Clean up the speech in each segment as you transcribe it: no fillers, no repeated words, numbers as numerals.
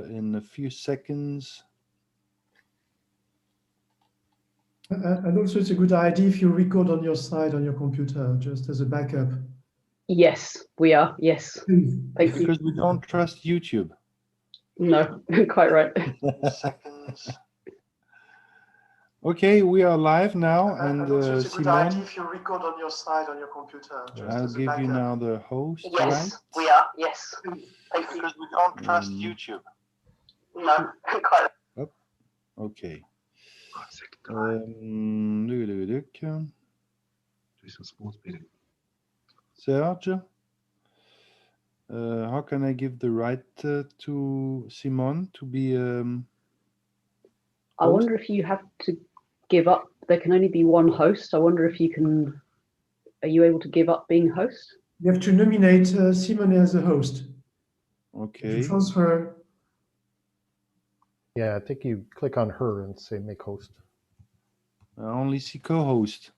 in a few seconds. And also it's a good idea if you record on your side on your computer, just as a backup. Yes, we are. Yes. Thank you. Because we don't trust YouTube. No, quite right. Seconds. Okay, we are live now, and Simone, if you record on your side on your computer. I'll give you now the host. Yes, right? we are. Yes. Thank you. Because we don't trust YouTube. No, quite. Okay. Serge, how can I give the right to Simone to be? I wonder if you have to give up. There can only be one host. I wonder if you can. Are you able to give up being host? You have to nominate Simone as a host. Okay. Transfer. Yeah, I think you click on her and say make host. I only see co-host.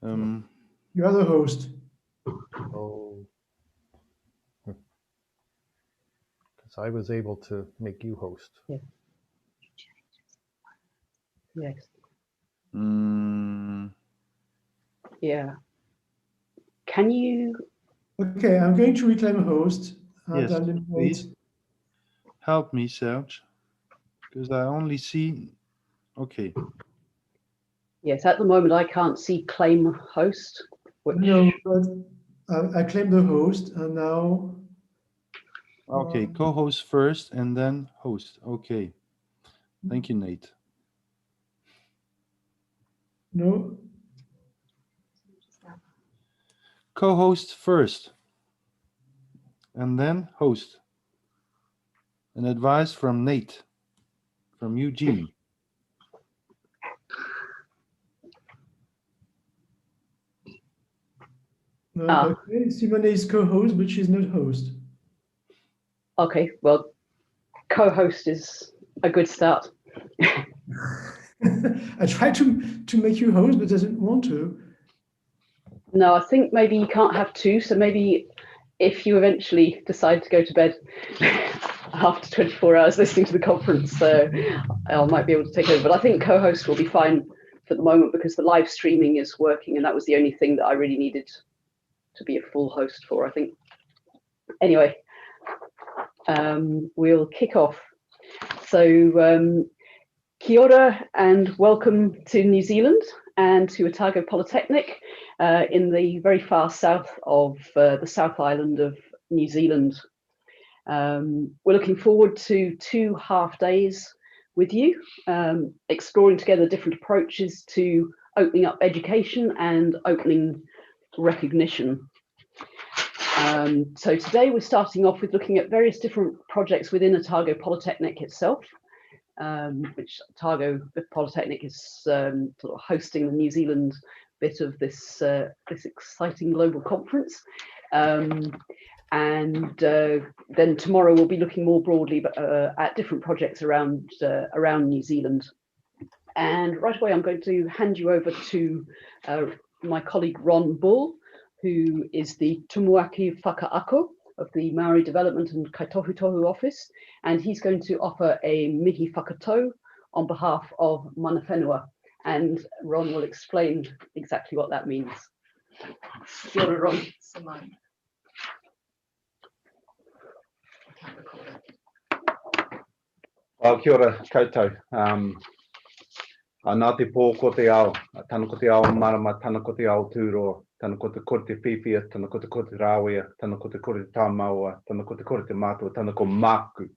You are the host. Oh, because I was able to make you host. Yeah. Yes. Yeah. Can you? Okay, I'm going to reclaim a host. Yes, please. Help me, Serge, because I only see. Okay. Yes, at the moment I can't see claim host. Which... No, but I claim the host, and now. Okay, co-host first, and then host. Okay. Thank you, Nate. No. Co-host first, and then host. An advice from Nate, from Eugene. No, okay. Simone is co-host, but she's not host. Okay, well, co-host is a good start. I try to make you host, but doesn't want to. No, I think maybe you can't have two. So maybe if you eventually decide to go to bed after 24 hours listening to the conference, I might be able to take over. But I think co-host will be fine for the moment because the live streaming is working, and that was the only thing that I really needed to be a full host for, I think. Anyway, we'll kick off. So kia ora and welcome to New Zealand and to Otago Polytechnic in the very far south of the South Island of New Zealand. We're looking forward to 2 half days with you, exploring together different approaches to opening up education and opening recognition. So today we're starting off with looking at various different projects within Otago Polytechnic itself, which Otago Polytechnic is sort of hosting the New Zealand bit of this this exciting global conference. And then tomorrow we'll be looking more broadly at different projects around New Zealand. And right away I'm going to hand you over to my colleague Ron Bull, who is the Tumuaki Whakaako of the Maori Development and Kaitohutohu Office, and he's going to offer a mihi whakatau on behalf of Mana Whenua, and Ron will explain exactly what that means. Kia ora, Ron. Kia ora koutou. Nā te pō ko te ao, tana ko te ao marama, tana ko te ao tūroa, tana ko te kore te whiwhia, tana ko te kore te rāwea, tana ko te kore te tāmaua, tana ko te kore te mātua, tana ko māku.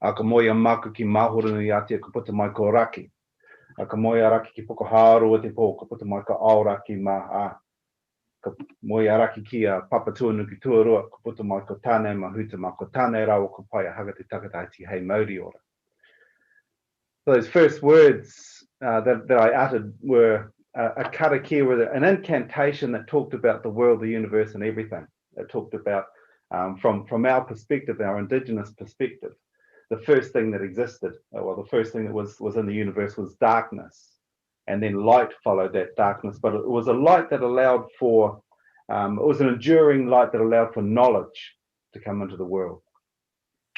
A ka moia māku ki māhorunu i atia ka puta mai ko raki. A ka moia raki ki poko hāroa te pō, ka puta mai ka ao raki mā a. Ka moia raki ki a papa tuanu ki tuarua, ka puta mai ko tānei mahuta mā ko tānei rawa ko pai a haga te takataiti hei Māori ora. Those first words that I uttered were a karakia, with an incantation that talked about the world, the universe, and everything. It talked about, from our perspective, our indigenous perspective, the first thing that existed, well, the first thing that was in the universe was darkness, and then light followed that darkness. But it was a light that allowed for, it was an enduring light that allowed for knowledge to come into the world.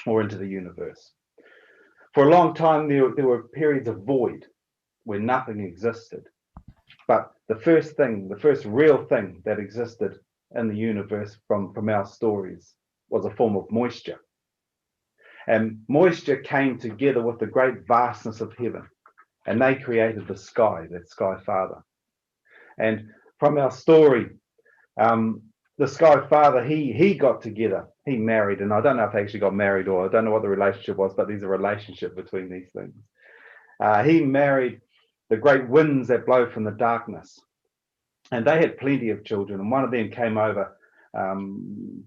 or into the universe. For a long time, there were periods of void where nothing existed. But the first real thing that existed in the universe from our stories was a form of moisture. And moisture came together with the great vastness of heaven, and they created the sky, that Sky Father. And from our story, the Sky Father, he got together, he married, and I don't know if they actually got married, or I don't know what the relationship was, but there's a relationship between these things. He married the great winds that blow from the darkness, and they had plenty of children, and one of them came over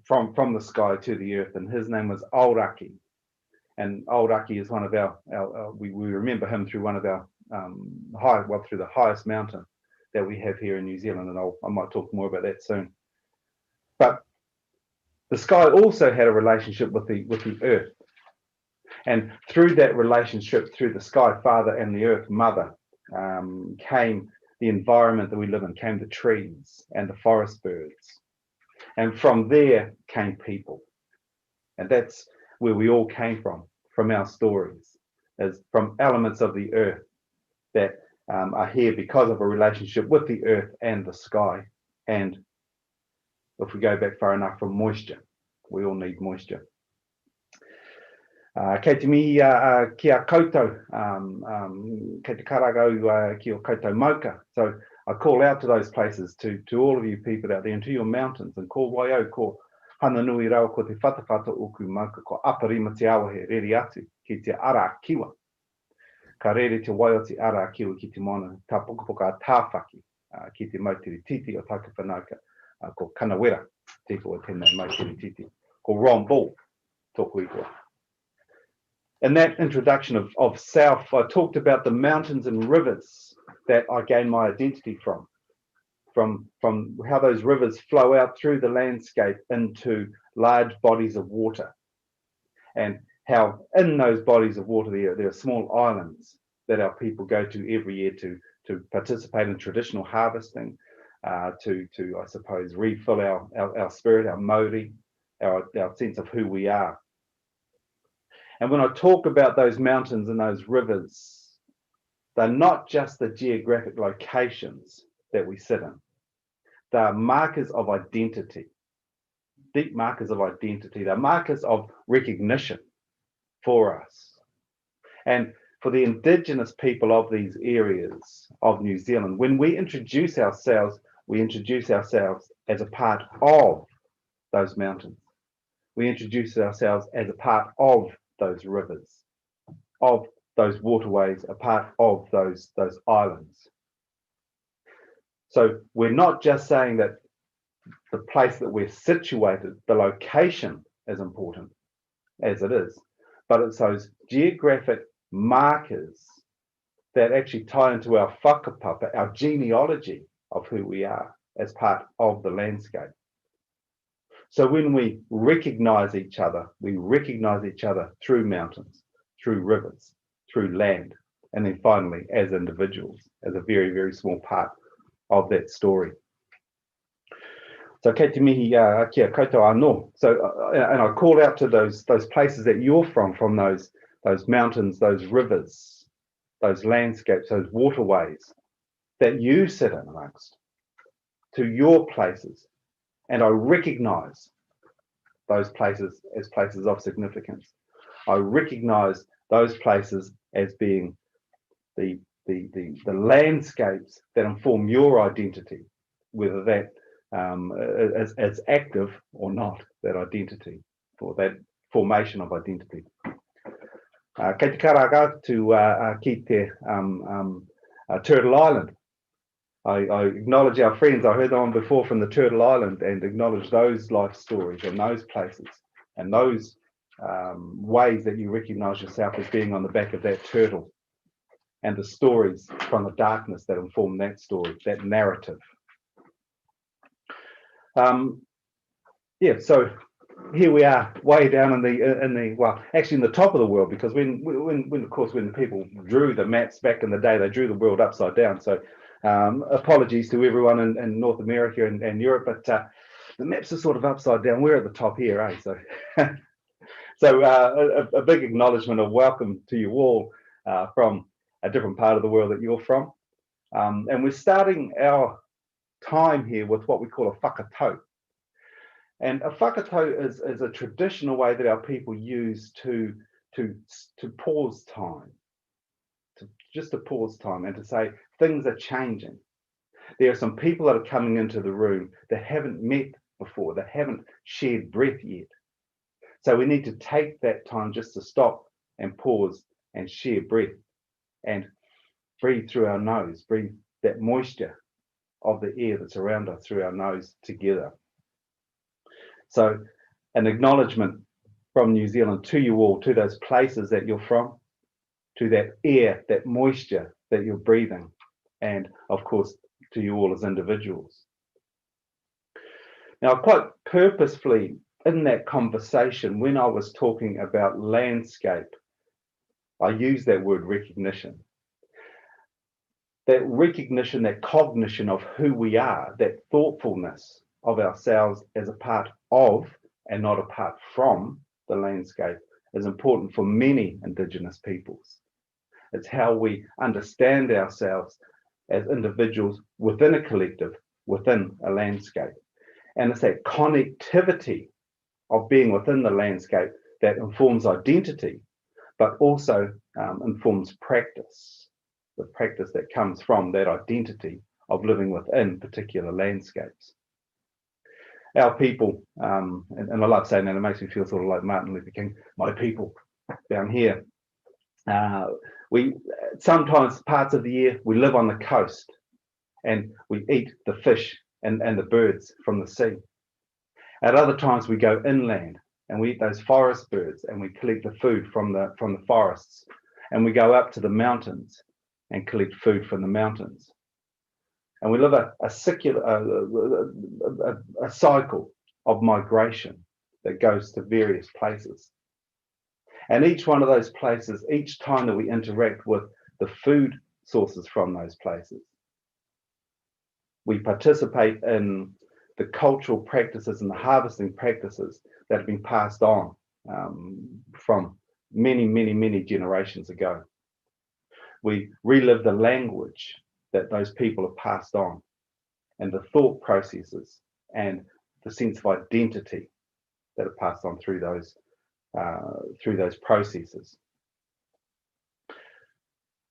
from the sky to the earth, and his name was Auraki. And Auraki is one of we remember him through one of our through the highest mountain that we have here in New Zealand, and I might talk more about that soon. But the sky also had a relationship with the earth, and through that relationship, through the Sky Father and the Earth Mother, came the environment that we live in, came the trees and the forest birds, and from there came people, and that's where we all came from our stories, as from elements of the earth that are here because of a relationship with the earth and the sky. And if we go back far enough, from moisture, we all need moisture. Kei te mihi ki a koutou, kei te karagau ki o koutou mauka. So I call out to those places, to all of you people out there, and to your mountains, and ko waio ko hana nui rau ko te whatawhata oku mauka, ko aparima te awa he rere atu ki te ara kiwa. Ka rere te waio te ara kiwa ki te moana, ta pukapuka a tāwhaki ki te mautiri titi o Taka Whanauka, ko Kanawera, tiko o tēnei mautiri titi, ko Ron Bull, tōku iwa. In that introduction of self, I talked about the mountains and rivers that I gained my identity from how those rivers flow out through the landscape into large bodies of water, and how in those bodies of water there are small islands that our people go to every year to participate in traditional harvesting, to I suppose refill our spirit, our mauri, our sense of who we are. And when I talk about those mountains and those rivers, they're not just the geographic locations that we sit in. They're markers of identity, deep markers of identity. They're markers of recognition for us. And for the Indigenous people of these areas of New Zealand, when we introduce ourselves as a part of those mountains. We introduce ourselves as a part of those rivers, of those waterways, a part of those islands. So we're not just saying that the place that we're situated, the location is important, as it is, but it's those geographic markers that actually tie into our whakapapa, our genealogy of who we are as part of the landscape. So when we recognize each other through mountains, through rivers, through land, and then finally as individuals, as a very, very small part of that story. So kei te mihi kia koutou anō. So and I call out to those places that you're from those mountains, those rivers, those landscapes, those waterways that you sit in amongst, to your places. And I recognize those places as places of significance. I recognize those places as being the landscapes that inform your identity, whether that is active or not, that identity, or that formation of identity. Kei te karaka ki te Turtle Island. I acknowledge our friends. I heard them on before from the Turtle Island, and acknowledge those life stories and those places and those ways that you recognize yourself as being on the back of that turtle, and the stories from the darkness that inform that story, that narrative. So here we are, way down in the well, actually in the top of the world, because when the people drew the maps back in the day, they drew the world upside down. So apologies to everyone in North America and Europe, but the maps are sort of upside down. We're at the top here, eh? So So a big acknowledgement of welcome to you all from a different part of the world that you're from. And we're starting our time here with what we call a whakatau. And a whakatau is a traditional way that our people use to pause time, just to pause time and to say things are changing. There are some people that are coming into the room that haven't met before, that haven't shared breath yet. So we need to take that time just to stop and pause and share breath and breathe through our nose, breathe that moisture of the air that's around us through our nose together. So an acknowledgement from New Zealand to you all, to those places that you're from, to that air, that moisture that you're breathing, and of course, to you all as individuals. Now, quite purposefully in that conversation, when I was talking about landscape, I used that word recognition. That recognition, that cognition of who we are, that thoughtfulness of ourselves as a part of and not apart from the landscape is important for many Indigenous peoples. It's how we understand ourselves as individuals within a collective, within a landscape. And it's that connectivity of being within the landscape that informs identity, but also informs practice, the practice that comes from that identity of living within particular landscapes. Our people, and I love saying that, it makes me feel sort of like Martin Luther King, my people down here. We sometimes parts of the year we live on the coast and we eat the fish and the birds from the sea. At other times we go inland and we eat those forest birds and we collect the food from the forests, and we go up to the mountains and collect food from the mountains. And we live a cycle of migration that goes to various places. And each one of those places, each time that we interact with the food sources from those places, we participate in the cultural practices and the harvesting practices that have been passed on from many, many, many generations ago. We relive the language that those people have passed on, and the thought processes and the sense of identity that are passed on through those processes.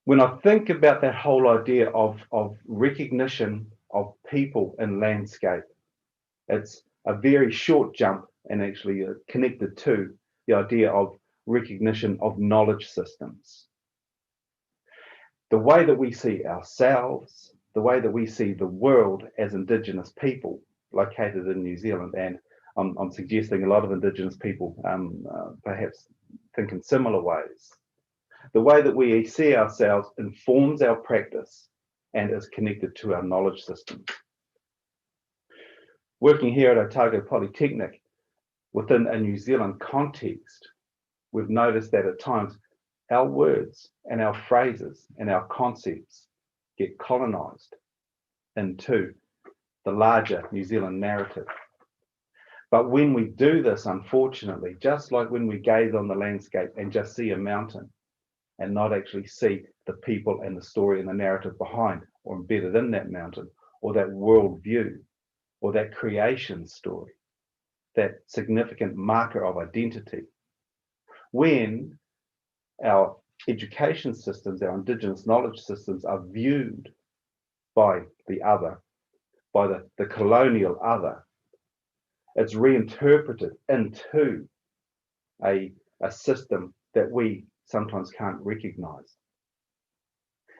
When I think about that whole idea of recognition of people in landscape, it's a very short jump and actually connected to the idea of recognition of knowledge systems. The way that we see ourselves, the way that we see the world as Indigenous people located in New Zealand, and I'm suggesting a lot of Indigenous people perhaps think in similar ways. The way that we see ourselves informs our practice and is connected to our knowledge systems. Working here at Otago Polytechnic within a New Zealand context, we've noticed that at times our words and our phrases and our concepts get colonized into the larger New Zealand narrative. But when we do this, unfortunately, just like when we gaze on the landscape and just see a mountain and not actually see the people and the story and the narrative behind or embedded in that mountain or that worldview or that creation story, that significant marker of identity, when our education systems, our Indigenous knowledge systems are viewed by the other, by the colonial other, it's reinterpreted into a system that we sometimes can't recognize.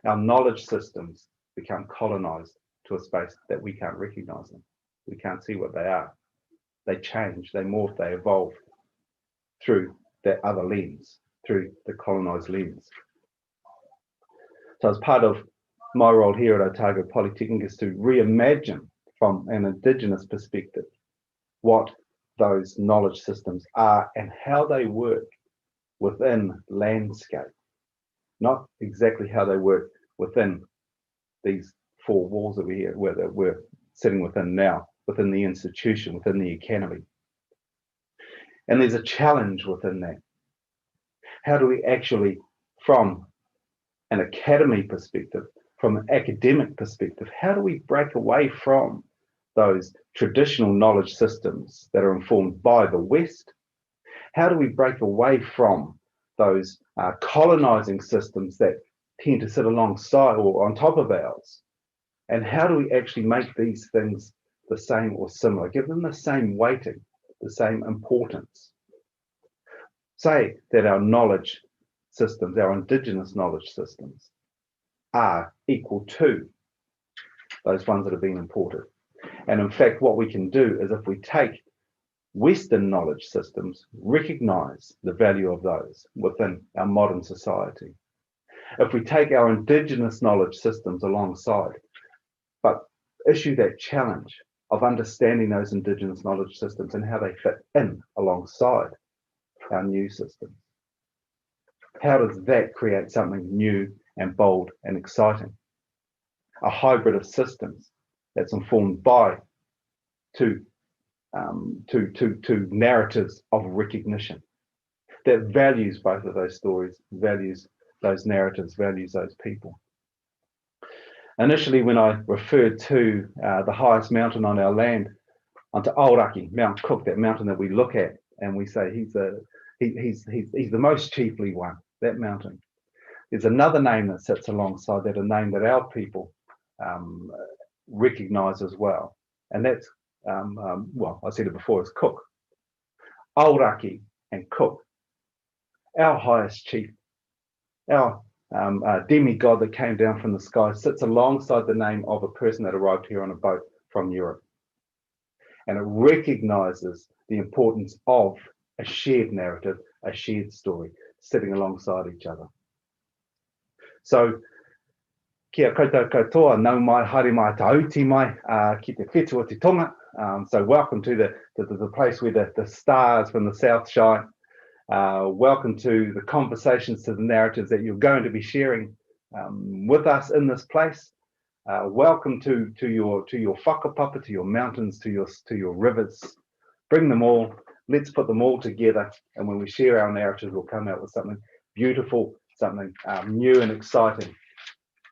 Our knowledge systems become colonized to a space that we can't recognize them. We can't see what they are. They change, they morph, they evolve through that other lens, through the colonized lens. So as part of my role here at Otago Polytechnic is to reimagine from an Indigenous perspective what those knowledge systems are and how they work within landscape, not exactly how they work within these four walls that we're sitting within now, within the institution, within the academy. And there's a challenge within that. How do we actually, from an academy perspective, from an academic perspective, how do we break away from those traditional knowledge systems that are informed by the West? How do we break away from those colonizing systems that tend to sit alongside or on top of ours? And how do we actually make these things the same or similar, give them the same weighting, the same importance? Say that our knowledge systems, our indigenous knowledge systems, are equal to those ones that have been imported. And in fact, what we can do is if we take Western knowledge systems, recognize the value of those within our modern society. If we take our indigenous knowledge systems alongside, but issue that challenge of understanding those indigenous knowledge systems and how they fit in alongside our new systems. How does that create something new and bold and exciting? A hybrid of systems that's informed by two narratives of recognition that values both of those stories, values those narratives, values those people. Initially, when I referred to the highest mountain on our land, onto Aoraki, Mount Cook, that mountain that we look at and we say he's the most chiefly one, that mountain. There's another name that sits alongside that, a name that our people recognize as well, and that's well, I said it before, it's Cook. Aoraki and Cook, our highest chief, our demigod that came down from the sky, sits alongside the name of a person that arrived here on a boat from Europe. And it recognizes the importance of a shared narrative, a shared story, sitting alongside each other. So, kia koutou katoa, nau mai, haere mai, tauti mai, ki te whetua te tonga. So welcome to the place where the stars from the south shine. Welcome to the conversations, to the narratives that you're going to be sharing with us in this place. Welcome to your whakapapa, to your mountains, to your rivers. Bring them all. Let's put them all together. And when we share our narratives, we'll come out with something beautiful, something new and exciting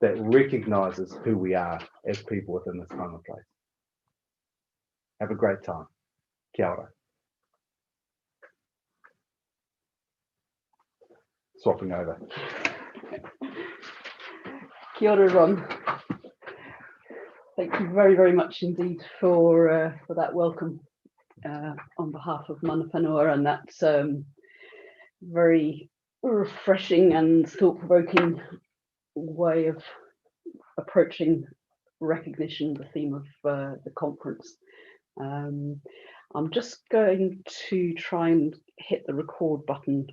that recognizes who we are as people within this kind of place. Have a great time. Kia ora. Swapping over. Kia ora, Ron. Thank you very, very much indeed for that welcome on behalf of Mana Whenua, and that's very refreshing and thought-provoking way of approaching recognition, the theme of the conference. I'm just going to try and hit the record button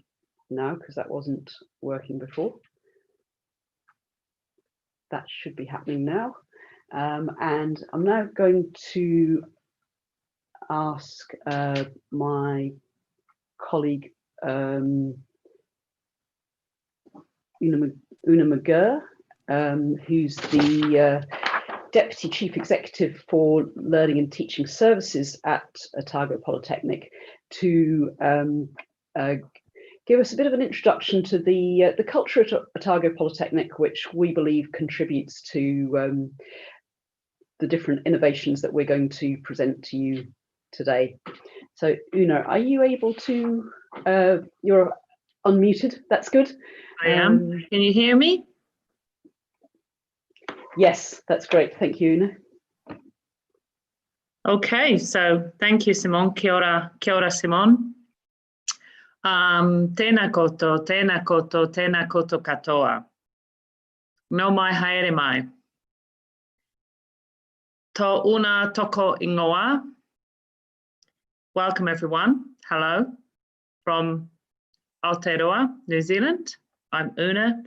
now because that wasn't working before. That should be happening now. And I'm now going to ask my colleague Una McGurr, who's the Deputy Chief Executive for Learning and Teaching Services at Otago Polytechnic, to give us a bit of an introduction to the culture at Otago Polytechnic, which we believe contributes to the different innovations that we're going to present to you today. So Una, are you able to, you're unmuted, that's good. I am. Can you hear me? Yes, that's great. Thank you, Una. Okay, so thank you, Simon. Kia ora, Simon. Tēnā koutou, tēnā koutou, tēnā koutou katoa. No mai haere mai. Tō una toko ingoa. Welcome everyone. Hello from Aotearoa, New Zealand. I'm Una.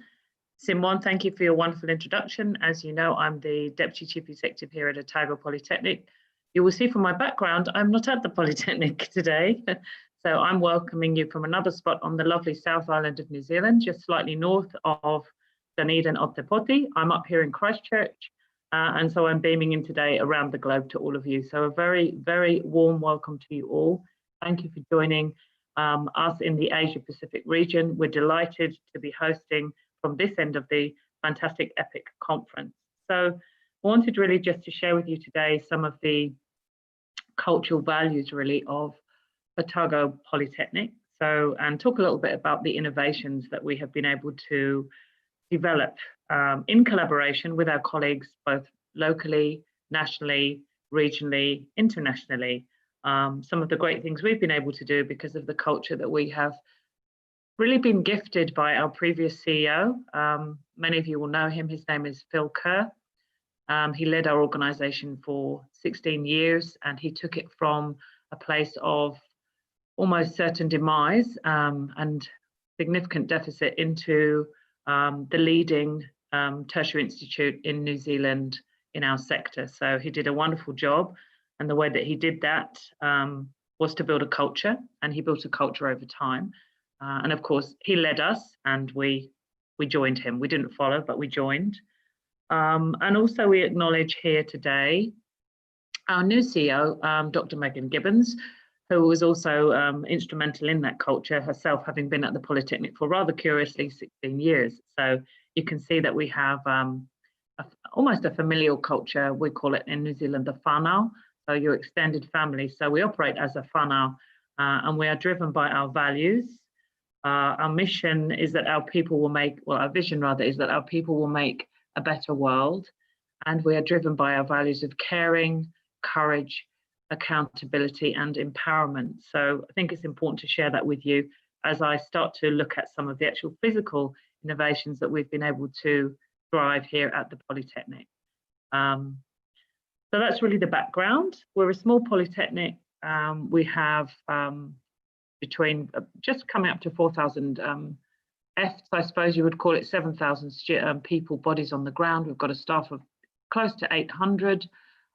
Simon, thank you for your wonderful introduction. As you know, I'm the Deputy Chief Executive here at Otago Polytechnic. You will see from my background, I'm not at the Polytechnic today. So I'm welcoming you from another spot on the lovely South Island of New Zealand, just slightly north of Dunedin of Te Poti. I'm up here in Christchurch, and so I'm beaming in today around the globe to all of you. So a very, very warm welcome to you all. Thank you for joining us in the Asia Pacific region. We're delighted to be hosting from this end of the fantastic ePIC conference. So I wanted really just to share with you today some of the cultural values really of Otago Polytechnic. So, and talk a little bit about the innovations that we have been able to develop in collaboration with our colleagues, both locally, nationally, regionally, internationally. Some of the great things we've been able to do because of the culture that we have really been gifted by our previous CEO. Many of you will know him. His name is Phil Kerr. He led our organization for 16 years, and he took it from a place of almost certain demise and significant deficit into the leading tertiary institute in New Zealand in our sector. So he did a wonderful job, and the way that he did that was to build a culture, and he built a culture over time. And of course, he led us, and we joined him. We didn't follow, but we joined. And also we acknowledge here today our new CEO, Dr. Megan Gibbons, who was also instrumental in that culture herself, having been at the Polytechnic for rather curiously 16 years. So you can see that we have almost a familial culture. We call it in New Zealand the whānau, so your extended family. So we operate as a whānau, and we are driven by our values. Our mission is that our people will make, well, our vision rather, is that our people will make a better world. And we are driven by our values of caring, courage, accountability, and empowerment. So I think it's important to share that with you as I start to look at some of the actual physical innovations that we've been able to drive here at the Polytechnic. So that's really the background. We're a small polytechnic. We have between just coming up to 4,000 Fs, I suppose you would call it, 7,000 people, bodies on the ground. We've got a staff of close to 800.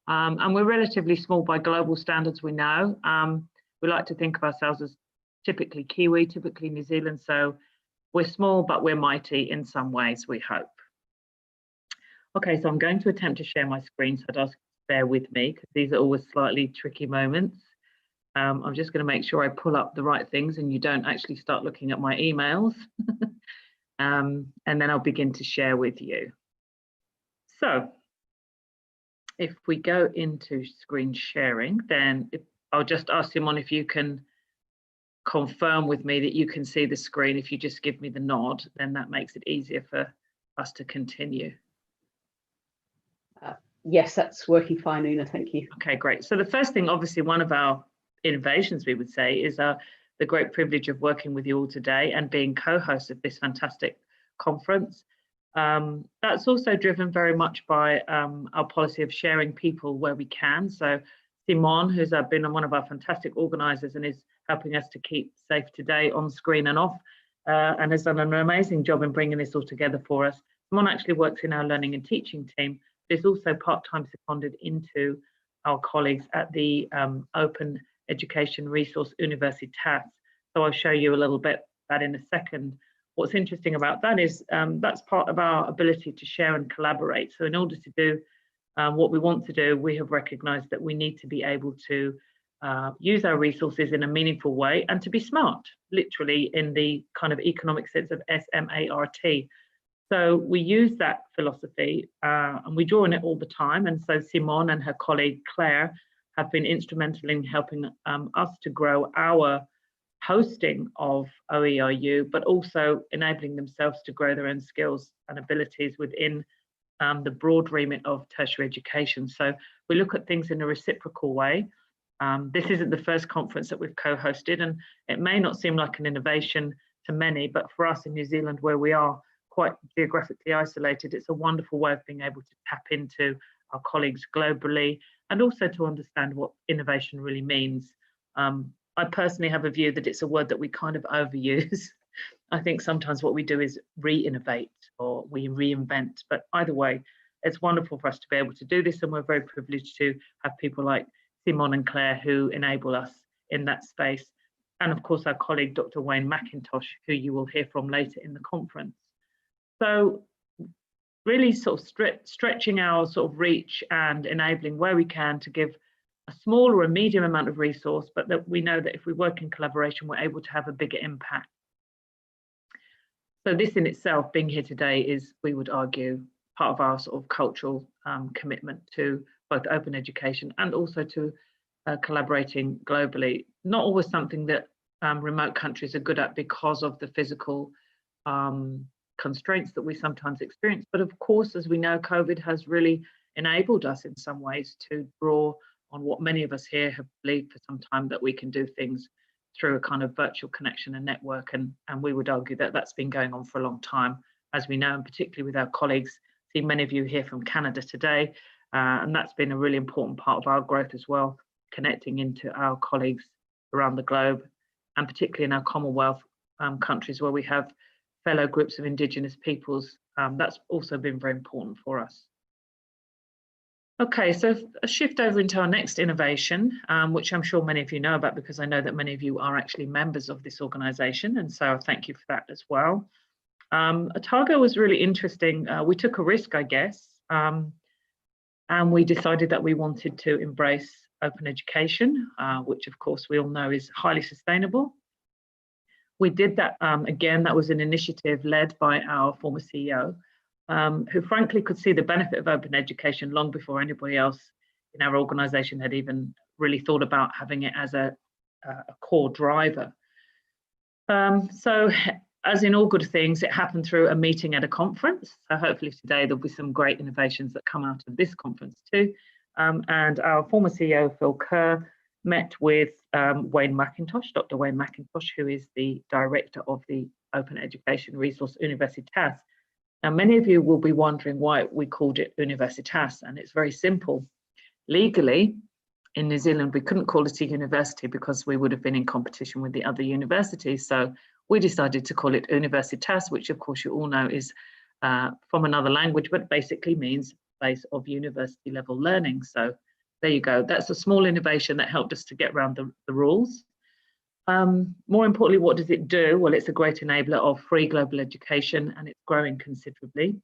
And we're relatively small by global standards, we know. We like to think of ourselves as typically Kiwi, typically New Zealand. So we're small, but we're mighty in some ways, we hope. Okay, so I'm going to attempt to share my screen, so I'd ask you to bear with me because these are always slightly tricky moments. I'm just going to make sure I pull up the right things and you don't actually start looking at my emails. And then I'll begin to share with you. So if we go into screen sharing, then I'll just ask Simon if you can confirm with me that you can see the screen. If you just give me the nod, then that makes it easier for us to continue. Yes, that's working fine, Una, thank you. Okay, great. So the first thing, obviously, one of our innovations, we would say, is the great privilege of working with you all today and being co-host of this fantastic conference. That's also driven very much by our policy of sharing people where we can. So Simon, who's been one of our fantastic organisers and is helping us to keep Safe Today on screen and off, and has done an amazing job in bringing this all together for us. Simon actually works in our learning and teaching team, but is also part-time seconded into our colleagues at the Open Education Resource Universitas. So I'll show you a little bit that in a second. What's interesting about that is that's part of our ability to share and collaborate. So in order to do what we want to do, we have recognized that we need to be able to use our resources in a meaningful way and to be smart, literally in the kind of economic sense of SMART. So we use that philosophy and we draw on it all the time. And so Simone and her colleague Claire have been instrumental in helping us to grow our hosting of OERU, but also enabling themselves to grow their own skills and abilities within the broad remit of tertiary education. So we look at things in a reciprocal way. This isn't the first conference that we've co-hosted, and it may not seem like an innovation to many, but for us in New Zealand, where we are quite geographically isolated, it's a wonderful way of being able to tap into our colleagues globally and also to understand what innovation really means. I personally have a view that it's a word that we kind of overuse. I think sometimes what we do is re-innovate or we reinvent, but either way, it's wonderful for us to be able to do this, and we're very privileged to have people like Simon and Claire who enable us in that space. And of course, our colleague, Dr. Wayne McIntosh, who you will hear from later in the conference. So really sort of stretching our sort of reach and enabling where we can to give a small or a medium amount of resource, but that we know that if we work in collaboration, we're able to have a bigger impact. So this in itself, being here today, is, we would argue, part of our sort of cultural commitment to both open education and also to collaborating globally. Not always something that remote countries are good at because of the physical constraints that we sometimes experience. But of course, as we know, COVID has really enabled us in some ways to draw on what many of us here have believed for some time, that we can do things through a kind of virtual connection and network. And we would argue that that's been going on for a long time, as we know, and particularly with our colleagues. See many of you here from Canada today, and that's been a really important part of our growth as well, connecting into our colleagues around the globe, and particularly in our Commonwealth countries where we have fellow groups of Indigenous peoples. That's also been very important for us. Okay, so a shift over into our next innovation, which I'm sure many of you know about, because I know that many of you are actually members of this organisation, and so thank you for that as well. Otago was really interesting. We took a risk, I guess, and we decided that we wanted to embrace open education, which of course we all know is highly sustainable. We did that, again, that was an initiative led by our former CEO, who frankly could see the benefit of open education long before anybody else in our organisation had even really thought about having it as a core driver. So as in all good things, it happened through a meeting at a conference. So hopefully today there'll be some great innovations that come out of this conference too. And our former CEO, Phil Kerr, met with Wayne McIntosh, Dr. Wayne McIntosh, who is the director of the Open Education Resource Universitas. Now, many of you will be wondering why we called it Universitas, and it's very simple. Legally, in New Zealand, we couldn't call it a university because we would have been in competition with the other universities. So we decided to call it Universitas, which of course you all know is from another language, but basically means place of university level learning. So there you go. That's a small innovation that helped us to get around the rules. More importantly, what does it do? Well, it's a great enabler of free global education, and it's growing considerably.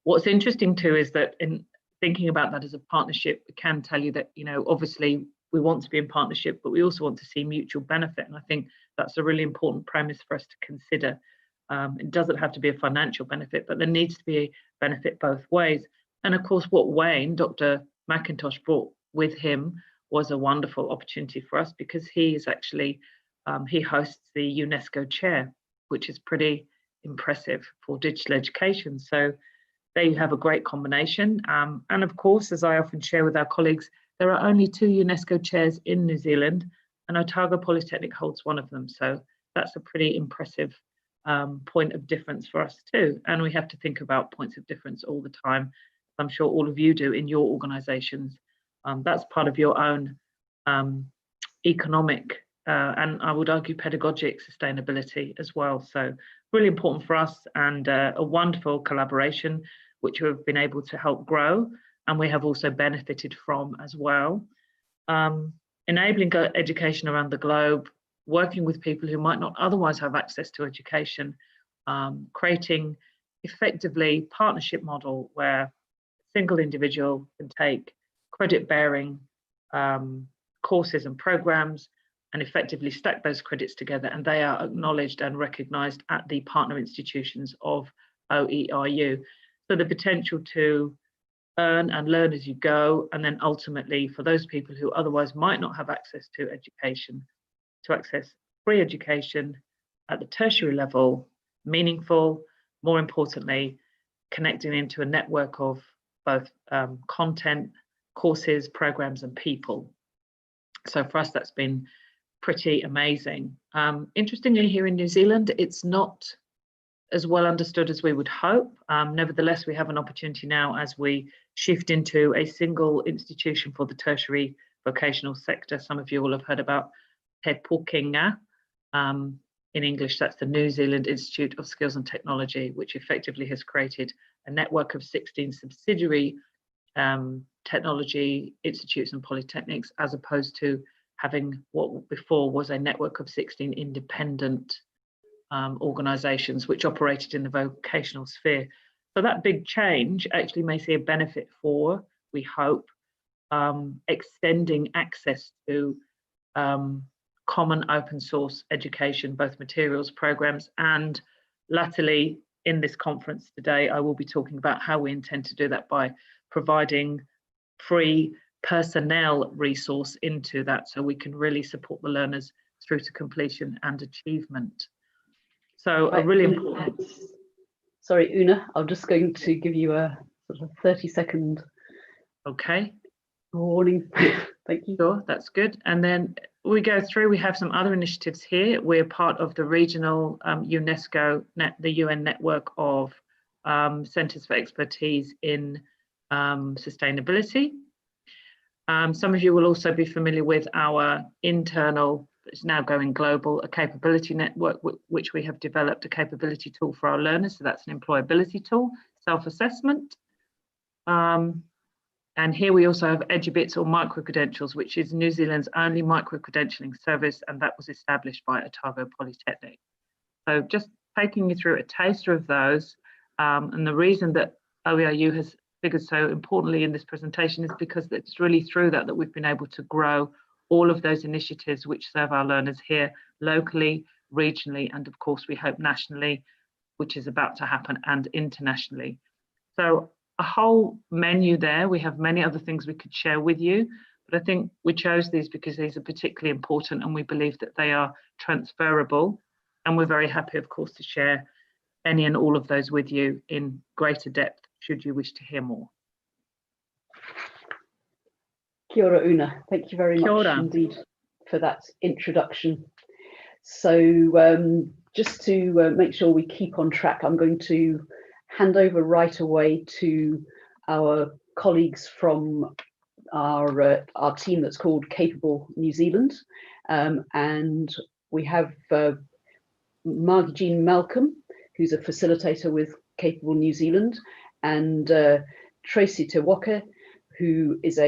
What's interesting too is that in thinking about that as a partnership, we can tell you that, you know, obviously we want to be in partnership, but we also want to see mutual benefit. And I think that's a really important premise for us to consider. It doesn't have to be a financial benefit, but there needs to be a benefit both ways. And of course, what Wayne, Dr. McIntosh, brought with him was a wonderful opportunity for us, because he is actually, he hosts the UNESCO chair, which is pretty impressive for digital education. So there you have a great combination. And of course, as I often share with our colleagues, there are only 2 UNESCO chairs in New Zealand, and Otago Polytechnic holds one of them. So that's a pretty impressive point of difference for us too. And we have to think about points of difference all the time. I'm sure all of you do in your organizations. That's part of your own economic and I would argue pedagogic sustainability as well. So really important for us, and a wonderful collaboration which we've been able to help grow, and we have also benefited from as well. Enabling education around the globe, working with people who might not otherwise have access to education, creating effectively partnership model where a single individual can take credit-bearing courses and programs and effectively stack those credits together, and they are acknowledged and recognised at the partner institutions of OERU. So the potential to earn and learn as you go, and then ultimately for those people who otherwise might not have access to education, to access free education at the tertiary level, meaningful, more importantly, connecting into a network of both content, courses, programs, and people. So for us, that's been pretty amazing. Interestingly, here in New Zealand, it's not as well understood as we would hope. Nevertheless, we have an opportunity now as we shift into a single institution for the tertiary vocational sector. Some of you will have heard about Te Pūkenga. In English, that's the New Zealand Institute of Skills and Technology, which effectively has created a network of 16 subsidiary technology institutes and polytechnics, as opposed to having what before was a network of 16 independent organizations which operated in the vocational sphere. So that big change actually may see a benefit for, we hope, extending access to common open source education, both materials, programs, and latterly in this conference today, I will be talking about how we intend to do that by providing free personnel resource into that, so we can really support the learners through to completion and achievement. So a really important... Sorry, Una, I'm just going to give you a sort of 30-second warning. Thank you. Sure, that's good. And then we go through, we have some other initiatives here. We're part of the regional UNESCO, the UN network of Centres for Expertise in Sustainability. Some of you will also be familiar with our internal, it's now going global, a capability network, which we have developed a capability tool for our learners. So that's an employability tool, self-assessment. And here we also have EduBits or micro-credentials, which is New Zealand's only micro-credentialing service, and that was established by Otago Polytechnic. So just taking you through a taster of those, and the reason that OERU has figured so importantly in this presentation is because it's really through that we've been able to grow all of those initiatives which serve our learners here locally, regionally, and of course we hope nationally, which is about to happen, and internationally. So a whole menu there. We have many other things we could share with you, but I think we chose these because these are particularly important and we believe that they are transferable, and we're very happy, of course, to share any and all of those with you in greater depth should you wish to hear more. Kia ora, Una. Thank you very much indeed for that introduction. So just to make sure we keep on track, I'm going to hand over right away to our colleagues from our team that's called Capable New Zealand. And we have Margie Jean Malcolm, who's a facilitator with Capable New Zealand, and Tracy Te Waka, who is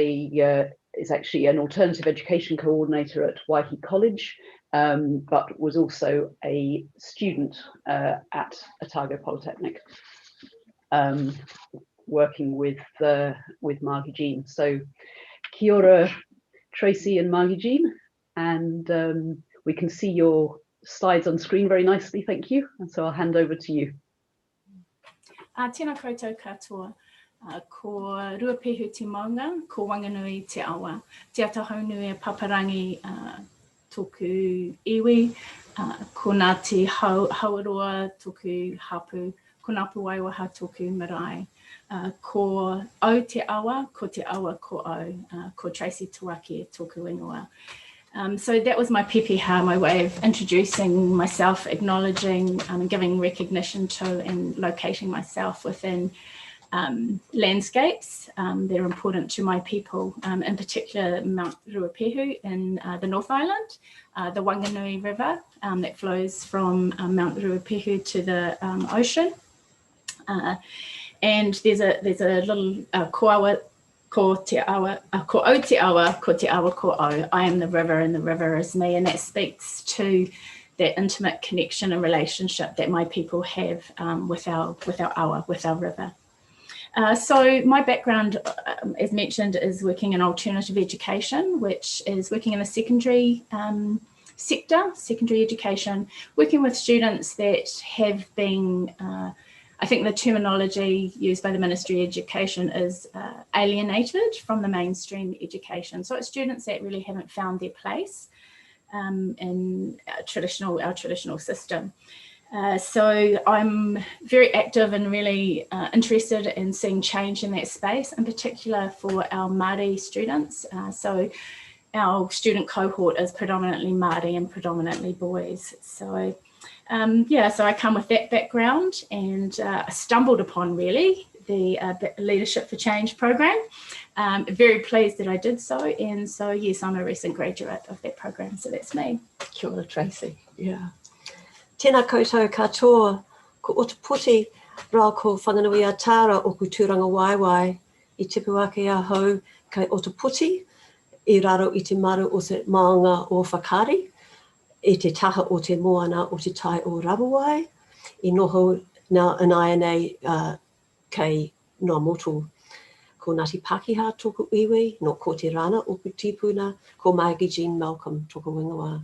actually an alternative education coordinator at Waihi College, but was also a student at Otago Polytechnic, working with Margie Jean. So kia ora, Tracy and Margie Jean, and we can see your slides on screen very nicely, thank you. And so I'll hand over to you. Tēnā koutou katoa, ko Ruapehu te maunga, ko Wanganui te awa. Te atahau nui a paparangi tōku iwi, ko nā te hauaroa tōku hapu, ko nā puaiwaha tōku marae. Ko au te awa ko au, ko Tracy Te Waka tōku ingoa. So that was my pepeha, my way of introducing myself, acknowledging and giving recognition to and locating myself within landscapes. They're important to my people, in particular Mount Ruapehu in the North Island, the Wanganui River that flows from Mount Ruapehu to the ocean. And there's a little koawa, ko te awa, ko au te awa, ko te awa ko au. I am the river and the river is me, and that speaks to that intimate connection and relationship that my people have with our awa, with our river. So my background, as mentioned, is working in alternative education, which is working in the secondary sector, secondary education, working with students that have been I think the terminology used by the Ministry of Education is alienated from the mainstream education. So it's students that really haven't found their place in our traditional system. So I'm very active and really interested in seeing change in that space, in particular for our Māori students. So our student cohort is predominantly Māori and predominantly boys. So yeah, so I come with that background, and I stumbled upon really the Leadership for Change program. Very pleased that I did so, and so yes, I'm a recent graduate of that program, so that's me. Kia ora, Tracy. Yeah. Tēnā koutou katoa, ko Otaputi, rā ko whanganui a tāra o Kuturanga Waiwai, I tipu ake a hau kai Otaputi, I raro I te maru o te maunga o Whakari, I te taha o te moana o te tai o Rawawai, I noho nā anai kei noa motu. Ko Ngāti Pākehā tōku iwi, no ko te rana oku tipuna, ko Margie Jean Malcolm tōku wingawa.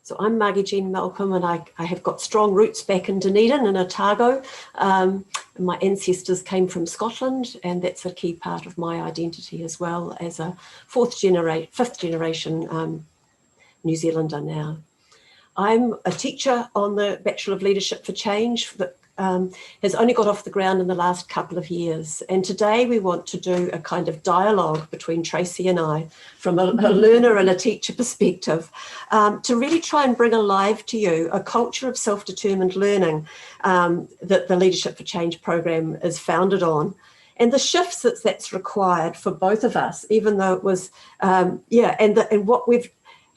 So I'm Margie Jean Malcolm, and I have got strong roots back in Dunedin and Otago. My ancestors came from Scotland, and that's a key part of my identity as well as a fifth generation New Zealander now. I'm a teacher on the Bachelor of Leadership for Change that has only got off the ground in the last couple of years. And today we want to do a kind of dialogue between Tracy and I from a learner and a teacher perspective to really try and bring alive to you a culture of self-determined learning that the Leadership for Change program is founded on. And the shifts that's required for both of us, even though it was,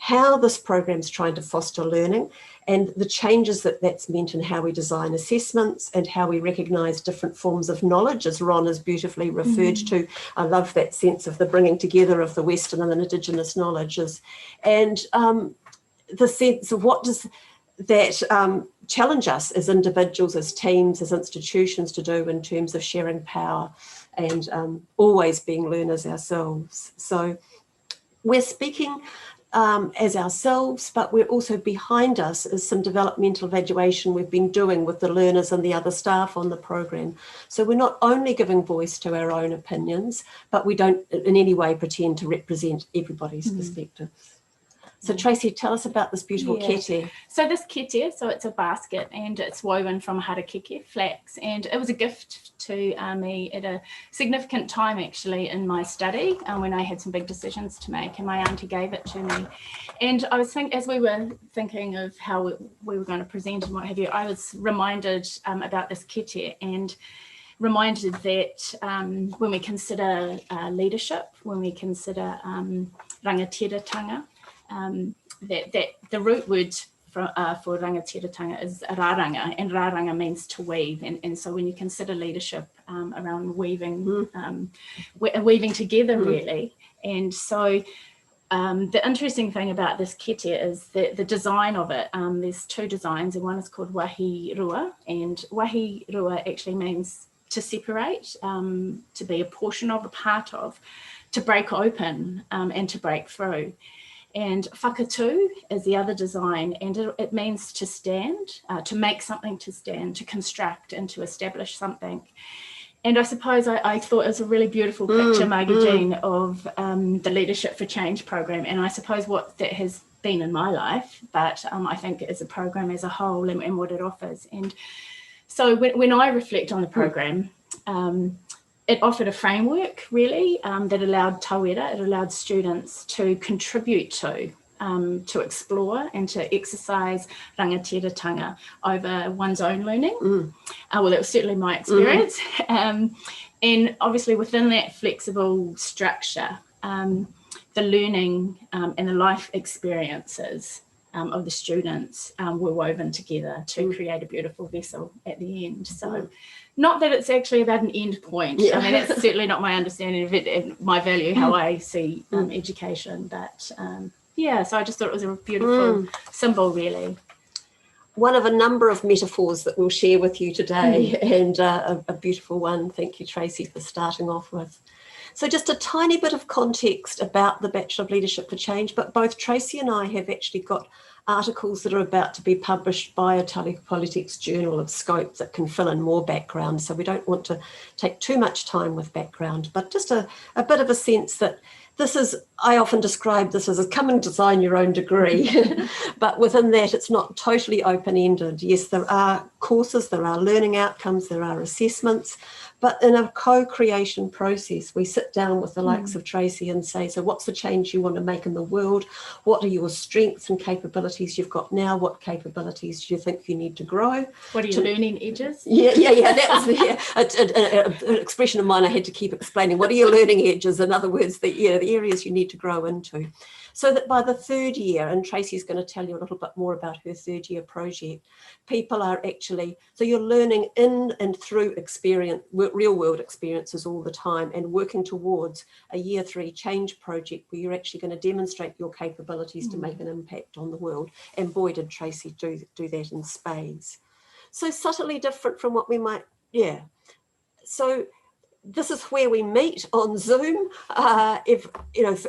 how this program's trying to foster learning and the changes that's meant in how we design assessments and how we recognise different forms of knowledge, as Ron has beautifully referred to. I love that sense of the bringing together of the Western and the Indigenous knowledges. And the sense of what does that challenge us as individuals, as teams, as institutions to do in terms of sharing power and always being learners ourselves. So we're speaking as ourselves, but we're also behind us is some developmental evaluation we've been doing with the learners and the other staff on the program. So we're not only giving voice to our own opinions, but we don't in any way pretend to represent everybody's perspective. So Tracy, tell us about this beautiful kete. So this kete, so it's a basket and it's woven from harakeke flax, and it was a gift to me at a significant time actually in my study when I had some big decisions to make, and my auntie gave it to me. And I was as we were thinking of how we were going to present and what have you, I was reminded about this kete and reminded that when we consider leadership, when we consider rangatiratanga, that the root word for rangatiratanga is rāranga, and rāranga means to weave, and so when you consider leadership around weaving, weaving together really. And so the interesting thing about this kete is the design of it. There's two designs, and one is called wahi rua, and wahi rua actually means to separate, to be a portion of, a part of, to break open and to break through. And whakatū is the other design, and it means to stand, to make something to stand, to construct and to establish something. And I suppose I thought it was a really beautiful picture, Margie Jean, of the Leadership for Change program, and I suppose what that has been in my life, but I think as a program as a whole and what it offers. And so when I reflect on the program, it offered a framework really that allowed tauira, it allowed students to contribute to explore and to exercise rangatiratanga over one's own learning. Well, that was certainly my experience. And obviously within that flexible structure, the learning and the life experiences of the students were woven together to create a beautiful vessel at the end. So not that it's actually about an end point. I mean, that's certainly not my understanding of it and my value, how I see education. But so I just thought it was a beautiful symbol, really. One of a number of metaphors that we'll share with you today, and a beautiful one. Thank you, Tracy, for starting off with. So just a tiny bit of context about the Bachelor of Leadership for Change, but both Tracy and I have actually got articles that are about to be published by a Otago Politics Journal of scope that can fill in more background. So we don't want to take too much time with background, but just a bit of a sense that this is, I often describe this as a come and design your own degree, but within that it's not totally open-ended. Yes, there are courses, there are learning outcomes, there are assessments, but in a co-creation process, we sit down with the likes of Tracy and say, so what's the change you want to make in the world? What are your strengths and capabilities you've got now? What capabilities do you think you need to grow? What are your learning edges? Yeah. That was an expression of mine I had to keep explaining. What are your learning edges? In other words, the areas you need to grow into. So that by the third year, and Tracy's going to tell you a little bit more about her third year project, people are actually, so you're learning in and through experience, real world experiences all the time, and working towards a year 3 change project where you're actually going to demonstrate your capabilities to make an impact on the world. And boy, did Tracy do that in spades. So subtly different from what we might, So this is where we meet on Zoom, a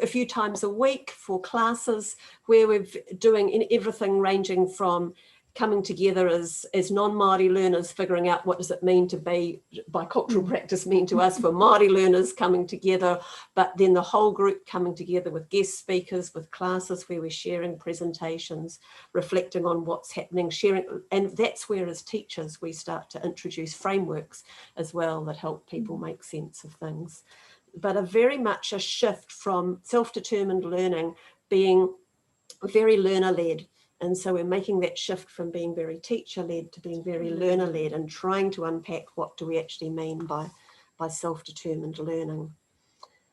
few times a week for classes, where we're doing everything ranging from coming together as non-Māori learners, figuring out what does it mean to be bicultural practice mean to us for Māori learners coming together, but then the whole group coming together with guest speakers, with classes where we're sharing presentations, reflecting on what's happening, sharing, and that's where as teachers we start to introduce frameworks as well that help people make sense of things. But very much a shift from self-determined learning being very learner-led. And so we're making that shift from being very teacher-led to being very learner-led, and trying to unpack what do we actually mean by self-determined learning.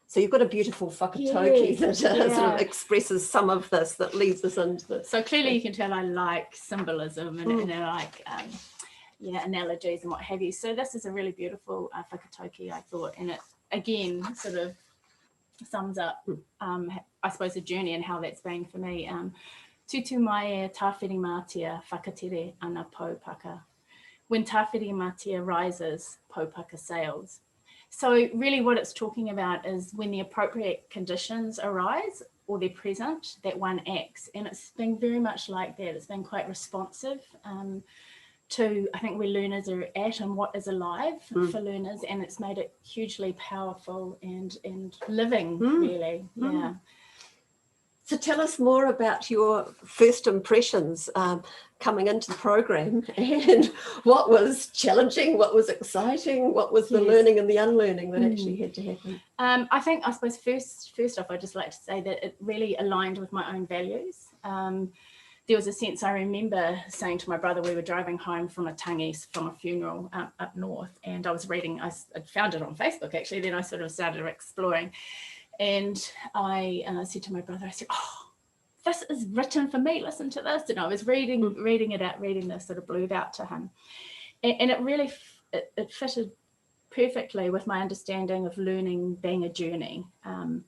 So you've got a beautiful whakatauki that sort of expresses some of this, that leads us into this. So clearly you can tell I like symbolism and I like analogies and what have you. So this is a really beautiful whakatauki, I thought, and it again sort of sums up I suppose the journey and how that's been for me. Tutu mai e tāwhiri mātia whakatere ana paupaka. When tāwhiri mātia rises, paupaka sails. So really what it's talking about is when the appropriate conditions arise or they're present, that one acts. And it's been very much like that. It's been quite responsive to, I think, where learners are at and what is alive for learners. And it's made it hugely powerful and living, really. Yeah. So tell us more about your first impressions coming into the program, and what was challenging, what was exciting, what was the learning and the unlearning that actually had to happen? I suppose first off, I'd just like to say that it really aligned with my own values. There was a sense, I remember saying to my brother, we were driving home from a tangi, from a funeral up north, and I was reading, I found it on Facebook actually, then I sort of started exploring. And I said to my brother, I said, oh, this is written for me, listen to this. And I was reading this sort of blurb out to him. And it really, it fitted perfectly with my understanding of learning being a journey. And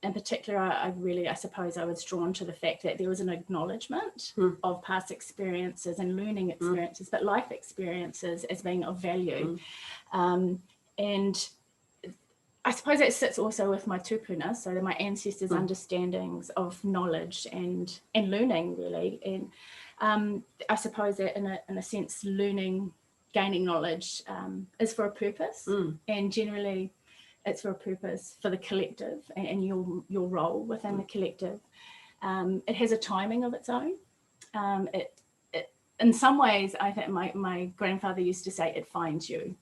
in particular, I suppose I was drawn to the fact that there was an acknowledgement of past experiences and learning experiences, but life experiences as being of value. And I suppose that sits also with my tupuna, so that my ancestors' understandings of knowledge and learning, really. And I suppose that in a sense, learning, gaining knowledge is for a purpose, and generally it's for a purpose for the collective and your role within the collective. It has a timing of its own. In some ways, I think my grandfather used to say, it finds you.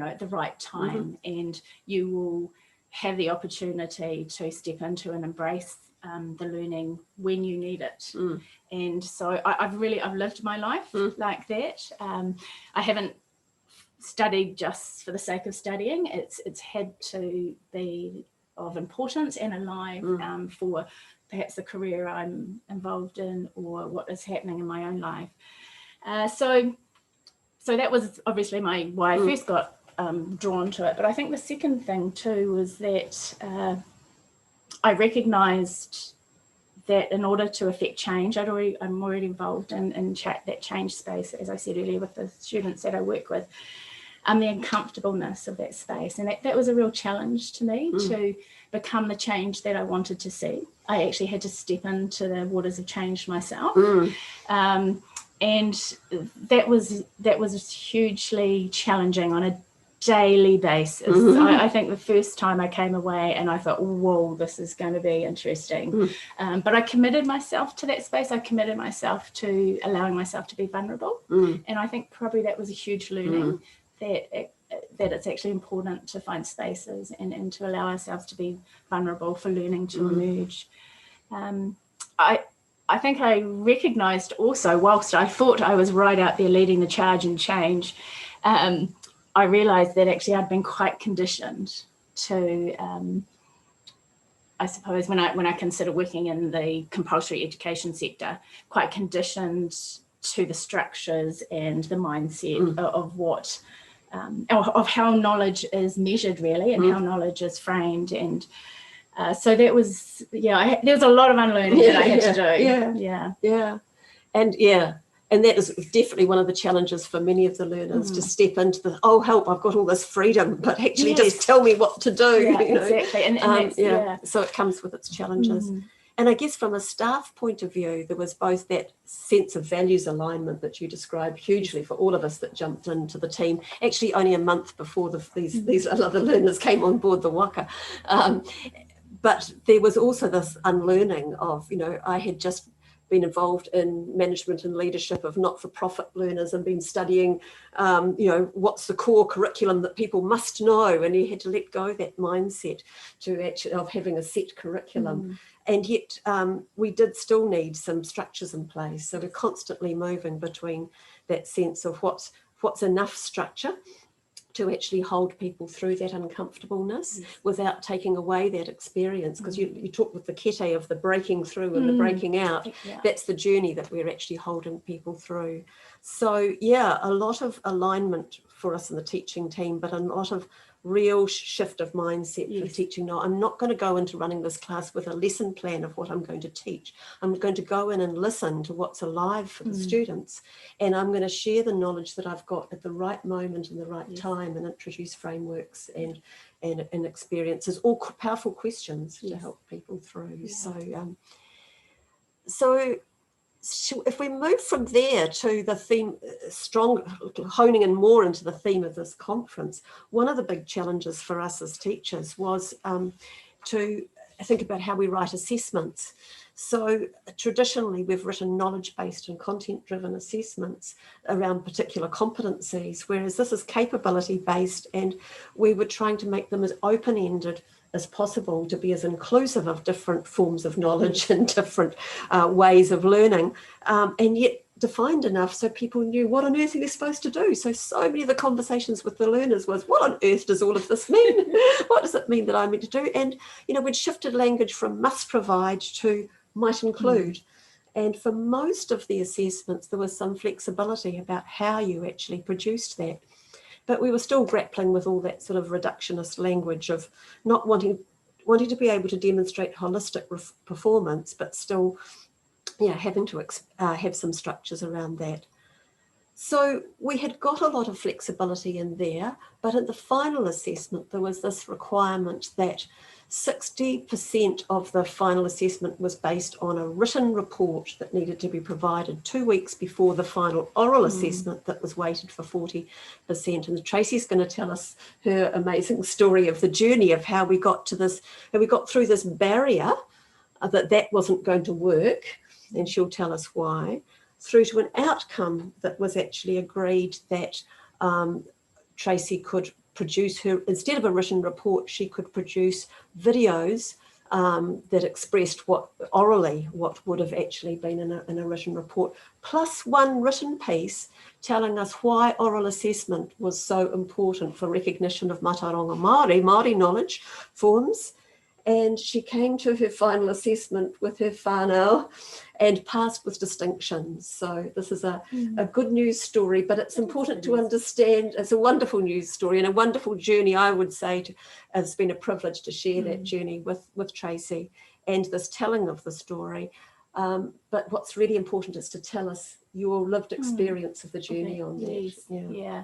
At the right time, and you will have the opportunity to step into and embrace the learning when you need it. And so I've lived my life like that. I haven't studied just for the sake of studying. It's had to be of importance and alive for perhaps the career I'm involved in or what is happening in my own life. So that was obviously why I first got drawn to it. But I think the second thing too was that I recognised that in order to affect change, I'm already involved in that change space, as I said earlier, with the students that I work with, and the uncomfortableness of that space. And that was a real challenge to me to become the change that I wanted to see. I actually had to step into the waters of change myself. And that was hugely challenging on a daily basis. I think the first time I came away and I thought, whoa, this is going to be interesting. But I committed myself to that space. I committed myself to allowing myself to be vulnerable. And I think probably that was a huge learning, that it's actually important to find spaces and to allow ourselves to be vulnerable for learning to emerge. I think I recognised also, whilst I thought I was right out there leading the charge and change, I realised that actually I'd been quite conditioned to, I suppose when I consider working in the compulsory education sector, quite conditioned to the structures and the mindset of what, of how knowledge is measured really, and how knowledge is framed. And so that was, there was a lot of unlearning that I had to do. And And that is definitely one of the challenges for many of the learners, to step into the, oh, help, I've got all this freedom, but actually just tell me what to do. Yeah, you know? exactly. And that's, So it comes with its challenges. And I guess from a staff point of view, there was both that sense of values alignment that you described hugely for all of us that jumped into the team, actually only a month before these other learners came on board the waka. But there was also this unlearning of, I had just been involved in management and leadership of not-for-profit learners and been studying, what's the core curriculum that people must know, and you had to let go that mindset of having a set curriculum. And yet we did still need some structures in place. So we're constantly moving between that sense of what's enough structure to actually hold people through that uncomfortableness without taking away that experience. Because you talk with the kete of the breaking through and the breaking out. That's the journey that we're actually holding people through. So yeah, a lot of alignment for us in the teaching team, but a lot of real shift of mindset for teaching. No, I'm not going to go into running this class with a lesson plan of what I'm going to teach. I'm going to go in and listen to what's alive for the students, and I'm going to share the knowledge that I've got at the right moment and the right time, and introduce frameworks and experiences, all powerful questions to help people through. So if we move from there to the theme, honing in more into the theme of this conference, one of the big challenges for us as teachers was to think about how we write assessments. So traditionally, we've written knowledge-based and content-driven assessments around particular competencies, whereas this is capability-based, and we were trying to make them as open-ended as possible to be as inclusive of different forms of knowledge and different ways of learning, and yet defined enough so people knew what on earth are they supposed to do. So many of the conversations with the learners was, what on earth does all of this mean? What does it mean that I'm meant to do? And, we'd shifted language from must provide to might include. And for most of the assessments, there was some flexibility about how you actually produced that. But we were still grappling with all that sort of reductionist language of not wanting to be able to demonstrate holistic performance, but still, having to have some structures around that. So we had got a lot of flexibility in there, but at the final assessment, there was this requirement that 60% of the final assessment was based on a written report that needed to be provided 2 weeks before the final oral assessment that was weighted for 40%. And Tracy's going to tell us her amazing story of the journey of how we got to this, how we got through this barrier that wasn't going to work, and she'll tell us why, through to an outcome that was actually agreed that Tracy could produce instead of a written report, she could produce videos that expressed what would have actually been in a written report, plus one written piece telling us why oral assessment was so important for recognition of mataronga Māori knowledge forms. And she came to her final assessment with her whānau and passed with distinction. So this is a good news story, but it's important to understand. It's a wonderful news story and a wonderful journey, I would say. It's been a privilege to share that journey with Tracy and this telling of the story. But what's really important is to tell us your lived experience of the journey on that. Yeah.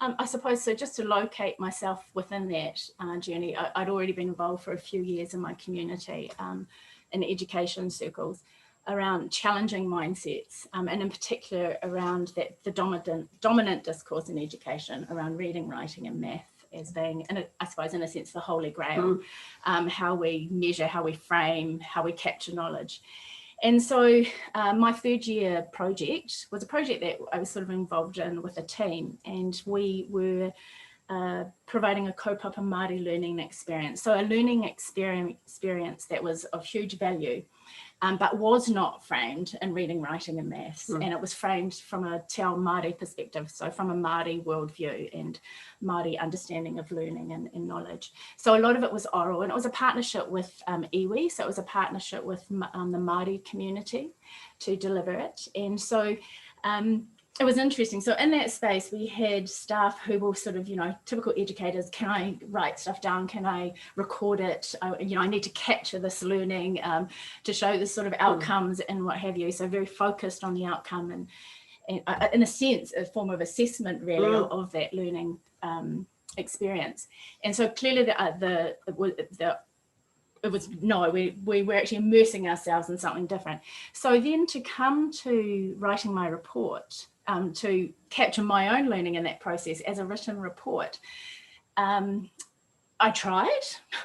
I suppose so. Just to locate myself within that journey, I'd already been involved for a few years in my community in education circles around challenging mindsets, and in particular around the dominant discourse in education around reading, writing and math as being, I suppose in a sense, the holy grail, how we measure, how we frame, how we capture knowledge. And so my third year project was a project that I was sort of involved in with a team, and we were providing a kaupapa Māori learning experience. So a learning experience that was of huge value, but was not framed in reading, writing and maths. And it was framed from a Te Ao Māori perspective, so from a Māori worldview and Māori understanding of learning and knowledge. So a lot of it was oral, and it was a partnership with iwi, so it was a partnership with the Māori community to deliver it. And so it was interesting. So in that space, we had staff who were sort of, typical educators. Can I write stuff down? Can I record it? I need to capture this learning to show the sort of outcomes and what have you. So very focused on the outcome. in a sense, a form of assessment really of that learning experience. And so clearly we were actually immersing ourselves in something different. So then to come to writing my report, to capture my own learning in that process as a written report, I tried.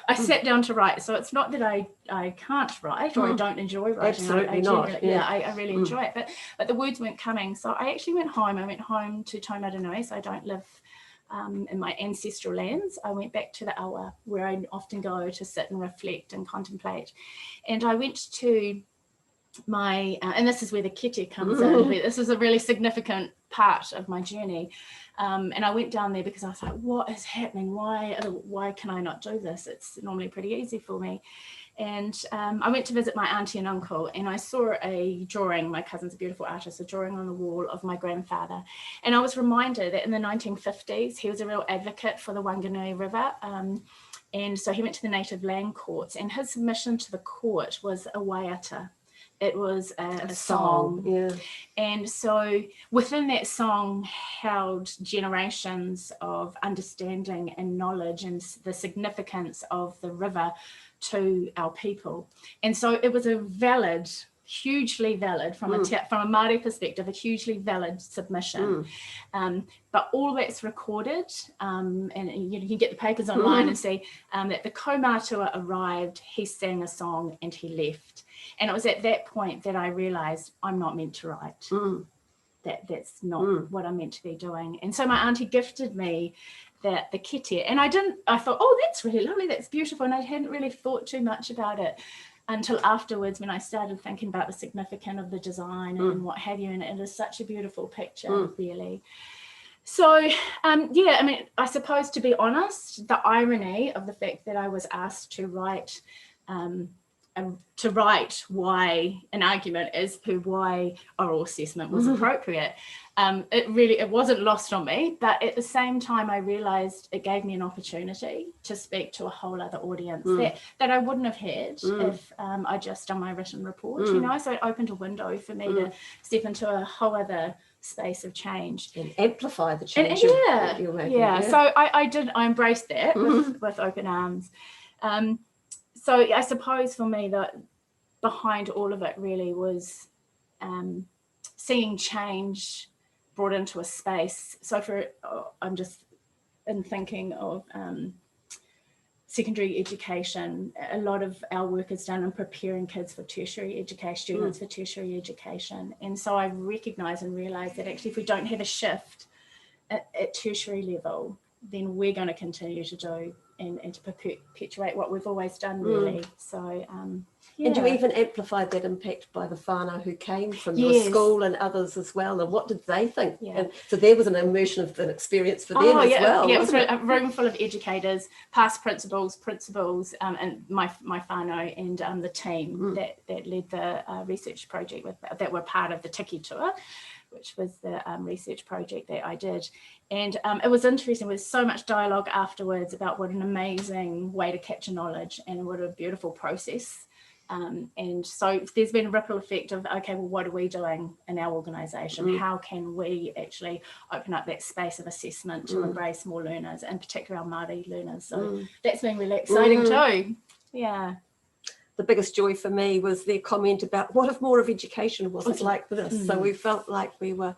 I sat down to write. So it's not that I can't write or I don't enjoy writing. Absolutely not. I really enjoy it, but the words weren't coming. So I actually went home. I went home to Taumarunui, so I don't live in my ancestral lands. I went back to the awa, where I often go to sit and reflect and contemplate. And I went to my, and this is where the kete comes in. This is a really significant part of my journey. And I went down there because I was like, what is happening? Why can I not do this? It's normally pretty easy for me. And I went to visit my auntie and uncle, and I saw a drawing. My cousin's a beautiful artist, a drawing on the wall of my grandfather. And I was reminded that in the 1950s, he was a real advocate for the Wanganui River. And so he went to the native land courts, and his submission to the court was a waiata. It was a song. Yeah. And so within that song held generations of understanding and knowledge and the significance of the river to our people. And so it was a valid, hugely valid, from a Māori perspective, a hugely valid submission. But all that's recorded, and you can get the papers online and see that the kaumātua arrived, he sang a song and he left. And it was at that point that I realised I'm not meant to write. That's not what I'm meant to be doing. And so my auntie gifted me the kete, and I thought, oh, that's really lovely, that's beautiful. And I hadn't really thought too much about it until afterwards, when I started thinking about the significance of the design and what have you. And it is such a beautiful picture, really. So, yeah, I mean, I suppose, to be honest, the irony of the fact that I was asked to write why an argument as to why oral assessment was appropriate. It wasn't lost on me, but at the same time, I realised it gave me an opportunity to speak to a whole other audience that I wouldn't have had if I just done my written report, you know. So it opened a window for me to step into a whole other space of change and amplify the change. You're making. So I embraced that with open arms. So I suppose for me that behind all of it really was seeing change brought into a space. So I'm just thinking of secondary education. A lot of our work is done in preparing kids for tertiary education, students for tertiary education. And so I recognise and realise that actually if we don't have a shift at tertiary level, then we're going to continue to do and to perpetuate what we've always done, really. So and you even amplified that impact by the whānau who came from your school and others as well, and what did they think? And so there was an immersion of an experience for them as well. It was a room full of educators, past principals, and my whānau, and the team that led the research project that were part of the Tiki Tour, which was the research project that I did. And it was interesting. There was so much dialogue afterwards about what an amazing way to capture knowledge and what a beautiful process. And so there's been a ripple effect of, okay, well, what are we doing in our organisation? How can we actually open up that space of assessment to embrace more learners, and particularly our Māori learners? So that's been really exciting too. Yeah. The biggest joy for me was their comment about what if more of education wasn't like this. So we felt like we were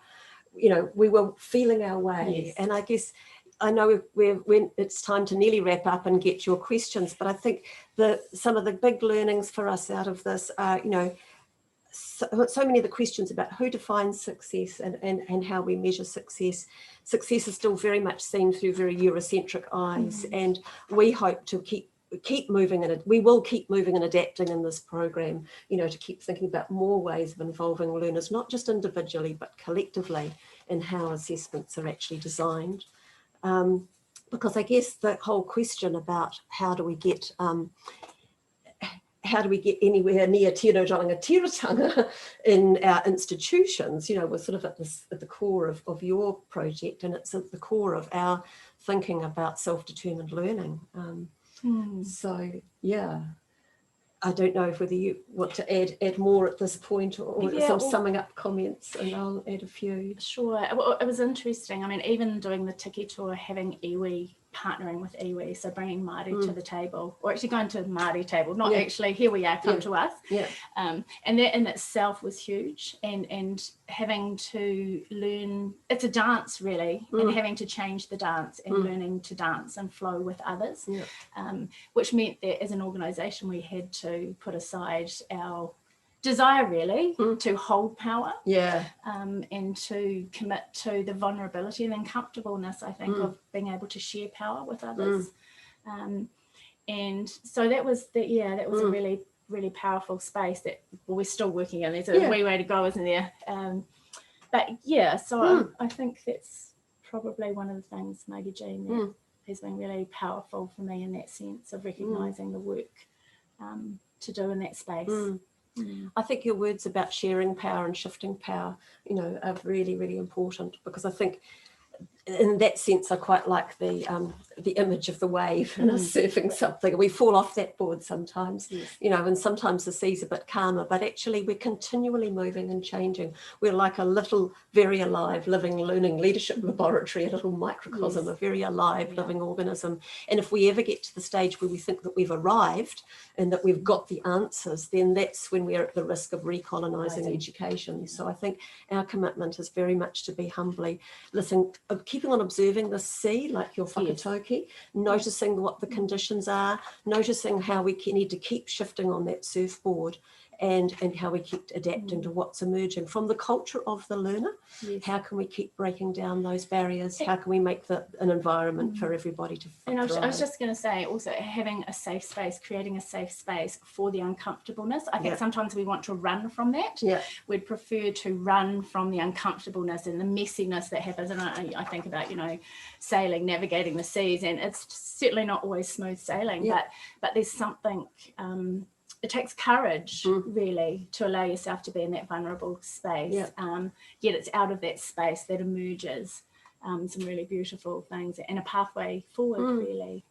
feeling our way. And I guess I know when it's time to nearly wrap up and get your questions, but I think some of the big learnings for us out of this are, so many of the questions about who defines success and how we measure success. Success is still very much seen through very Eurocentric eyes, and we hope to keep moving, and we will keep moving and adapting in this program, to keep thinking about more ways of involving learners, not just individually but collectively, in how assessments are actually designed. Because I guess the whole question about how do we get anywhere near tino tauranga tiratanga in our institutions, was sort of at the core of your project, and it's at the core of our thinking about self-determined learning. So yeah, I don't know whether you want to add more at this point, or Yeah, some well, summing up comments, and I'll add a few. Sure. Well, it was interesting. I mean, even doing the Tiki tour, having iwi, partnering with iwi, so bringing Māori to the table, or actually going to the Māori table, not actually, here we are, come to us. Yeah. And that in itself was huge, and having to learn, it's a dance really, and having to change the dance and learning to dance and flow with others, which meant that as an organisation we had to put aside our desire really to hold power, and to commit to the vulnerability and uncomfortableness, I think, of being able to share power with others. And so that was a really, really powerful space that we're still working in. There's a wee way to go, isn't there? But yeah, so I think that's probably one of the things, maybe, Jean, that has been really powerful for me in that sense of recognising the work to do in that space. I think your words about sharing power and shifting power, you know, are really, really important, because I think in that sense I quite like the image of the wave and us surfing something. We fall off that board sometimes, you know, and sometimes the sea's a bit calmer, but actually we're continually moving and changing. We're like a little very alive, living, learning leadership laboratory, a little microcosm, a very alive, living organism. And if we ever get to the stage where we think that we've arrived and that we've got the answers, then that's when we're at the risk of recolonising education. So I think our commitment is very much to be humbly listening, keeping on observing the sea, like your whakatauki, noticing what the conditions are, noticing how we need to keep shifting on that surfboard, and how we keep adapting to what's emerging from the culture of the learner. How can we keep breaking down those barriers? How can we make an environment for everybody to thrive? And I was just going to say, also having a safe space, creating a safe space for the uncomfortableness. I think sometimes we want to run from that. We'd prefer to run from the uncomfortableness and the messiness that happens. And I think about, you know, sailing, navigating the seas, and it's certainly not always smooth sailing, but there's something, it takes courage really to allow yourself to be in that vulnerable space, yet it's out of that space that emerges some really beautiful things and a pathway forward really.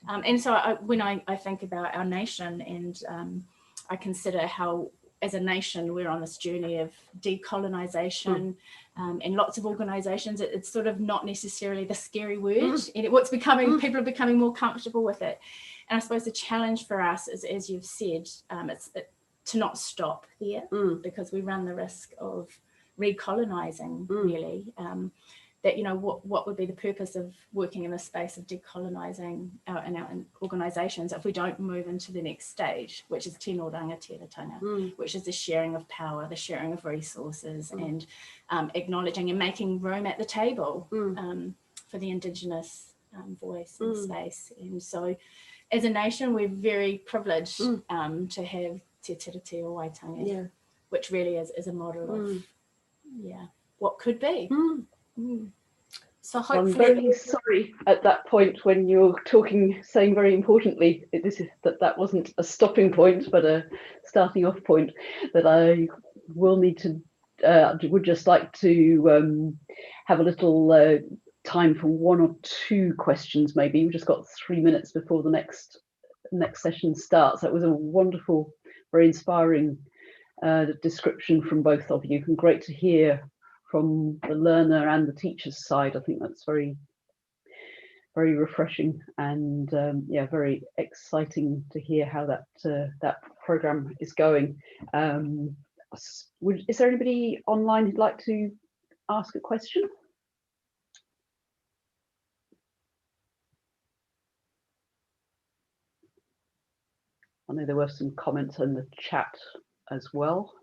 And so when I think about our nation, and I consider how as a nation we're on this journey of decolonisation, and lots of organisations, it's sort of not necessarily the scary word, and what's becoming, people are becoming more comfortable with it. And I suppose the challenge for us is, as you've said, it's to not stop there, because we run the risk of recolonising really. That, you know, what would be the purpose of working in the space of decolonising in our organisations if we don't move into the next stage, which is tino rangatira, which is the sharing of power, the sharing of resources, and acknowledging and making room at the table for the Indigenous voice and space. And so as a nation, we're very privileged to have Te Tiriti o Waitangi, which really is a model of what could be. So hopefully, I'm very sorry at that point when you're saying very importantly, that wasn't a stopping point, but a starting off point, that I will need to, would just like to have a little time for one or two questions maybe. We've just got 3 minutes before the next session starts. That was a wonderful, very inspiring description from both of you, and great to hear from the learner and the teacher's side. I think that's very, very refreshing, and very exciting to hear how that program is going. Is there anybody online who'd like to ask a question? I know there were some comments in the chat as well.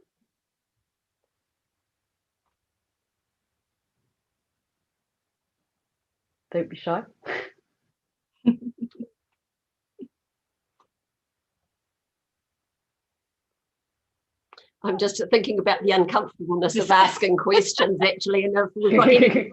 Don't be shy. I'm just thinking about the uncomfortableness of asking questions, actually, and if we've got any,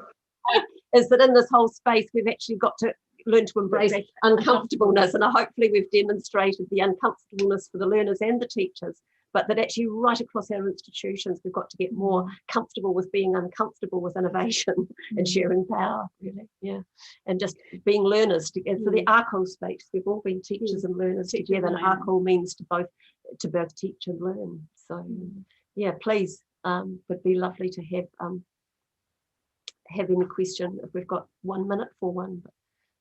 is that in this whole space we've actually got to learn to embrace uncomfortableness, and hopefully we've demonstrated the uncomfortableness for the learners and the teachers, but that actually right across our institutions we've got to get more comfortable with being uncomfortable with innovation and sharing power, really, and just being learners together. For the ARCO space, we've all been teachers and learners together, and ARCO means to both to both teach and learn. So yeah, please, would be lovely to have any question if we've got 1 minute for one.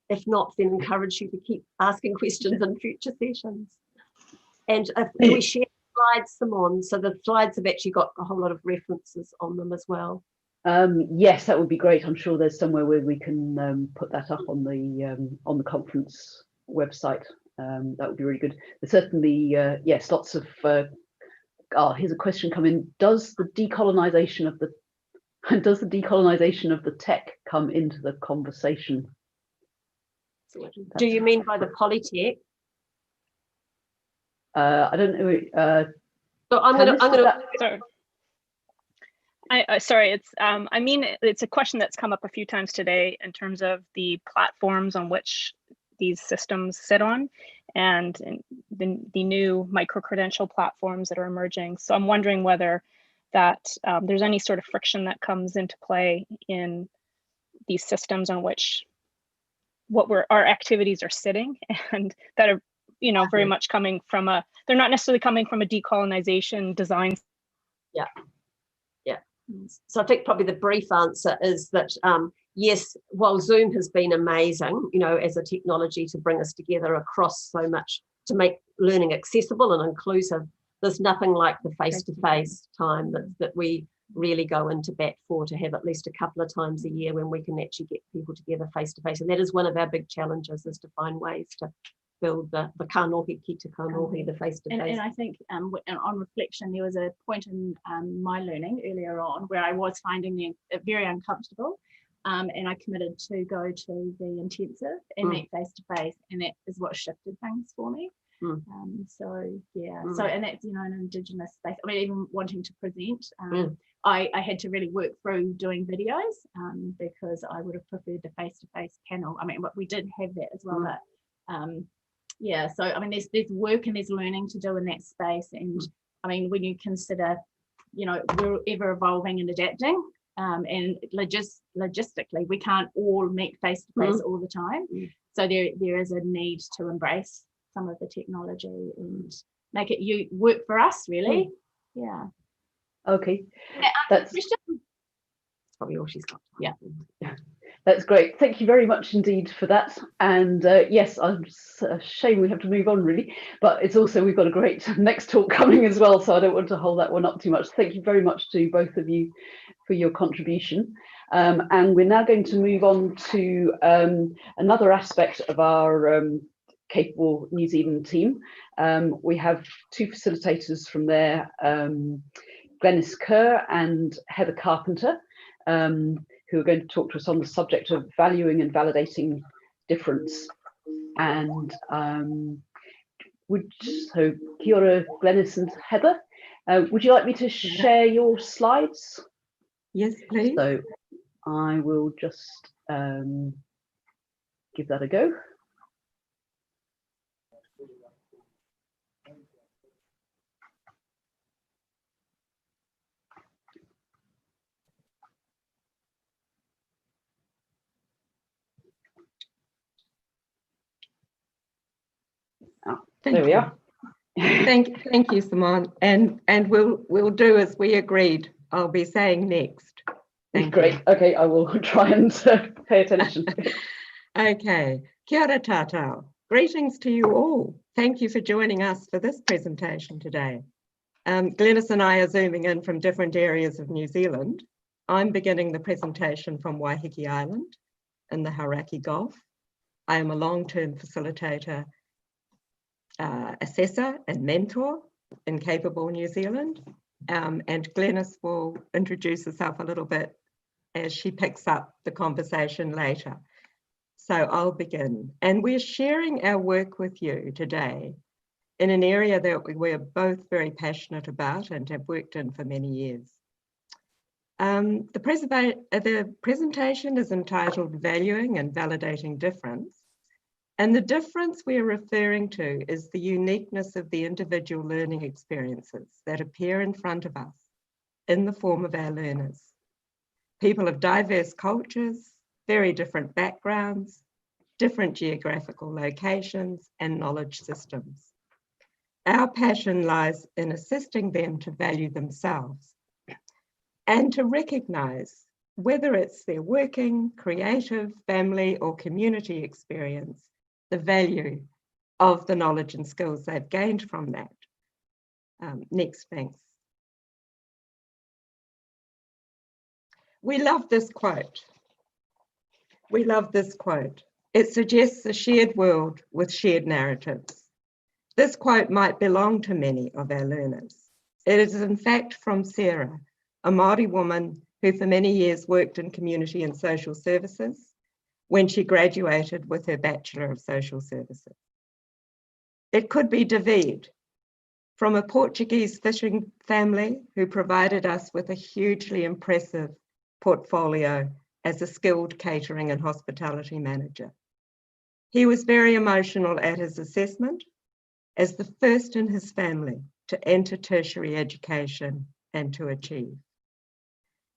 If not, then encourage you to keep asking questions in future sessions. And do we share slides, Simone? So the slides have actually got a whole lot of references on them as well. Yes, that would be great. I'm sure there's somewhere where we can put that up on the conference website. That would be really good. There's certainly, yes, lots of. Here's a question coming. Does the decolonization of the tech come into the conversation? Do you mean by the Polytech? I don't know. So I'm going to. Sorry, it's I mean, it's a question that's come up a few times today in terms of the platforms on which these systems sit on, and the new micro-credential platforms that are emerging. So I'm wondering whether that there's any sort of friction that comes into play in these systems on which our activities are sitting, and that are, you know, very much coming from they're not necessarily coming from a decolonization design. Yeah. So I think probably the brief answer is that, yes, while Zoom has been amazing, you know, as a technology to bring us together across so much, to make learning accessible and inclusive, there's nothing like the face-to-face time that we really go into bat for, to have at least a couple of times a year when we can actually get people together face-to-face. And that is one of our big challenges, is to find ways to build the kanohi, ki te kanohi, the face-to-face. And I think on reflection, there was a point in my learning earlier on where I was finding it very uncomfortable, and I committed to go to the intensive and meet face-to-face, and that is what shifted things for me. So yeah, so, and that's, you know, an Indigenous space. I mean, even wanting to present, I had to really work through doing videos, because I would have preferred the face-to-face panel. I mean, we did have that as well, but yeah, so I mean, there's work and there's learning to do in that space. And I mean, when you consider, you know, we're ever evolving and adapting, and logistically, we can't all meet face-to-face all the time. So there is a need to embrace some of the technology and make it work for us, really. Yeah. Okay. That's probably all she's got. Yeah. That's great. Thank you very much indeed for that. And yes, it's a shame we have to move on, really, but it's also, we've got a great next talk coming as well, so I don't want to hold that one up too much. Thank you very much to both of you for your contribution. And we're now going to move on to another aspect of our Capable New Zealand team. We have two facilitators from there, Glenys Kerr and Heather Carpenter, who are going to talk to us on the subject of valuing and validating difference. And so kia ora, Glenys and Heather. Would you like me to share your slides? Yes, please. So I will just give that a go. There we are. Thank you, Simone. And we'll do as we agreed. I'll be saying next. Great. Okay, I will try and pay attention. Okay. Kia ora tātou. Greetings to you all. Thank you for joining us for this presentation today. Glenys and I are zooming in from different areas of New Zealand. I'm beginning the presentation from Waiheke Island in the Hauraki Gulf. I am a long-term facilitator, assessor and mentor in Capable New Zealand, and Glenys will introduce herself a little bit as she picks up the conversation later. So I'll begin, and we're sharing our work with you today in an area that we're both very passionate about and have worked in for many years. The presentation is entitled Valuing and Validating Difference. And the difference we're referring to is the uniqueness of the individual learning experiences that appear in front of us in the form of our learners. People of diverse cultures, very different backgrounds, different geographical locations and knowledge systems. Our passion lies in assisting them to value themselves and to recognize whether it's their working, creative, family, or community experience, the value of the knowledge and skills they've gained from that. Next, thanks. We love this quote. We love this quote. It suggests a shared world with shared narratives. This quote might belong to many of our learners. It is in fact from Sarah, a Māori woman who for many years worked in community and social services when she graduated with her Bachelor of Social Services. It could be David, from a Portuguese fishing family who provided us with a hugely impressive portfolio as a skilled catering and hospitality manager. He was very emotional at his assessment as the first in his family to enter tertiary education and to achieve.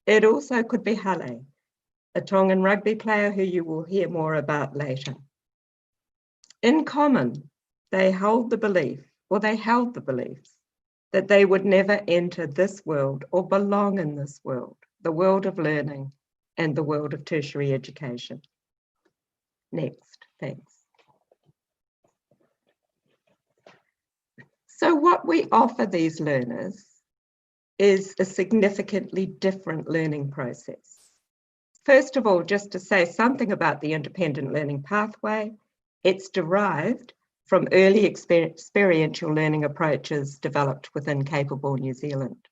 It also could be Hale, a Tongan rugby player who you will hear more about later. In common, they held the beliefs that they would never enter this world or belong in this world, the world of learning and the world of tertiary education. Next, thanks. So what we offer these learners is a significantly different learning process. First of all, just to say something about the independent learning pathway, it's derived from early experiential learning approaches developed within Capable New Zealand.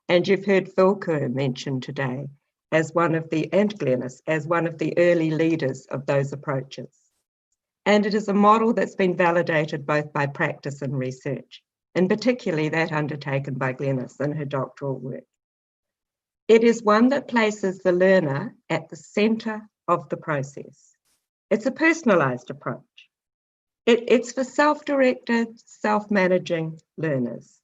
And you've heard Phil Kerr mentioned today as one of the, and Glenys, as one of the early leaders of those approaches. And it is a model that's been validated both by practice and research, and particularly that undertaken by Glenys in her doctoral work. It is one that places the learner at the center of the process. It's a personalized approach. It's for self-directed, self-managing learners,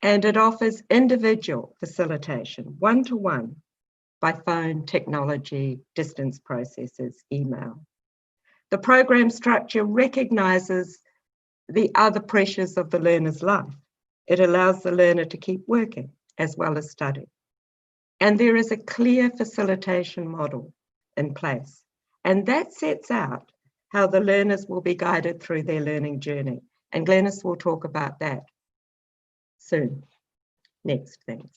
and it offers individual facilitation, one-to-one, by phone, technology, distance processes, email. The program structure recognizes the other pressures of the learner's life. It allows the learner to keep working as well as study. And there is a clear facilitation model in place. And that sets out how the learners will be guided through their learning journey. And Glenys will talk about that soon. Next, thanks.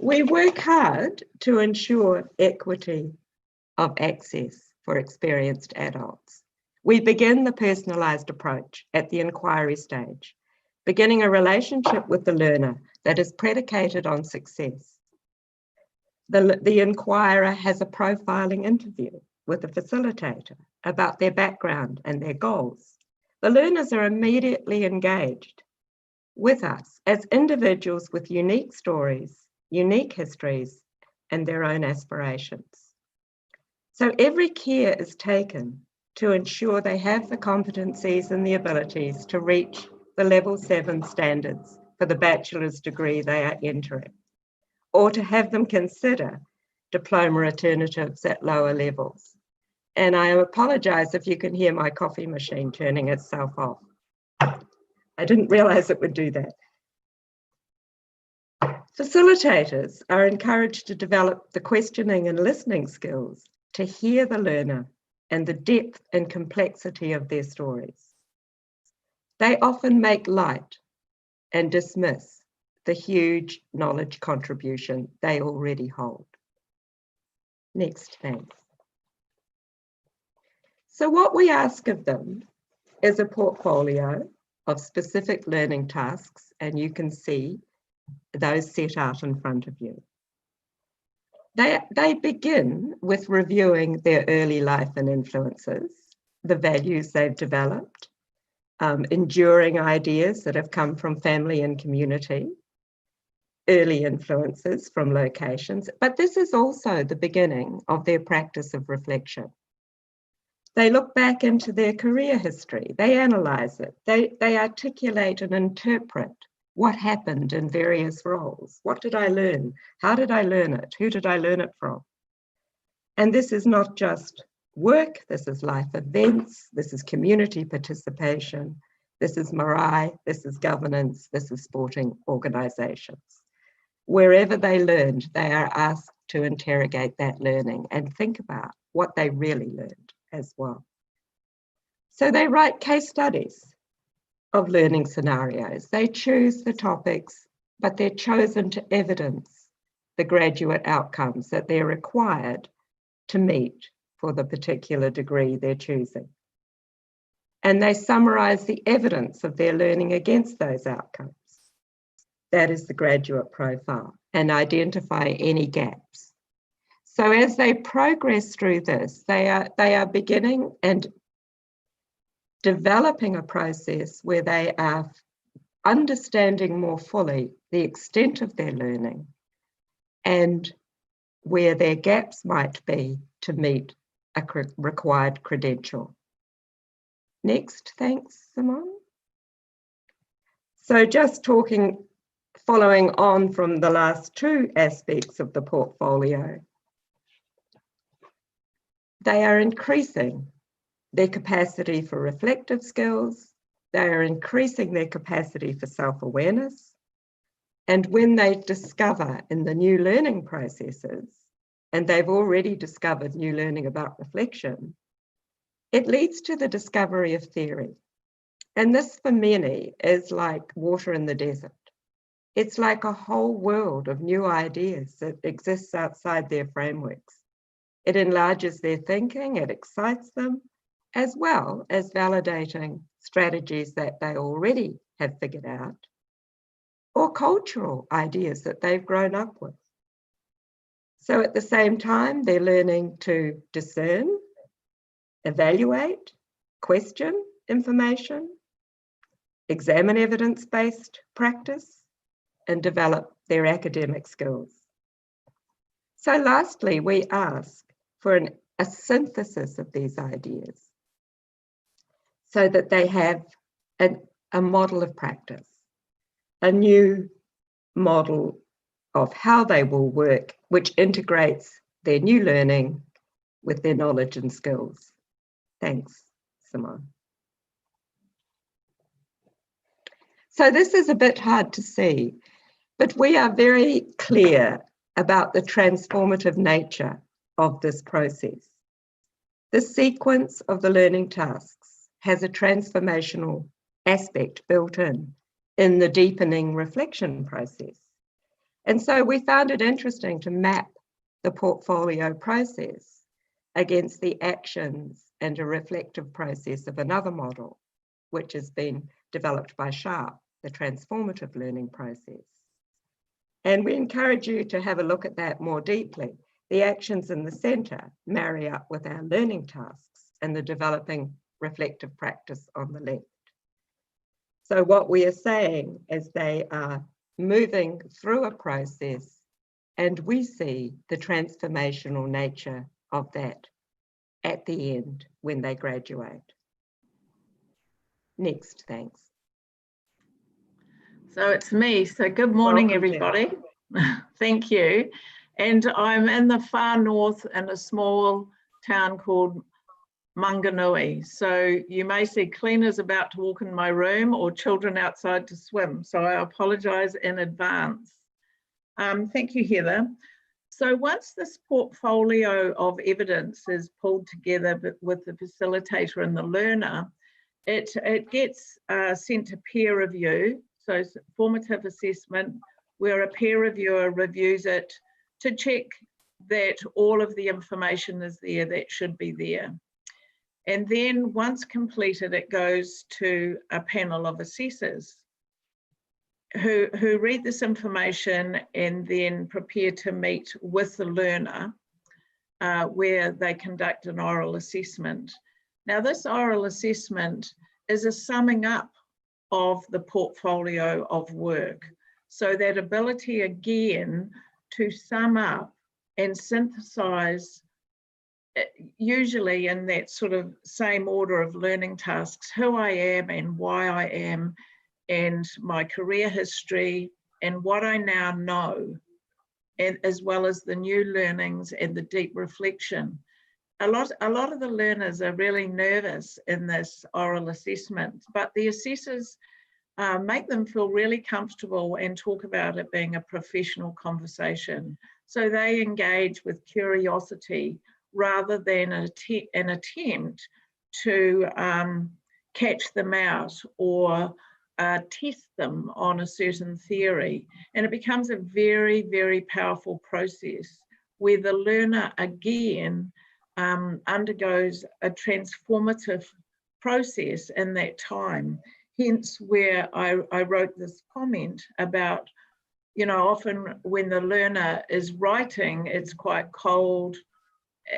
We work hard to ensure equity of access for experienced adults. We begin the personalised approach at the inquiry stage, beginning a relationship with the learner that is predicated on success. The inquirer has a profiling interview with the facilitator about their background and their goals. The learners are immediately engaged with us as individuals with unique stories, unique histories, and their own aspirations. So every care is taken to ensure they have the competencies and the abilities to reach the level 7 standards for the bachelor's degree they are entering, or to have them consider diploma alternatives at lower levels. And I apologize if you can hear my coffee machine turning itself off. I didn't realize it would do that. Facilitators are encouraged to develop the questioning and listening skills to hear the learner and the depth and complexity of their stories. They often make light and dismiss the huge knowledge contribution they already hold. Next, thanks. So what we ask of them is a portfolio of specific learning tasks, and you can see those set out in front of you. They begin with reviewing their early life and influences, the values they've developed, enduring ideas that have come from family and community, early influences from locations, but this is also the beginning of their practice of reflection. They look back into their career history, they analyse it, they articulate and interpret what happened in various roles. What did I learn? How did I learn it? Who did I learn it from? And this is not just work, this is life events, this is community participation, this is marae, this is governance, this is sporting organisations. Wherever they learned, they are asked to interrogate that learning and think about what they really learned as well. So they write case studies of learning scenarios. They choose the topics, but they're chosen to evidence the graduate outcomes that they're required to meet for the particular degree they're choosing. And they summarise the evidence of their learning against those outcomes. That is the graduate profile, and identify any gaps. So as they progress through this, they are beginning and developing a process where they are understanding more fully the extent of their learning and where their gaps might be to meet a required credential. Next, thanks, Simone. So just following on from the last two aspects of the portfolio, they are increasing their capacity for reflective skills, they are increasing their capacity for self-awareness, and when they discover in the new learning processes, and they've already discovered new learning about reflection, it leads to the discovery of theory. And this for many is like water in the desert. It's like a whole world of new ideas that exists outside their frameworks. It enlarges their thinking, it excites them, as well as validating strategies that they already have figured out, or cultural ideas that they've grown up with. So at the same time, they're learning to discern, evaluate, question information, examine evidence-based practice, and develop their academic skills. So lastly, we ask for a synthesis of these ideas so that they have a model of practice, a new model of how they will work, which integrates their new learning with their knowledge and skills. Thanks, Simone. So this is a bit hard to see, but we are very clear about the transformative nature of this process. The sequence of the learning tasks has a transformational aspect built in the deepening reflection process. And so we found it interesting to map the portfolio process against the actions and a reflective process of another model, which has been developed by Sharp, the transformative learning process. And we encourage you to have a look at that more deeply. The actions in the center marry up with our learning tasks and the developing reflective practice on the left. So what we are saying is they are moving through a process, and we see the transformational nature of that at the end when they graduate. Next, thanks. So it's me. So good morning, everybody. Thank you. And I'm in the far north in a small town called Manganui. So you may see cleaners about to walk in my room or children outside to swim. So I apologize in advance. Thank you, Heather. So once this portfolio of evidence is pulled together with the facilitator and the learner, it gets sent to peer review. So formative assessment, where a peer reviewer reviews it to check that all of the information is there that should be there. And then once completed, it goes to a panel of assessors who read this information and then prepare to meet with the learner where they conduct an oral assessment. Now, this oral assessment is a summing up of the portfolio of work. So that ability again to sum up and synthesize, usually in that sort of same order of learning tasks, who I am and why I am, and my career history and what I now know, and as well as the new learnings and the deep reflection. a lot of the learners are really nervous in this oral assessment, but the assessors make them feel really comfortable and talk about it being a professional conversation. So they engage with curiosity rather than an attempt to catch them out or test them on a certain theory. And it becomes a very, very powerful process where the learner again undergoes a transformative process in that time. Hence where I wrote this comment about, you know, often when the learner is writing, it's quite cold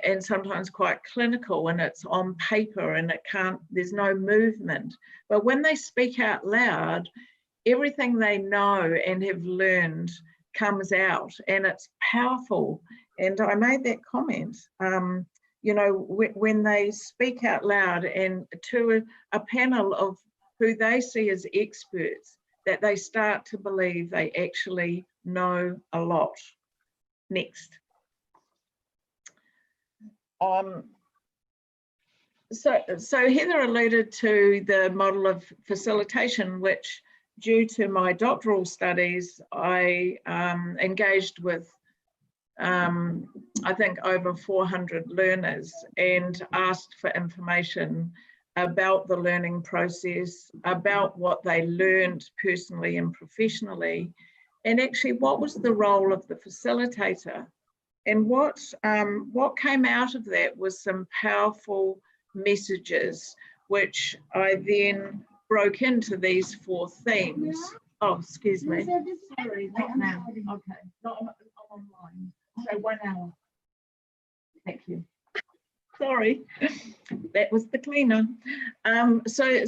and sometimes quite clinical, and it's on paper and there's no movement. But when they speak out loud, everything they know and have learned comes out, and it's powerful. And I made that comment, you know, when they speak out loud and to a panel of who they see as experts, that they start to believe they actually know a lot. Next. So Heather alluded to the model of facilitation, which due to my doctoral studies, I engaged with I think over 400 learners and asked for information about the learning process, about what they learned personally and professionally, and actually what was the role of the facilitator. And what came out of that was some powerful messages, which I then broke into these 4 themes. Oh, excuse me. Sorry, not now. Okay, not online. So 1 hour. Thank you. Sorry, that was the cleaner. So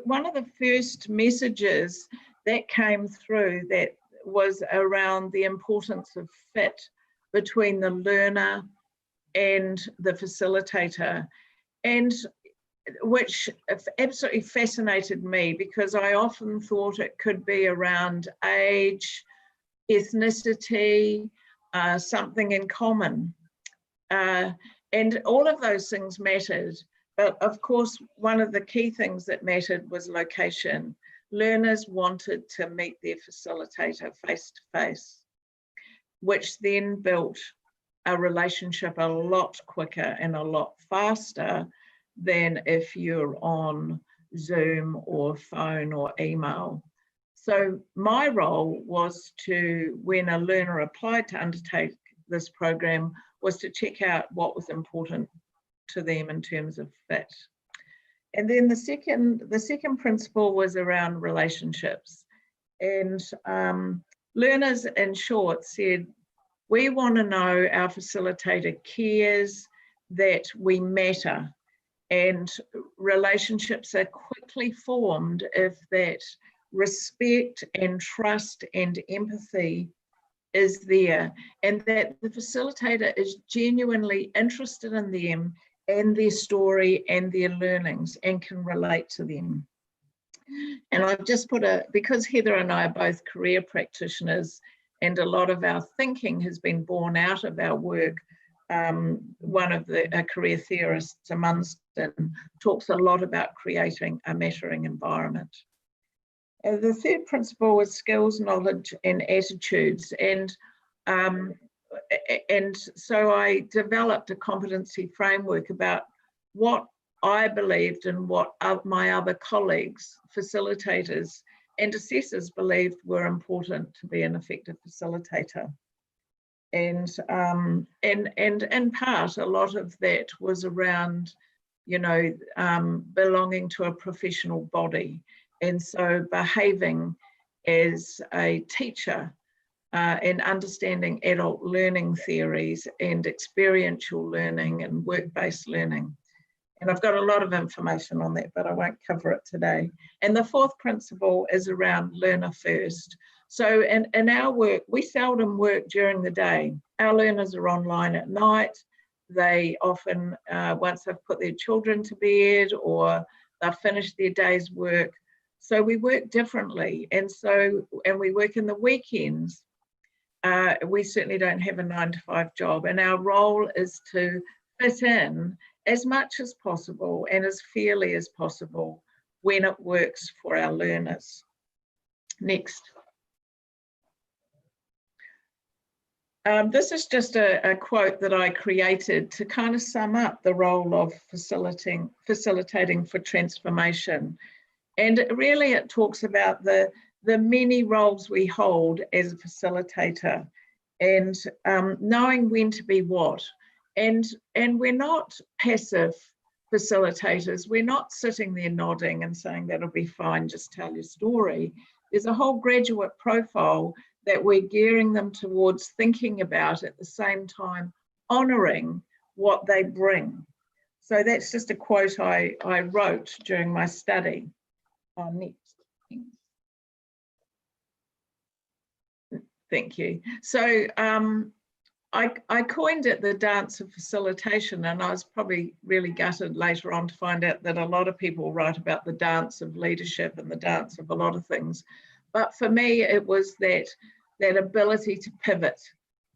one of the first messages that came through that was around the importance of fit between the learner and the facilitator, and which absolutely fascinated me because I often thought it could be around age, ethnicity, something in common. And all of those things mattered. But of course, one of the key things that mattered was location. Learners wanted to meet their facilitator face to face, which then built a relationship a lot quicker and a lot faster than if you're on Zoom or phone or email. So my role was to, when a learner applied to undertake this program, was to check out what was important to them in terms of fit. And then the second principle was around relationships. And learners, in short, said, we want to know our facilitator cares, that we matter, and relationships are quickly formed if that respect and trust and empathy is there, and that the facilitator is genuinely interested in them and their story and their learnings and can relate to them. And I've just put because Heather and I are both career practitioners and a lot of our thinking has been born out of our work, one of the career theorists, Munson, talks a lot about creating a mattering environment. The third principle was skills, knowledge, and attitudes. And so I developed a competency framework about what I believed and what my other colleagues, facilitators, and assessors believed were important to be an effective facilitator. And in part, a lot of that was around, you know, belonging to a professional body. And so behaving as a teacher and understanding adult learning theories and experiential learning and work-based learning. And I've got a lot of information on that, but I won't cover it today. And the fourth principle is around learner first. So in our work, we seldom work during the day. Our learners are online at night. They often, once they've put their children to bed or they've finished their day's work, so we work differently, and we work in the weekends. We certainly don't have a 9-to-5 job, and our role is to fit in as much as possible and as fairly as possible when it works for our learners. Next. This is just a quote that I created to kind of sum up the role of facilitating for transformation. And really it talks about the many roles we hold as a facilitator, and knowing when to be what. And we're not passive facilitators. We're not sitting there nodding and saying, that'll be fine, just tell your story. There's a whole graduate profile that we're gearing them towards thinking about, at the same time honouring what they bring. So that's just a quote I wrote during my study. Next. Thank you. So I coined it the dance of facilitation, and I was probably really gutted later on to find out that a lot of people write about the dance of leadership and the dance of a lot of things. But for me, it was that ability to pivot,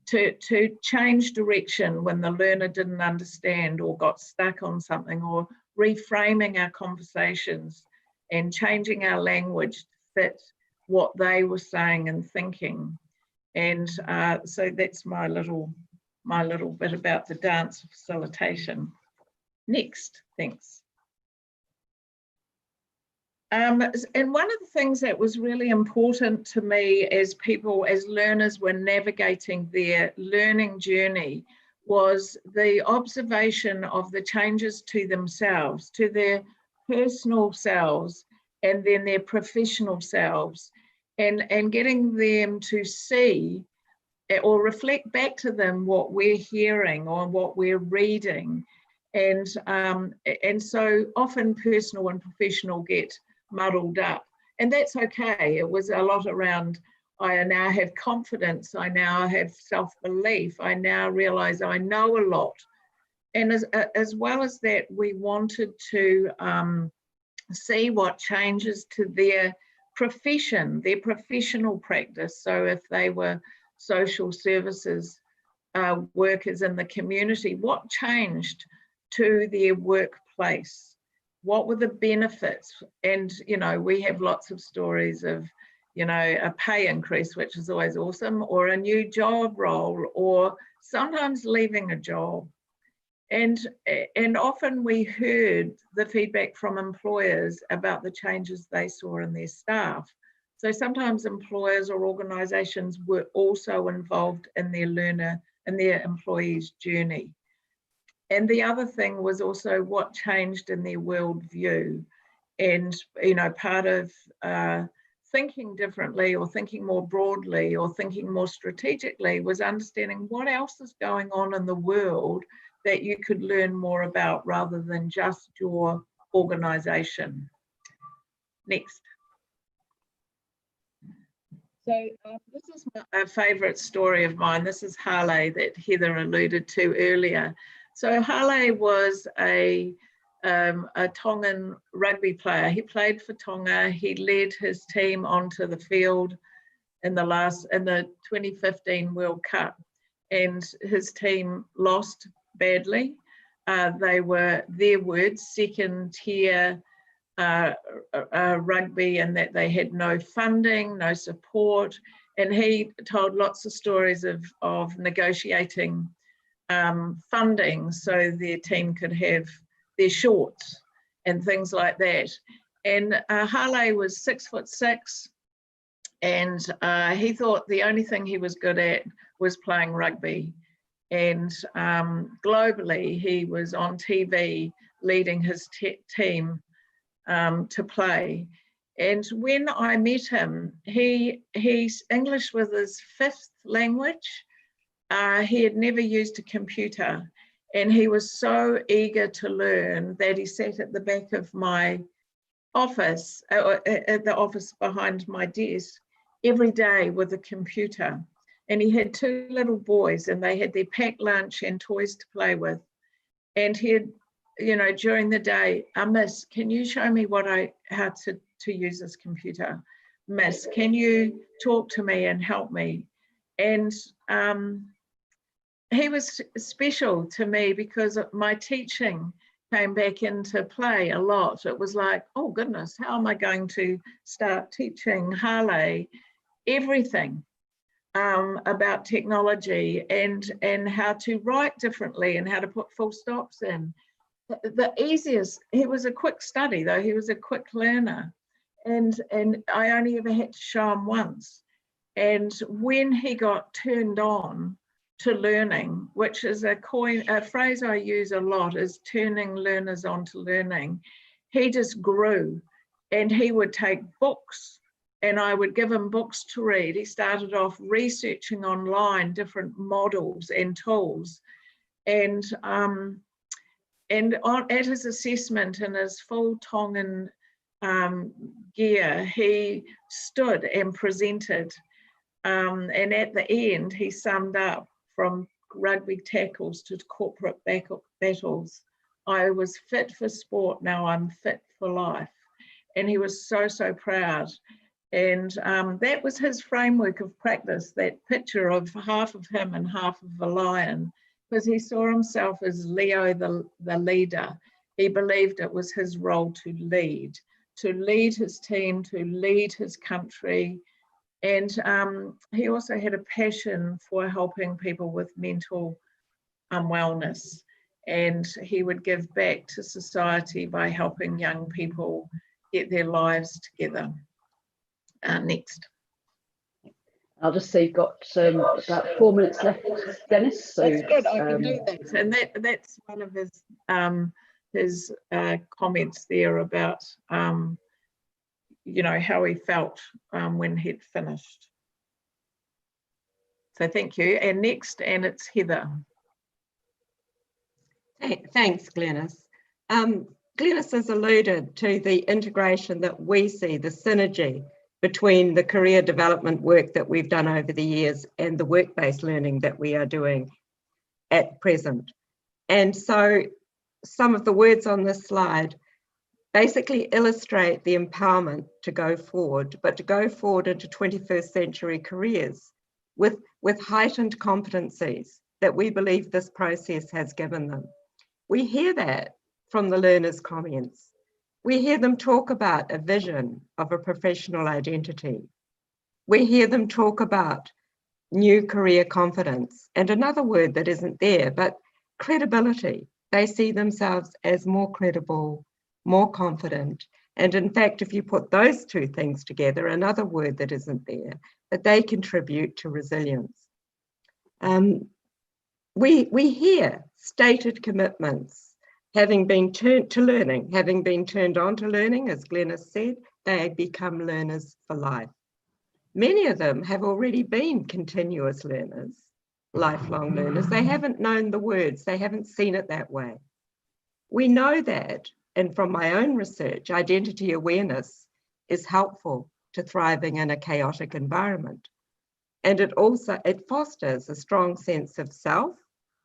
to change direction when the learner didn't understand or got stuck on something, or reframing our conversations and changing our language to fit what they were saying and thinking. And so that's my little bit about the dance of facilitation. Next, thanks. And one of the things that was really important to me as learners were navigating their learning journey, was the observation of the changes to themselves, to their personal selves, and then their professional selves, and getting them to see or reflect back to them what we're hearing or what we're reading. And so often personal and professional get muddled up, and that's okay. It was a lot around, I now have confidence, I now have self-belief, I now realize I know a lot. And as well as that, we wanted to see what changes to their profession, their professional practice. So if they were social services workers in the community, what changed to their workplace? What were the benefits? And, you know, we have lots of stories of, you know, a pay increase, which is always awesome, or a new job role, or sometimes leaving a job. And often we heard the feedback from employers about the changes they saw in their staff. So sometimes employers or organisations were also involved in their employees' journey. And the other thing was also what changed in their worldview. And, you know, part of thinking differently, or thinking more broadly, or thinking more strategically, was understanding what else is going on in the world that you could learn more about, rather than just your organisation. Next. So this is a favourite story of mine. This is Hale that Heather alluded to earlier. So Hale was a Tongan rugby player. He played for Tonga. He led his team onto the field in the 2015 World Cup, and his team lost badly. They were, their words, second tier rugby, and that they had no funding, no support. And he told lots of stories of negotiating funding so their team could have their shorts and things like that. And Hale was 6'6", and he thought the only thing he was good at was playing rugby. And globally, he was on TV leading his team to play. And when I met him, he's English was his 5th language. He had never used a computer, and he was so eager to learn that he sat at the back of my office, at the office behind my desk, every day with a computer. And he had 2 little boys, and they had their packed lunch and toys to play with. And he'd, you know, during the day, Miss, can you show me how to use this computer? Miss, can you talk to me and help me? And he was special to me because my teaching came back into play a lot. It was like, oh goodness, how am I going to start teaching Hale everything about technology and how to write differently and how to put full stops in. The easiest, he was a quick study though, he was a quick learner, and I only ever had to show him once. And when he got turned on to learning, which is a phrase I use a lot, is turning learners on to learning, he just grew, and he would take books and I would give him books to read. He started off researching online different models and tools, and at his assessment in his full Tongan gear, he stood and presented. And at the end, he summed up, from rugby tackles to corporate battles, I was fit for sport, now I'm fit for life. And he was so, so proud. And that was his framework of practice, that picture of half of him and half of a lion, because he saw himself as Leo, the leader. He believed it was his role to lead his team, to lead his country. And he also had a passion for helping people with mental wellness. And he would give back to society by helping young people get their lives together. Next. I'll just say you've got about 4 minutes left, Dennis. So, that's good, I can do that. And that's one of his comments there about you know, how he felt when he'd finished. So thank you. And next, and it's Heather. Thanks, Glenys. Glenys has alluded to the integration that we see, the synergy between the career development work that we've done over the years and the work-based learning that we are doing at present. And so some of the words on this slide basically illustrate the empowerment to go forward, but to go forward into 21st century careers with heightened competencies that we believe this process has given them. We hear that from the learners' comments. We hear them talk about a vision of a professional identity. We hear them talk about new career confidence, and another word that isn't there, but credibility. They see themselves as more credible, more confident. And in fact, if you put those two things together, another word that isn't there, that they contribute to resilience. We hear stated commitments, having been turned to learning, having been turned on to learning, as Glenys said, they become learners for life. Many of them have already been continuous learners, lifelong learners. They haven't known the words, they haven't seen it that way. We know that, and from my own research, identity awareness is helpful to thriving in a chaotic environment. And it fosters a strong sense of self,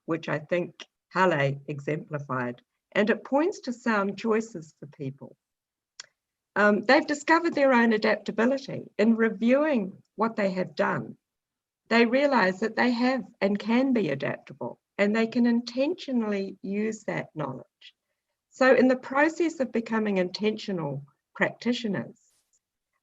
which I think Hale exemplified, and it points to sound choices for people. They've discovered their own adaptability. In reviewing what they have done, they realize that they have and can be adaptable, and they can intentionally use that knowledge. So in the process of becoming intentional practitioners,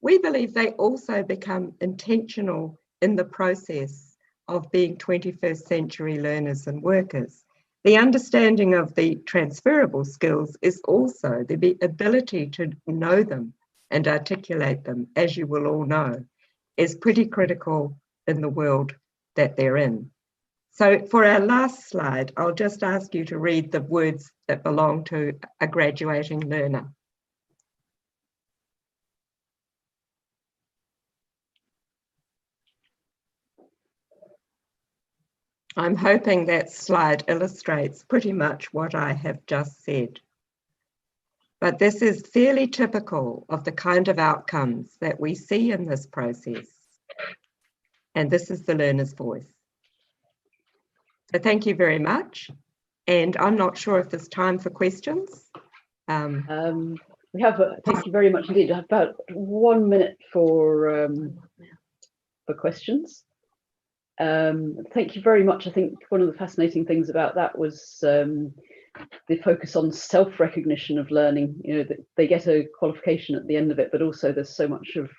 we believe they also become intentional in the process of being 21st century learners and workers. The understanding of the transferable skills is also the ability to know them and articulate them, as you will all know, is pretty critical in the world that they're in. So for our last slide, I'll just ask you to read the words that belong to a graduating learner. I'm hoping that slide illustrates pretty much what I have just said. But this is fairly typical of the kind of outcomes that we see in this process. And this is the learner's voice. So thank you very much. And I'm not sure if there's time for questions. We have, thank you very much indeed. About 1 minute for questions. Thank you very much. I think one of the fascinating things about that was the focus on self-recognition of learning. You know, that they get a qualification at the end of it, but also there's so much of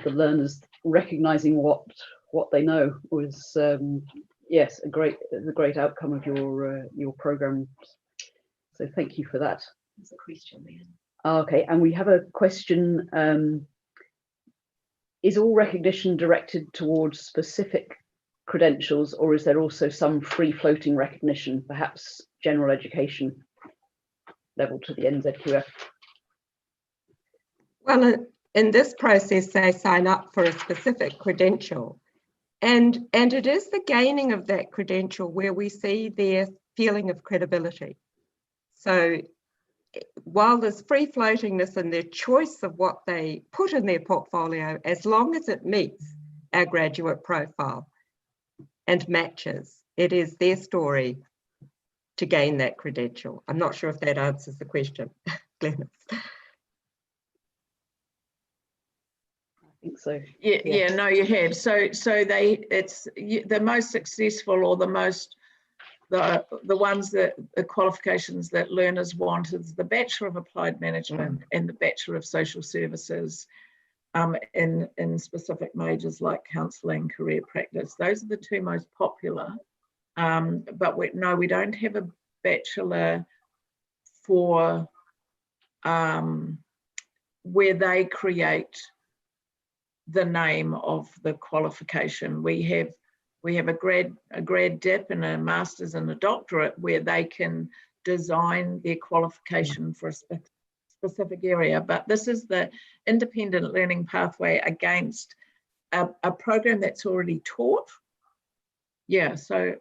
the learners recognizing what they know was yes, a great outcome of your program. So thank you for that. There's a question there. Okay, and we have a question. Is all recognition directed towards specific credentials, or is there also some free-floating recognition, perhaps general education level to the NZQF? Well, in this process, they sign up for a specific credential. And it is the gaining of that credential where we see their feeling of credibility. So while there's free floatingness in their choice of what they put in their portfolio, as long as it meets our graduate profile and matches, it is their story to gain that credential. I'm not sure if that answers the question, Glenys. I think so. Yeah, no, you have. So it's the most successful, or the ones that the qualifications that learners want is the Bachelor of Applied Management and the Bachelor of Social Services in specific majors like counselling, career practice. Those are the two most popular. But we don't have a bachelor for where they create the name of the qualification. We have a grad dip and a master's and a doctorate where they can design their qualification for a specific area. But this is the independent learning pathway against a program that's already taught. Yeah, so.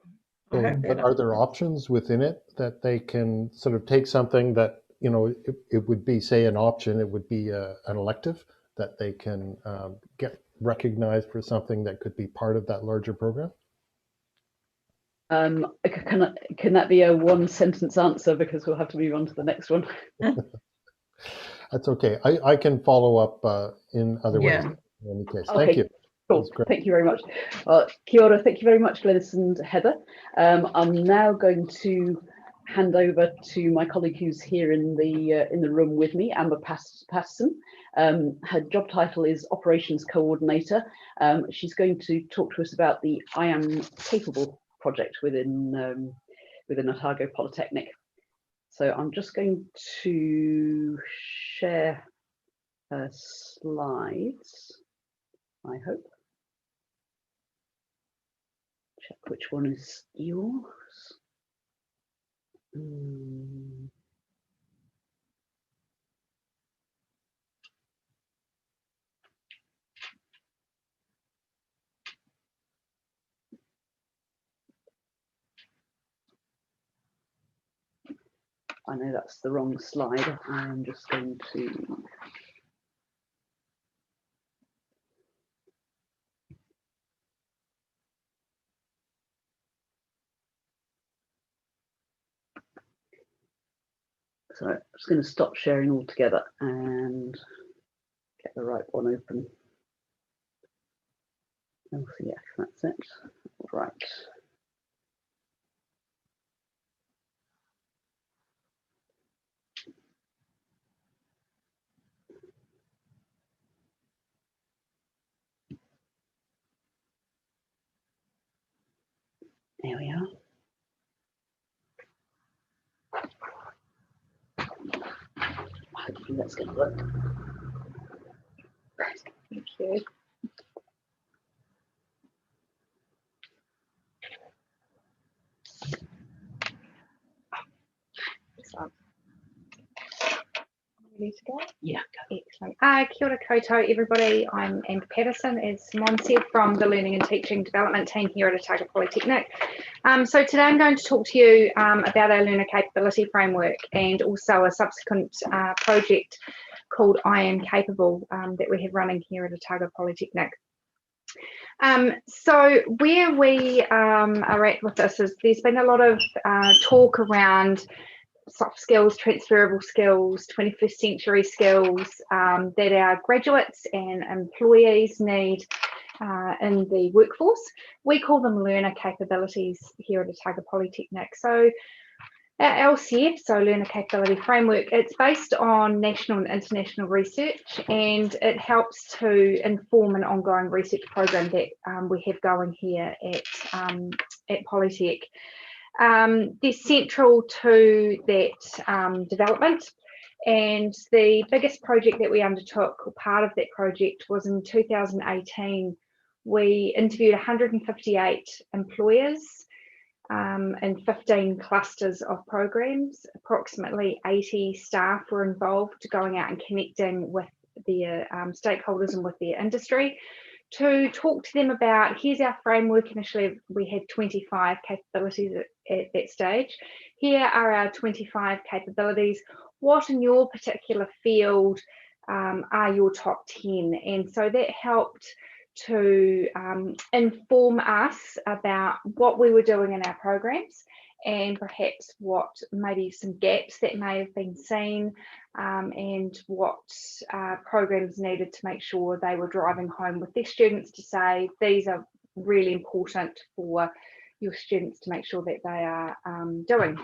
But are there options within it that they can sort of take something that, you know, it would be, say, an option, it would be an elective that they can get recognized for something that could be part of that larger program? Can that be a one-sentence answer, because we'll have to move on to the next one? That's okay. I can follow up in other ways in any case. Okay. Thank you. Cool. Thank you very much. Kia ora, thank you very much, Glenys and Heather. I'm now going to hand over to my colleague who's here in the room with me, Amber Paston. Her job title is Operations Coordinator. She's going to talk to us about the I Am Capable project within Otago Polytechnic. So I'm just going to share her slides, I hope. Check which one is yours. I know that's the wrong slide. I'm just going to. So I'm just going to stop sharing altogether and get the right one open. Oh, yeah, that's it. Right. There we are. Hopefully that's going to work. Thank you. Ready to go? Yeah, go. Excellent. Kia ora koutou, everybody. I'm Amber Patterson, as Simon said, from the Learning and Teaching Development team here at Otago Polytechnic. So today I'm going to talk to you about our learner capability framework and also a subsequent project called I Am Capable that we have running here at Otago Polytechnic. So where we are at with this is there's been a lot of talk around soft skills, transferable skills, 21st century skills that our graduates and employees need in the workforce. We call them learner capabilities here at Otago Polytechnic. So our LCF, so Learner Capability Framework, it's based on national and international research, and it helps to inform an ongoing research program that we have going here at Polytech. They're central to that development, and the biggest project that we undertook, or part of that project, was in 2018. We interviewed 158 employers in 15 clusters of programs. Approximately 80 staff were involved, going out and connecting with their stakeholders and with their industry to talk to them about, here's our framework. Initially, we had 25 capabilities at that stage. Here are our 25 capabilities. What in your particular field are your top 10? And so that helped to inform us about what we were doing in our programs, and perhaps what maybe some gaps that may have been seen, and what programs needed to make sure they were driving home with their students to say, these are really important for your students to make sure that they are doing.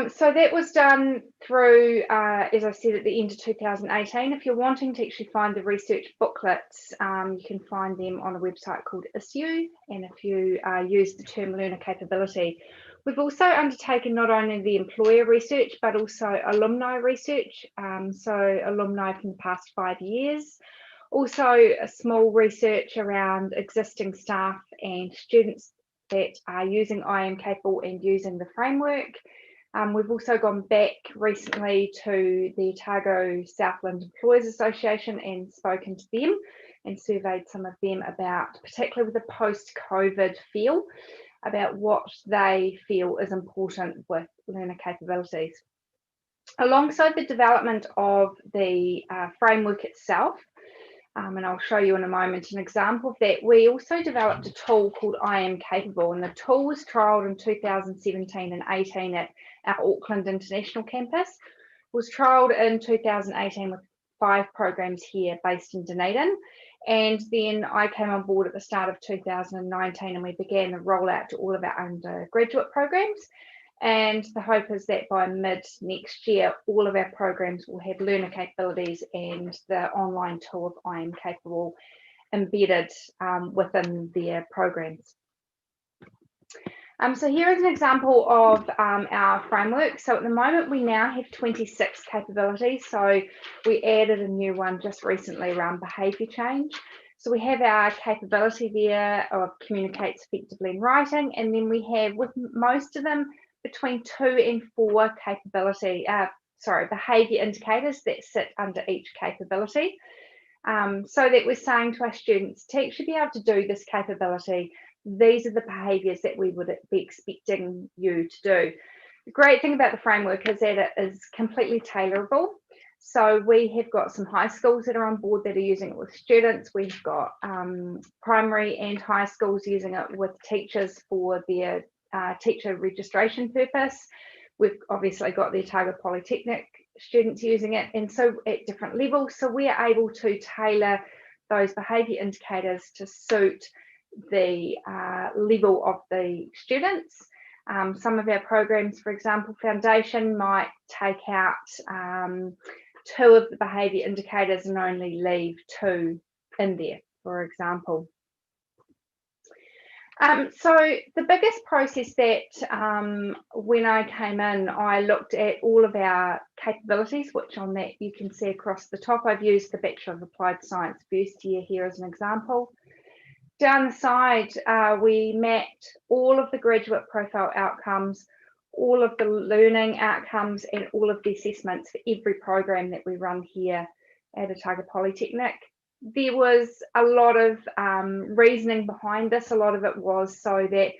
So that was done through, as I said, at the end of 2018. If you're wanting to actually find the research booklets, you can find them on a website called ISU, and if you use the term learner capability. We've also undertaken not only the employer research, but also alumni research, so alumni from the past 5 years. Also a small research around existing staff and students that are using I Am Capable and using the framework. We've also gone back recently to the Otago Southland Employers Association and spoken to them and surveyed some of them about, particularly with the post-COVID feel, about what they feel is important with learner capabilities. Alongside the development of the framework itself, and I'll show you in a moment an example of that, we also developed a tool called I Am Capable, and the tool was trialled in 2017 and 18 at our Auckland International Campus, was trialled in 2018 with 5 programs here based in Dunedin, and then I came on board at the start of 2019 and we began the rollout to all of our undergraduate programs. And the hope is that by mid next year, all of our programs will have learner capabilities and the online tool of I Am Capable embedded within their programs. So here is an example of our framework. So at the moment, we now have 26 capabilities. So we added a new one just recently around behaviour change. So we have our capability there of communicates effectively in writing, and then we have, with most of them, between 2 and 4 behaviour indicators that sit under each capability. So that we're saying to our students, to actually be able to do this capability, these are the behaviours that we would be expecting you to do. The great thing about the framework is that it is completely tailorable. So we have got some high schools that are on board that are using it with students. We've got primary and high schools using it with teachers for their teacher registration purpose. We've obviously got the Otago Polytechnic students using it, and so at different levels. So we are able to tailor those behaviour indicators to suit the level of the students. Some of our programs, for example, Foundation might take out 2 of the behaviour indicators and only leave 2 in there, for example. So the biggest process that when I came in, I looked at all of our capabilities, which on that you can see across the top. I've used the Bachelor of Applied Science first year here as an example. Down the side, we mapped all of the graduate profile outcomes, all of the learning outcomes, and all of the assessments for every program that we run here at Otago Polytechnic. There was a lot of reasoning behind this. A lot of it was so that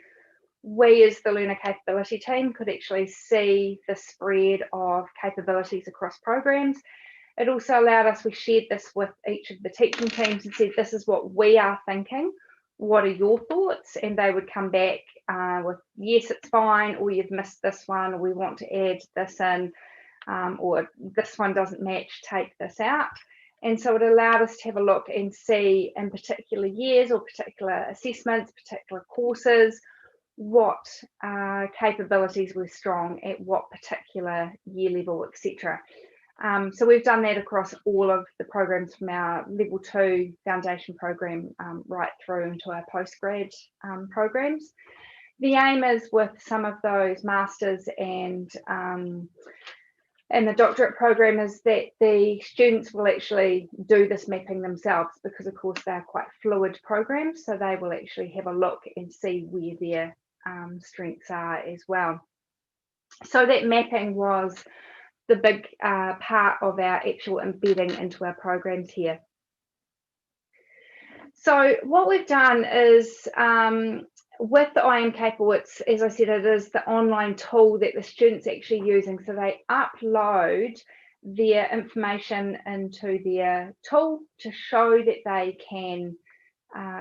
we as the learner capability team could actually see the spread of capabilities across programs. It also allowed us, we shared this with each of the teaching teams and said, this is what we are thinking what are your thoughts? And they would come back with, yes, it's fine, or you've missed this one, or we want to add this in, or this one doesn't match, take this out. And so it allowed us to have a look and see in particular years or particular assessments, particular courses, what capabilities were strong at what particular year level, etc. So we've done that across all of the programs from our level 2 foundation program right through into our postgrad programs. The aim is with some of those masters and the doctorate program is that the students will actually do this mapping themselves, because of course they're quite fluid programs, so they will actually have a look and see where their strengths are as well. So that mapping was the big part of our actual embedding into our programs here. So what we've done is with the I Am Capable, it's, as I said, it is the online tool that the students actually using. So they upload their information into their tool to show that they can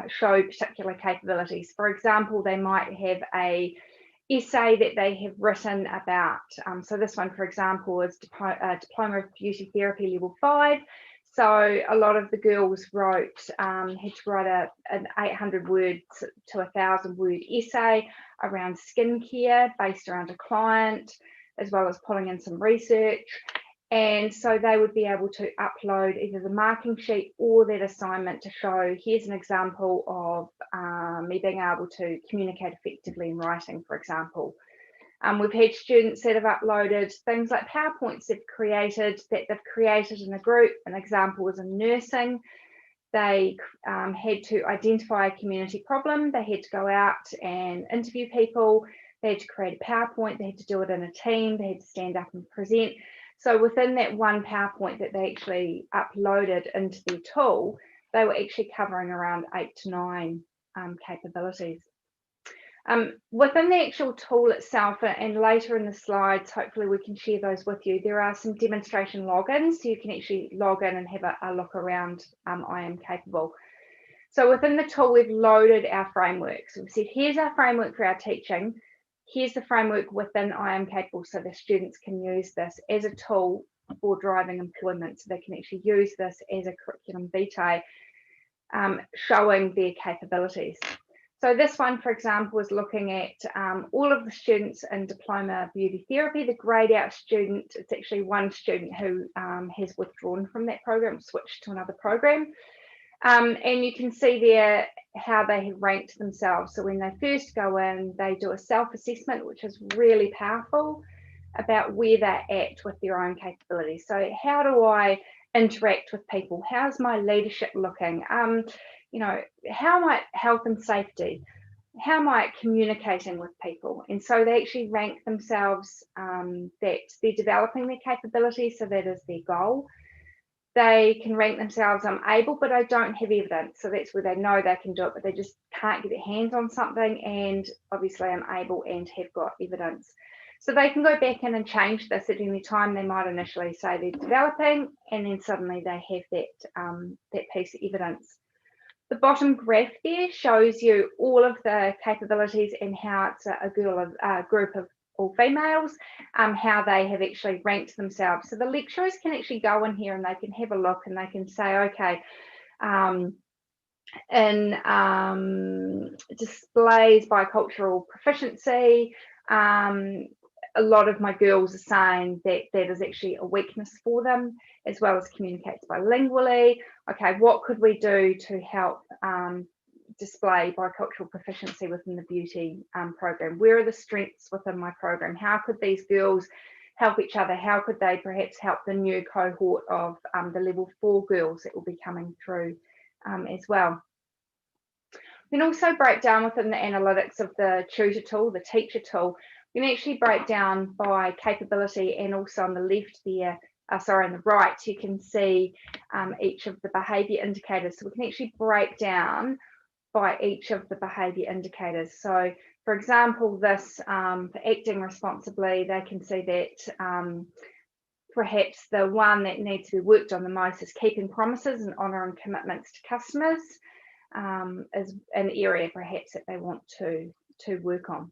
show particular capabilities. For example, they might have a essay that they have written about, so this one, for example, is Diploma of Beauty Therapy Level 5. So a lot of the girls wrote, had to write an 800 words to 1,000 word essay around skincare based around a client, as well as pulling in some research. And so they would be able to upload either the marking sheet or that assignment to show, here's an example of me being able to communicate effectively in writing, for example. We've had students that have uploaded things like PowerPoints they've created in a group. An example was in nursing. They had to identify a community problem. They had to go out and interview people. They had to create a PowerPoint. They had to do it in a team. They had to stand up and present. So within that one PowerPoint that they actually uploaded into their tool, they were actually covering around 8 to 9 capabilities. Within the actual tool itself, and later in the slides, hopefully we can share those with you, there are some demonstration logins, so you can actually log in and have a look around I Am Capable. So within the tool, we've loaded our frameworks. We've said, here's our framework for our teaching. Here's the framework within I Am Capable, so the students can use this as a tool for driving employment. So they can actually use this as a curriculum vitae, showing their capabilities. So this one, for example, is looking at all of the students in Diploma Beauty Therapy, the grade out student. It's actually one student who has withdrawn from that program, switched to another program. And you can see there how they have ranked themselves. So when they first go in, they do a self-assessment, which is really powerful, about where they're at with their own capabilities. So how do I interact with people? How's my leadership looking? You know, how am I health and safety? How am I communicating with people? And so they actually rank themselves that they're developing their capabilities, so that is their goal. They can rank themselves, I'm able, but I don't have evidence. So that's where they know they can do it, but they just can't get their hands on something. And obviously I'm able and have got evidence. So they can go back in and change this at any time. They might initially say they're developing, and then suddenly they have that piece of evidence. The bottom graph there shows you all of the capabilities and how it's a group of all females, how they have actually ranked themselves. So the lecturers can actually go in here and they can have a look and they can say, okay, in displays bicultural proficiency, a lot of my girls are saying that that is actually a weakness for them, as well as communicates bilingually. Okay, what could we do to help display bicultural proficiency within the beauty program? Where are the strengths within my program? How could these girls help each other? How could they perhaps help the new cohort of the level 4 girls that will be coming through as well? We can also break down within the analytics of the tutor tool, the teacher tool. We can actually break down by capability, and also on the left there, on the right, you can see each of the behaviour indicators. So we can actually break down by each of the behaviour indicators. So for example, this for acting responsibly, they can see that perhaps the one that needs to be worked on the most is keeping promises and honouring commitments to customers. is an area perhaps that they want to work on.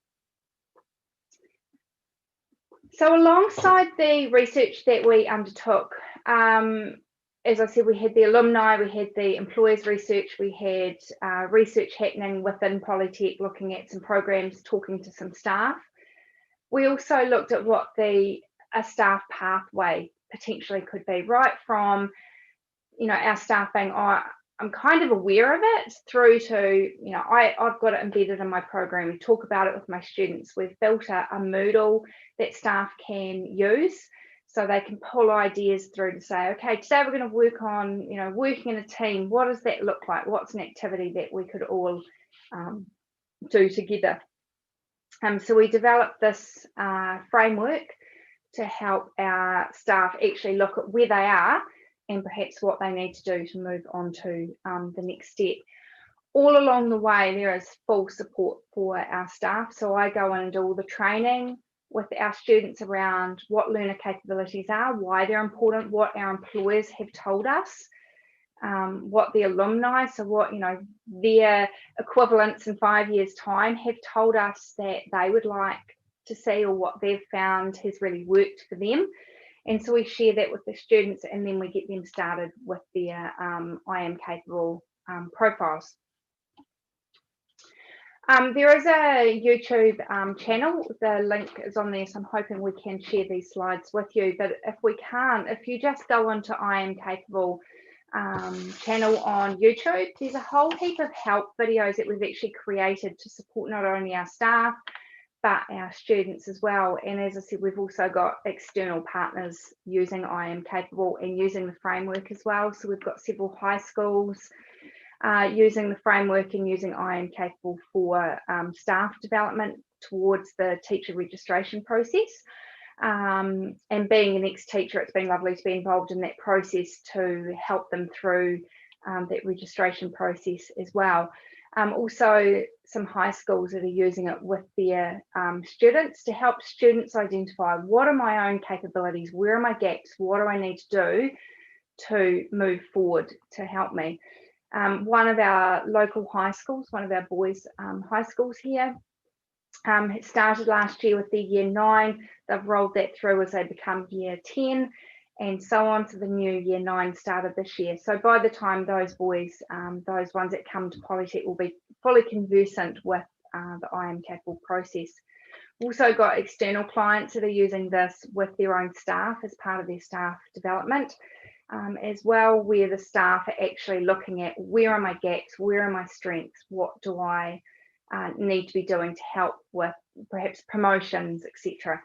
So alongside the research that we undertook, as I said, we had the alumni, we had the employers research, we had research happening within Polytech, looking at some programs, talking to some staff. We also looked at what a staff pathway potentially could be, right from, you know, our staff being, I'm kind of aware of it, through to, you know, I've got it embedded in my program. We talk about it with my students. We've built a Moodle that staff can use, so they can pull ideas through to say, okay, today we're going to work on, you know, working in a team. What does that look like? What's an activity that we could all do together? So we developed this framework to help our staff actually look at where they are and perhaps what they need to do to move on to the next step. All along the way, there is full support for our staff. So I go in and do all the training with our students around what learner capabilities are, why they're important, what our employers have told us, what the alumni, so what, you know, their equivalents in 5 years' time have told us that they would like to see, or what they've found has really worked for them. And so we share that with the students, and then we get them started with their I am capable profiles. There is a YouTube channel. The link is on there, so I'm hoping we can share these slides with you. But if we can't, if you just go into I am capable channel on YouTube, there's a whole heap of help videos that we've actually created to support not only our staff, but our students as well. And as I said, we've also got external partners using I am capable and using the framework as well. So we've got several high schools using the framework and using I am capable for staff development towards the teacher registration process. And being an ex-teacher, it's been lovely to be involved in that process to help them through that registration process as well. Also, some high schools that are using it with their students to help students identify, what are my own capabilities, where are my gaps, what do I need to do to move forward to help me. One of our local high schools, one of our boys' high schools here, it started last year with their year 9. They've rolled that through as they become year 10 and so on. So the new year 9 started this year. So by the time those boys, those ones that come to Polytech, will be fully conversant with the I am capable process. Also got external clients that are using this with their own staff as part of their staff development as well, where the staff are actually looking at, where are my gaps, where are my strengths, what do I need to be doing to help with perhaps promotions, etc.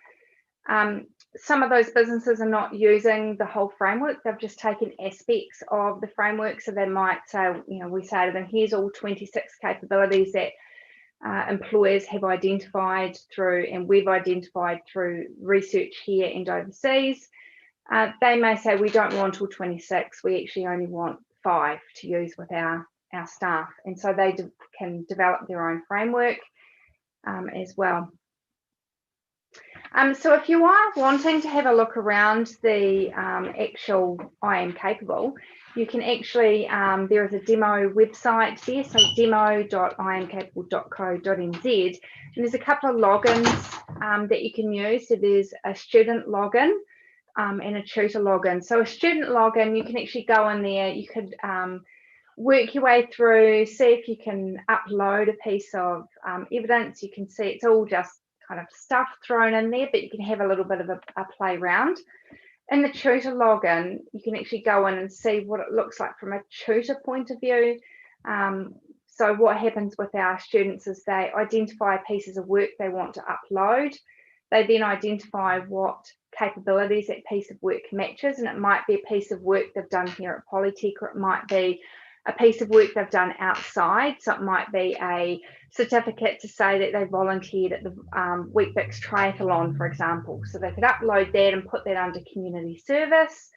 Some of those businesses are not using the whole framework. They've just taken aspects of the framework. So they might say, you know, we say to them, here's all 26 capabilities that employers have identified through, and we've identified through research here and overseas. They may say, we don't want all 26, we actually only want 5 to use with our staff. And so they can develop their own framework as well. So if you are wanting to have a look around the actual I am capable, you can actually, there is a demo website there, so demo.iamcapable.co.nz, and there's a couple of logins that you can use. So there's a student login and a tutor login. So a student login, you can actually go in there, you could work your way through, see if you can upload a piece of evidence. You can see it's all just kind of stuff thrown in there, but you can have a little bit of a play around. In the tutor login, you can actually go in and see what it looks like from a tutor point of view. So what happens with our students is they identify pieces of work they want to upload. They then identify what capabilities that piece of work matches, and it might be a piece of work they've done here at Polytech, or it might be a piece of work they've done outside. So it might be a certificate to say that they volunteered at the Weet-Bix triathlon, for example. So they could upload that and put that under community service.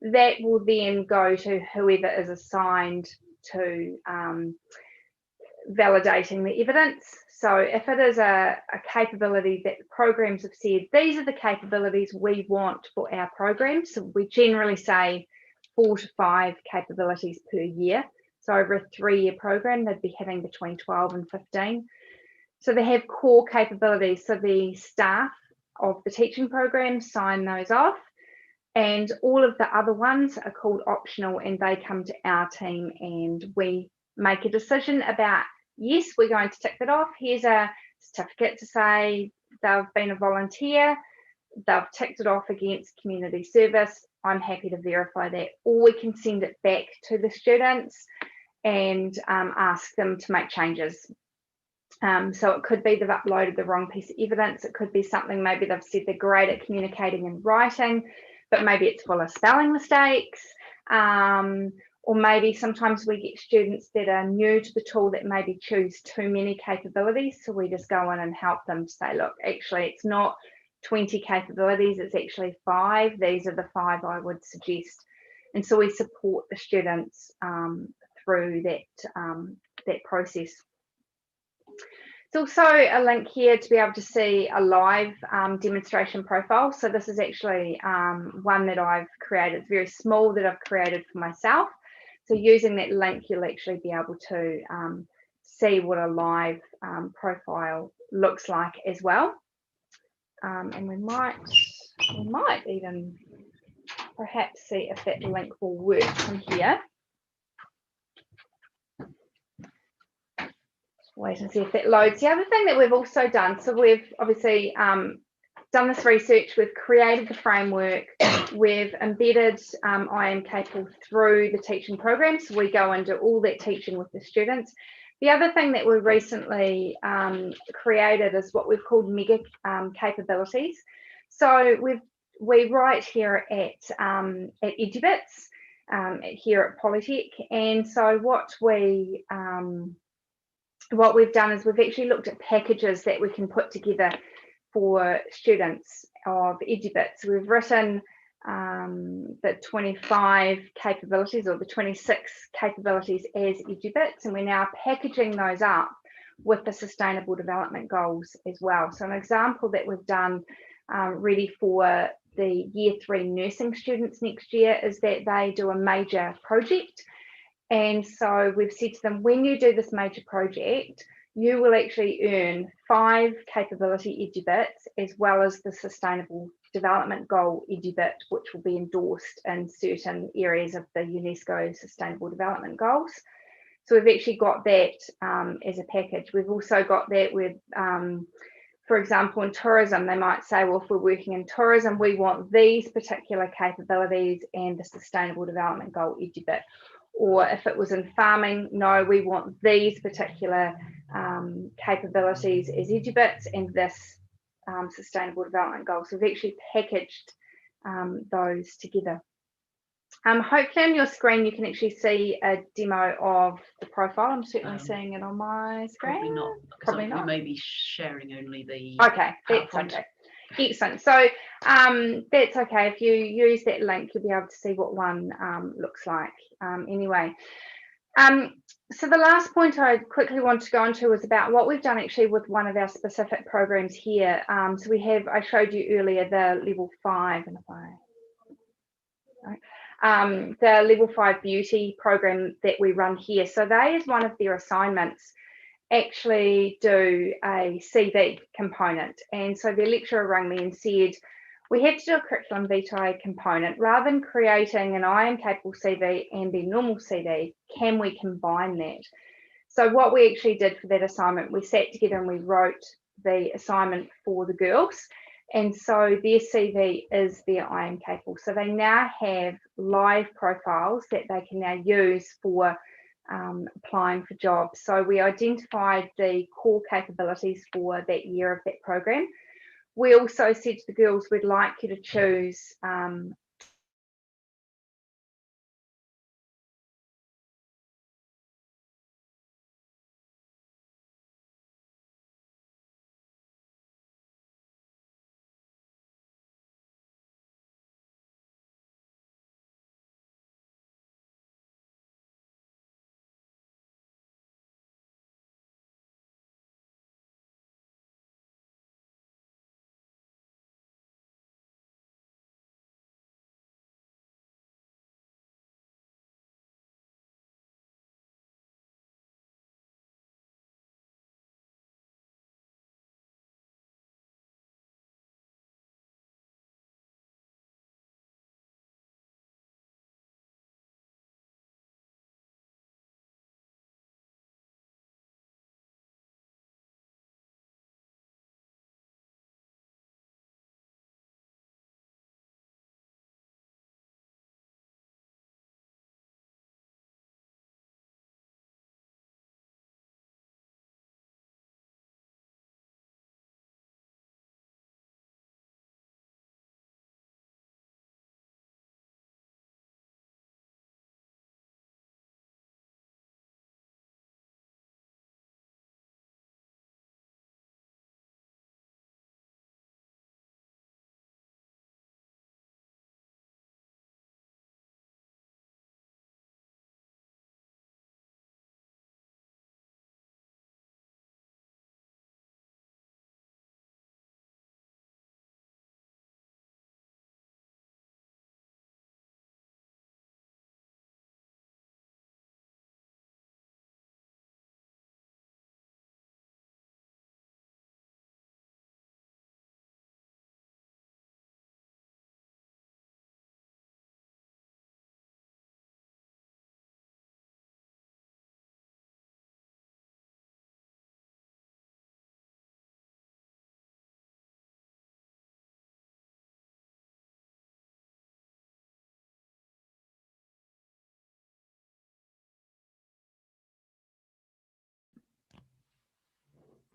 That will then go to whoever is assigned to validating the evidence. So if it is a capability that the programs have said, these are the capabilities we want for our program. So we generally say 4 to 5 capabilities per year So over a 3-year program, they'd be having between 12 and 15. So they have core capabilities. So the staff of the teaching program sign those off, and all of the other ones are called optional, and they come to our team and we make a decision about, yes, we're going to tick that off. Here's a certificate to say they've been a volunteer, they've ticked it off against community service. I'm happy to verify that, or we can send it back to the students and ask them to make changes. So it could be they've uploaded the wrong piece of evidence. It could be something, maybe they've said they're great at communicating and writing, but maybe it's full of spelling mistakes. Or maybe sometimes we get students that are new to the tool that maybe choose too many capabilities. So we just go in and help them to say, look, actually, it's not 20 capabilities, it's actually 5. These are the 5 I would suggest. And so we support the students through that process. There's also a link here to be able to see a live demonstration profile. So this is actually one that I've created. It's very small, that I've created for myself. So using that link, you'll actually be able to see what a live profile looks like as well. And we might even perhaps see if that link will work from here. Wait and see if that loads. The other thing that we've also done, so we've obviously done this research, we've created the framework, we've embedded I Am Capable through the teaching program, so we go and do all that teaching with the students. The other thing that we recently created is what we've called mega capabilities. So we write here at ePIC, here at Polytech, and so what we've done is we've actually looked at packages that we can put together for students of ePIC. So we've written the 25 capabilities, or the 26 capabilities as ePIC, and we're now packaging those up with the Sustainable Development Goals as well. So an example that we've done ready for the Year 3 nursing students next year is that they do a major project. And so we've said to them, when you do this major project, you will actually earn 5 capability eDebits as well as the Sustainable Development Goal eDebit, which will be endorsed in certain areas of the UNESCO Sustainable Development Goals. So we've actually got that as a package. We've also got that with, for example, in tourism, they might say, well, if we're working in tourism, we want these particular capabilities and the Sustainable Development Goal eDebit. Or if it was in farming, no, we want these particular capabilities as eDebits and this Sustainable Development Goal. So we've actually packaged those together. Hopefully on your screen you can actually see a demo of the profile. I'm certainly seeing it on my screen. Probably not. Probably not. We may be sharing only the Okay, that's okay. Excellent. So that's okay. If you use that link, you'll be able to see what one looks like anyway. So the last point I quickly want to go into was about what we've done actually with one of our specific programs here. So we have, I showed you earlier, the level 5, and if the level 5 beauty program that we run here. So they, as one of their assignments, actually do a CV component. And so the lecturer rang me and said, we have to do a curriculum vitae component. Rather than creating an I Am Capable CV and the normal CV, can we combine that? So what we actually did for that assignment, we sat together and we wrote the assignment for the girls. And so their CV is their I Am Capable. So they now have live profiles that they can now use for applying for jobs. So we identified the core capabilities for that year of that program. We also said to the girls, we'd like you to choose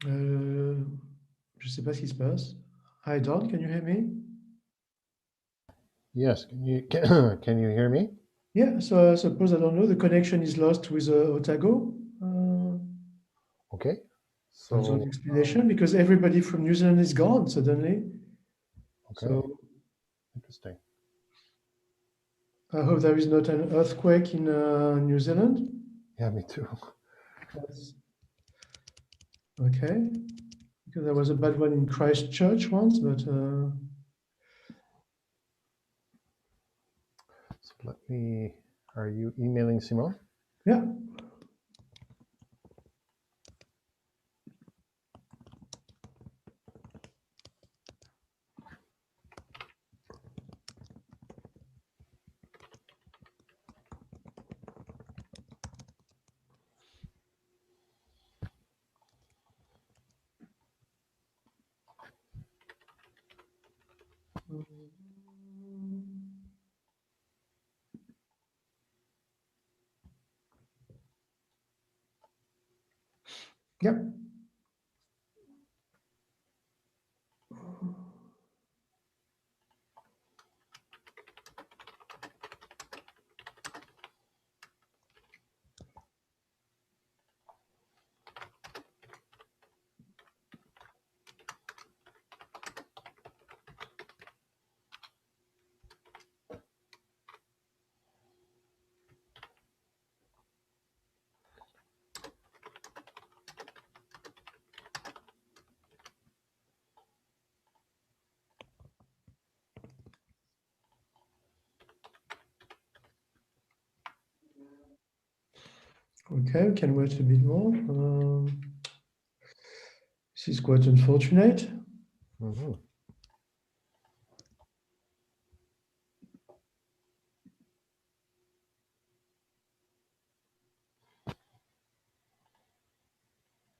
Je sais pas ce qui se passe. Hi Don, can you hear me? Yes, can you hear me? Yeah, so I suppose, I don't know, the connection is lost with Otago. Okay, That's all so the explanation, because everybody from New Zealand is gone suddenly. okay, So interesting. I hope there is not an earthquake in New Zealand. Yeah, me too. That's okay, because there was a bad one in Christchurch once, but So let me. Are you emailing Simone? yeah. Yeah. Okay, we can wait a bit more. This is quite unfortunate. Mm-hmm.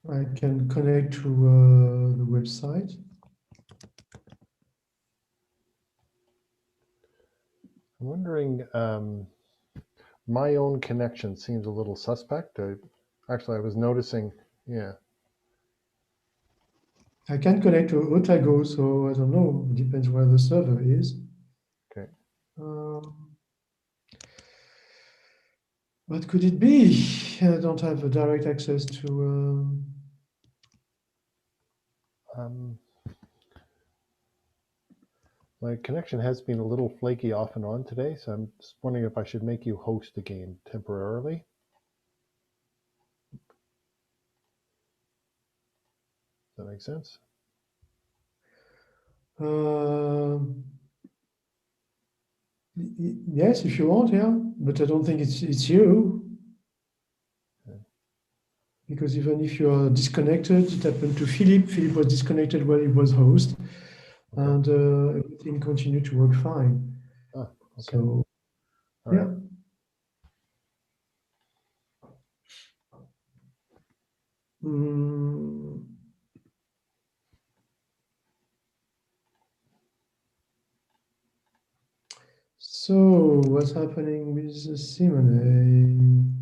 I can connect to the website. I'm wondering. My own connection seems a little suspect. Actually, I was noticing. Yeah. I can connect to Otago, so I don't know. It depends where the server is. Okay. What could it be? I don't have a direct access to. My connection has been a little flaky off and on today, so I'm just wondering if I should make you host again temporarily. Does that make sense? Yes, if you want, yeah, but I don't think it's you. Okay. Because even if you are disconnected, it happened to Philip. Philip was disconnected while he was host, Okay. and everything continued to work fine. Ah, okay. So, all yeah. right. So, what's happening with Simone?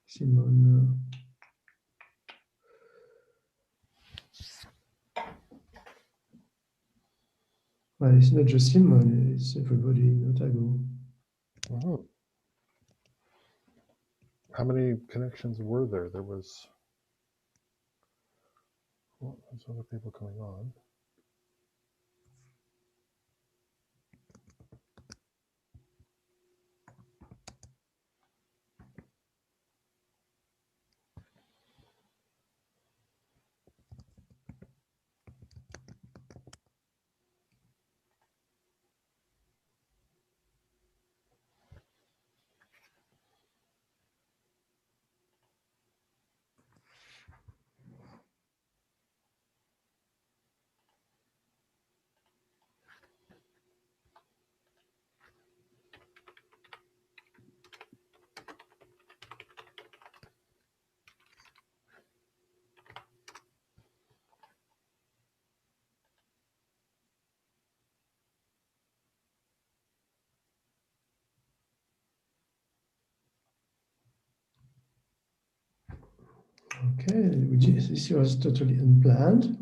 Simone. Well, it's not just Simone, it's everybody in Otago. Mm-hmm. How many connections were there? There was. Well, there's other people coming on. Okay, this was totally unplanned.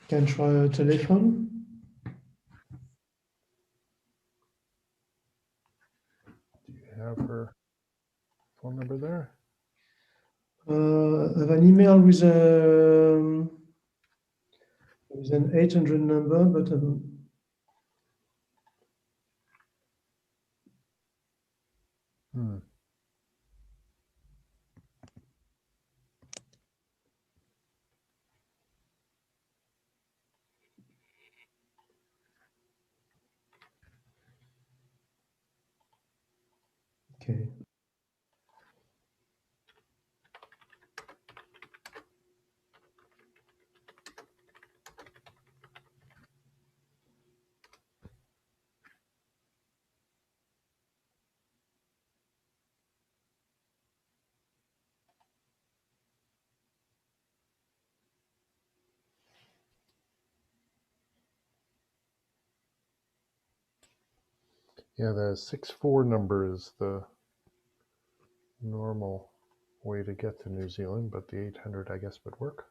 Can try a telephone. Do you have her phone number there? I have an email with an 800 number, but okay. Yeah, the 64 number is the normal way to get to New Zealand, but the 800 I guess would work.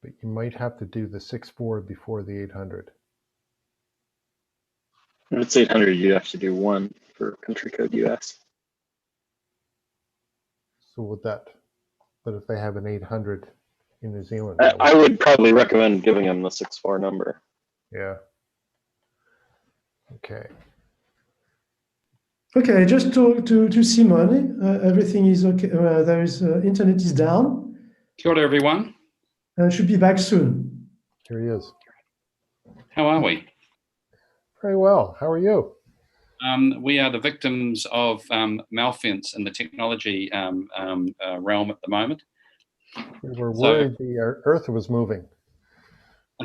But you might have to do the 64 before the 800. If it's 800, you have to do 1 for country code US. So with that, but if they have an 800 in New Zealand, I would probably recommend giving them the 64 number. Yeah. Okay. Okay, just talk to Simon. Everything is okay. There is internet is down. Kia ora, everyone. Should be back soon. Here he is. How are we? Very well. How are you? We are the victims of malfeasance in the technology realm at the moment. We were worried the Earth was moving.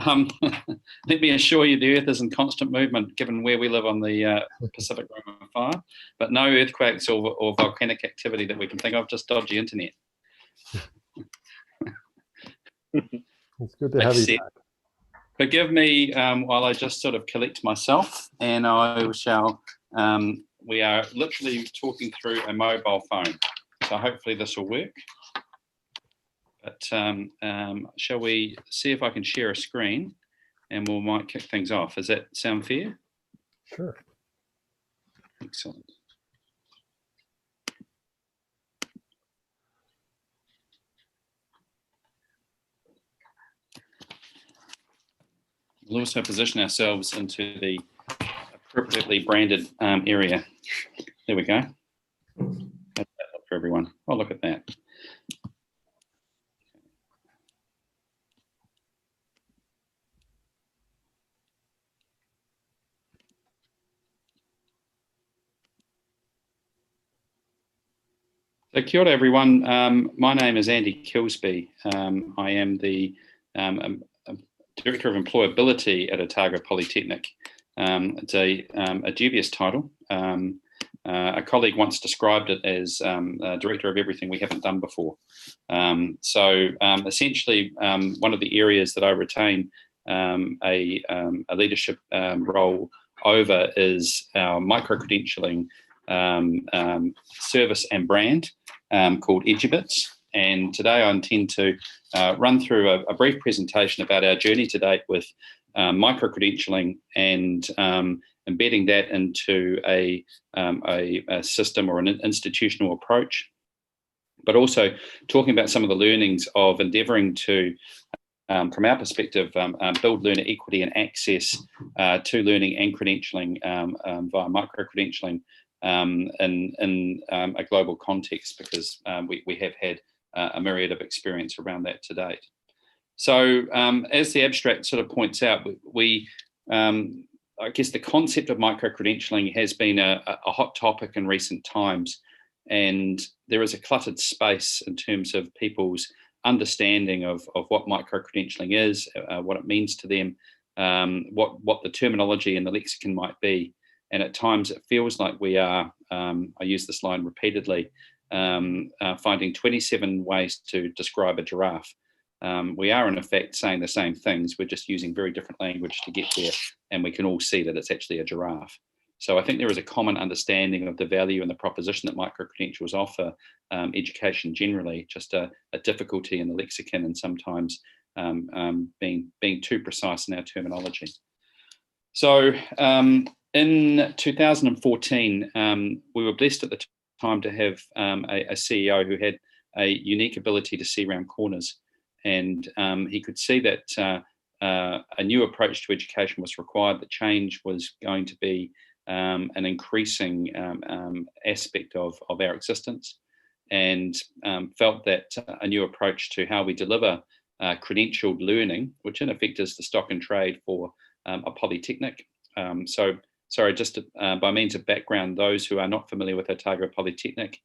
Let me assure you, the Earth is in constant movement, given where we live on the Pacific Rim of Fire. But no earthquakes or volcanic activity that we can think of, just dodgy internet. It's good to have you back. Forgive me while I just sort of collect myself, and I shall. We are literally talking through a mobile phone, so hopefully this will work. But shall we see if I can share a screen, and we might kick things off. Does that sound fair? Sure. Excellent. We'll also position ourselves into the appropriately branded area. There we go. How's that look for everyone? Oh, look at that. So kia ora, everyone. My name is Andy Kilsby. I am the Director of Employability at Otago Polytechnic. It's a dubious title. A colleague once described it as Director of everything we haven't done before. So essentially, one of the areas that I retain a leadership role over is our micro-credentialing service and brand called ePIC. And today I intend to run through a brief presentation about our journey to date with micro-credentialing and embedding that into a system or an institutional approach, but also talking about some of the learnings of endeavouring to, from our perspective, build learner equity and access to learning and credentialing via micro-credentialing in a global context, because we have had a myriad of experience around that to date. So as the abstract sort of points out, I guess the concept of micro-credentialing has been a hot topic in recent times, and there is a cluttered space in terms of people's understanding of what micro-credentialing is, what it means to them, what the terminology and the lexicon might be. And at times it feels like we are, I use this line repeatedly, finding 27 ways to describe a giraffe. We are in effect saying the same things, we're just using very different language to get there, and we can all see that it's actually a giraffe. So I think there is a common understanding of the value and the proposition that micro-credentials offer education generally, just a difficulty in the lexicon and sometimes being too precise in our terminology. So in 2014, we were blessed at the time to have a CEO who had a unique ability to see around corners. And he could see that a new approach to education was required, that change was going to be an increasing aspect of our existence, and felt that a new approach to how we deliver credentialed learning, which in effect is the stock and trade for a polytechnic. So sorry, just by means of background, those who are not familiar with Otago Polytechnic,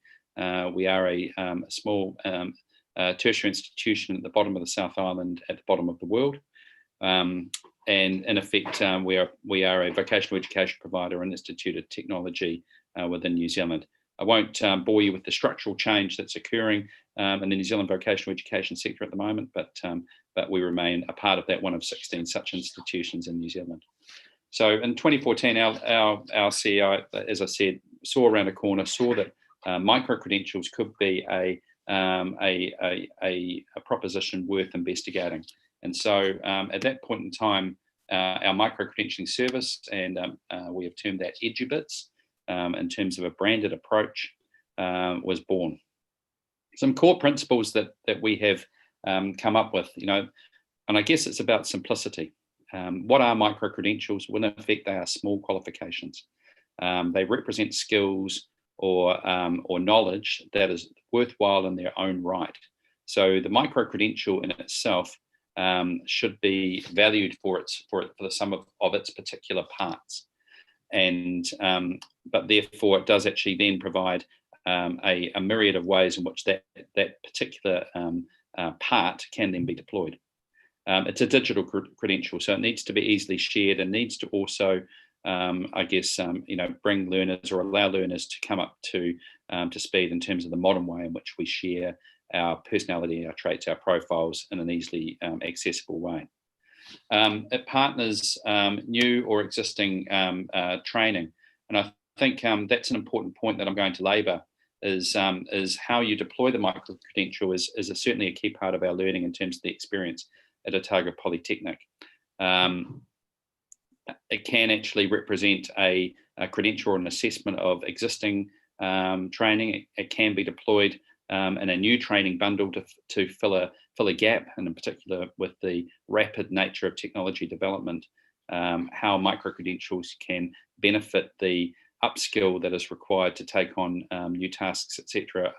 we are a small tertiary institution at the bottom of the South Island, at the bottom of the world. And in effect, we are a vocational education provider and institute of technology within New Zealand. I won't bore you with the structural change that's occurring in the New Zealand vocational education sector at the moment, but we remain a part of that, one of 16 such institutions in New Zealand. So in 2014, our CEO, as I said, saw around a corner, saw that micro-credentials could be a proposition worth investigating. And so at that point in time, our micro-credentialing service, and we have termed that EduBits, in terms of a branded approach, was born. Some core principles that we have come up with, and I guess it's about simplicity. What are micro-credentials? Well, in effect, they are small qualifications. They represent skills or knowledge that is worthwhile in their own right. So the micro-credential in itself should be valued for the sum of its particular parts, and but therefore it does actually then provide a myriad of ways in which that particular part can then be deployed. It's a digital credential, so it needs to be easily shared and needs to also, I guess, bring learners or allow learners to come up to speed in terms of the modern way in which we share our personality, our traits, our profiles in an easily accessible way. It partners new or existing training, and I think that's an important point that I'm going to labour, is how you deploy the micro-credential is certainly a key part of our learning in terms of the experience at Otago Polytechnic. It can actually represent a credential or an assessment of existing training. It can be deployed in a new training bundle to fill a gap, and in particular with the rapid nature of technology development, how micro-credentials can benefit the upskill that is required to take on new tasks, etc.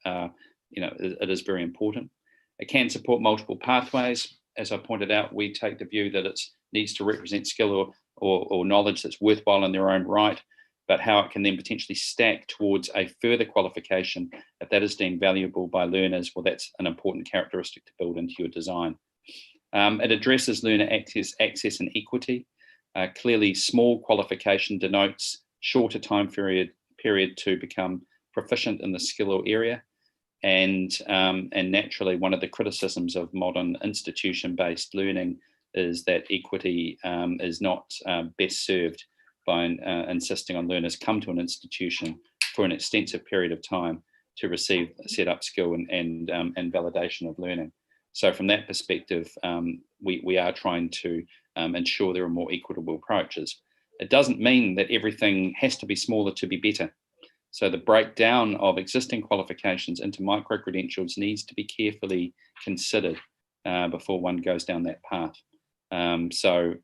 It is very important. It can support multiple pathways. As I pointed out, we take the view that it needs to represent skill or knowledge that's worthwhile in their own right, but how it can then potentially stack towards a further qualification, if that is deemed valuable by learners, well, that's an important characteristic to build into your design. It addresses learner access and equity. Clearly, small qualification denotes shorter time period to become proficient in the skill or area. And naturally, one of the criticisms of modern institution-based learning is that equity is not best served by insisting on learners come to an institution for an extensive period of time to receive set up skill and validation of learning. So from that perspective, we are trying to ensure there are more equitable approaches. It doesn't mean that everything has to be smaller to be better. So the breakdown of existing qualifications into micro-credentials needs to be carefully considered before one goes down that path. So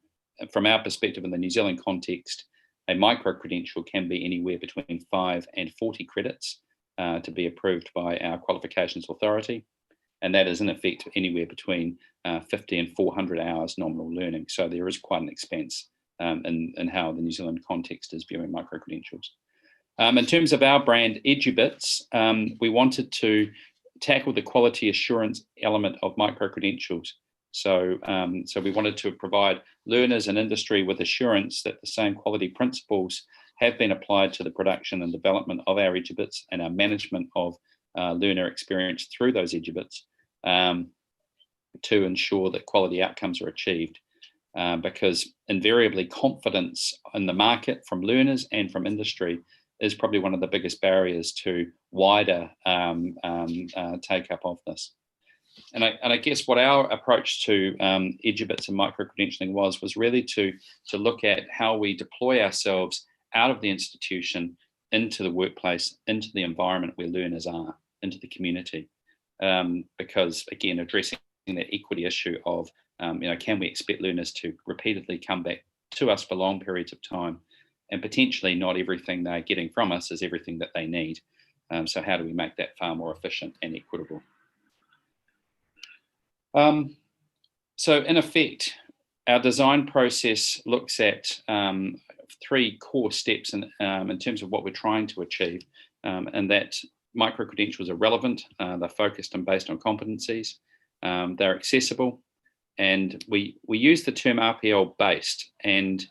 from our perspective in the New Zealand context, a micro-credential can be anywhere between 5 and 40 credits to be approved by our qualifications authority. And that is in effect anywhere between 50 and 400 hours nominal learning. So there is quite an expense in how the New Zealand context is viewing micro-credentials. In terms of our brand, EduBits, we wanted to tackle the quality assurance element of micro-credentials. So we wanted to provide learners and industry with assurance that the same quality principles have been applied to the production and development of our EduBits and our management of learner experience through those EduBits to ensure that quality outcomes are achieved. Because invariably confidence in the market from learners and from industry is probably one of the biggest barriers to wider take up of this. And I guess what our approach to EduBits and micro-credentialing was really to look at how we deploy ourselves out of the institution into the workplace, into the environment where learners are, into the community. Because again, addressing that equity issue of, can we expect learners to repeatedly come back to us for long periods of time? And potentially not everything they're getting from us is everything that they need. So how do we make that far more efficient and equitable? So in effect, our design process looks at 3 core steps in terms of what we're trying to achieve, and that micro-credentials are relevant, they're focused and based on competencies, they're accessible, and we use the term RPL based, and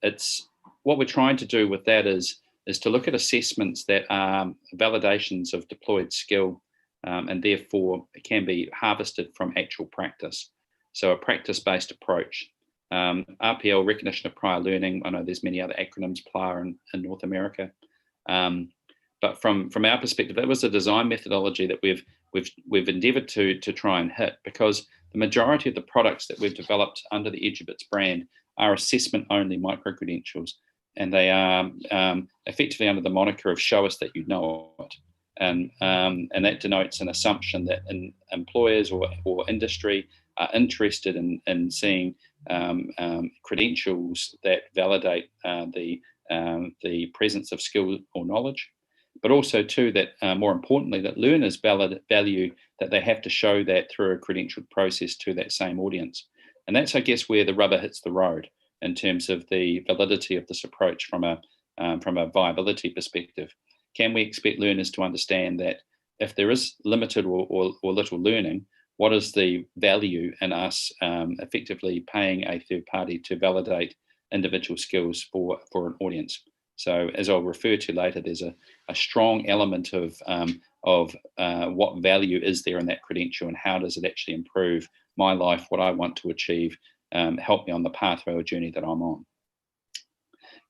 it's what we're trying to do with that is to look at assessments that are validations of deployed skill, and therefore it can be harvested from actual practice. So a practice-based approach. RPL, recognition of prior learning. I know there's many other acronyms, PLAR in North America. But from our perspective, that was a design methodology that we've endeavored to try and hit, because the majority of the products that we've developed under the EduBits brand are assessment-only micro-credentials, and they are effectively under the moniker of show us that you know it. And that denotes an assumption that employers or industry are interested in seeing credentials that validate the presence of skill or knowledge, but also too that more importantly that learners value that they have to show that through a credentialed process to that same audience. And that's, I guess, where the rubber hits the road in terms of the validity of this approach from a viability perspective. Can we expect learners to understand that if there is limited or little learning, what is the value in us effectively paying a third party to validate individual skills for an audience? So as I'll refer to later, there's a strong element of what value is there in that credential and how does it actually improve my life, what I want to achieve, help me on the pathway or journey that I'm on.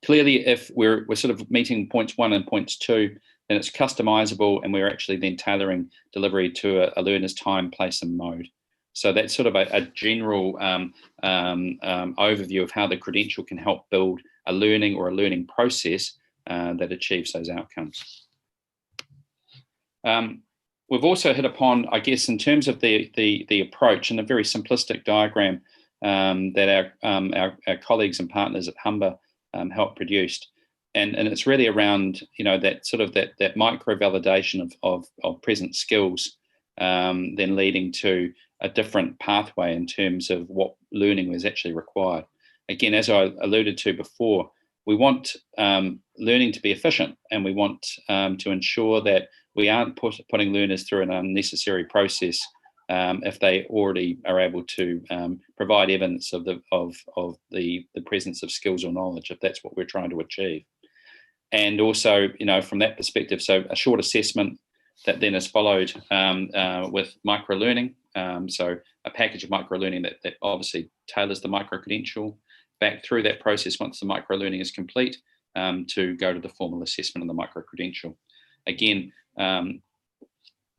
Clearly, if we're sort of meeting points 1 and points 2, then it's customizable, and we're actually then tailoring delivery to a learner's time, place, and mode. So that's sort of a general overview of how the credential can help build a learning or a learning process that achieves those outcomes. We've also hit upon, I guess, in terms of the approach and a very simplistic diagram that our colleagues and partners at Humber helped produce, and it's really around that sort of that micro validation of present skills, then leading to a different pathway in terms of what learning was actually required. Again, as I alluded to before, we want learning to be efficient, and we want to ensure that we aren't putting learners through an unnecessary process if they already are able to provide evidence of the presence of skills or knowledge, if that's what we're trying to achieve. And also, from that perspective, so a short assessment that then is followed with micro learning. So a package of micro learning that obviously tailors the micro credential back through that process once the micro learning is complete to go to the formal assessment of the micro credential. Again,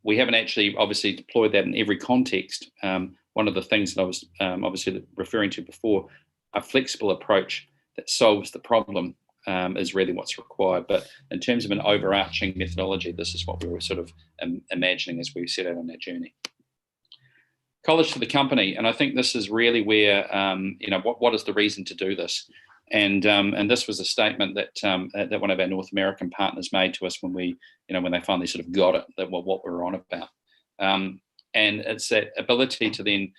we haven't actually obviously deployed that in every context. One of the things that I was obviously referring to before, a flexible approach that solves the problem is really what's required. But in terms of an overarching methodology, this is what we were sort of imagining as we set out on that journey. College to the company, and I think this is really where what is the reason to do this, and this was a statement that that one of our North American partners made to us when we when they finally sort of got it, that what we were on about, and it's that ability to then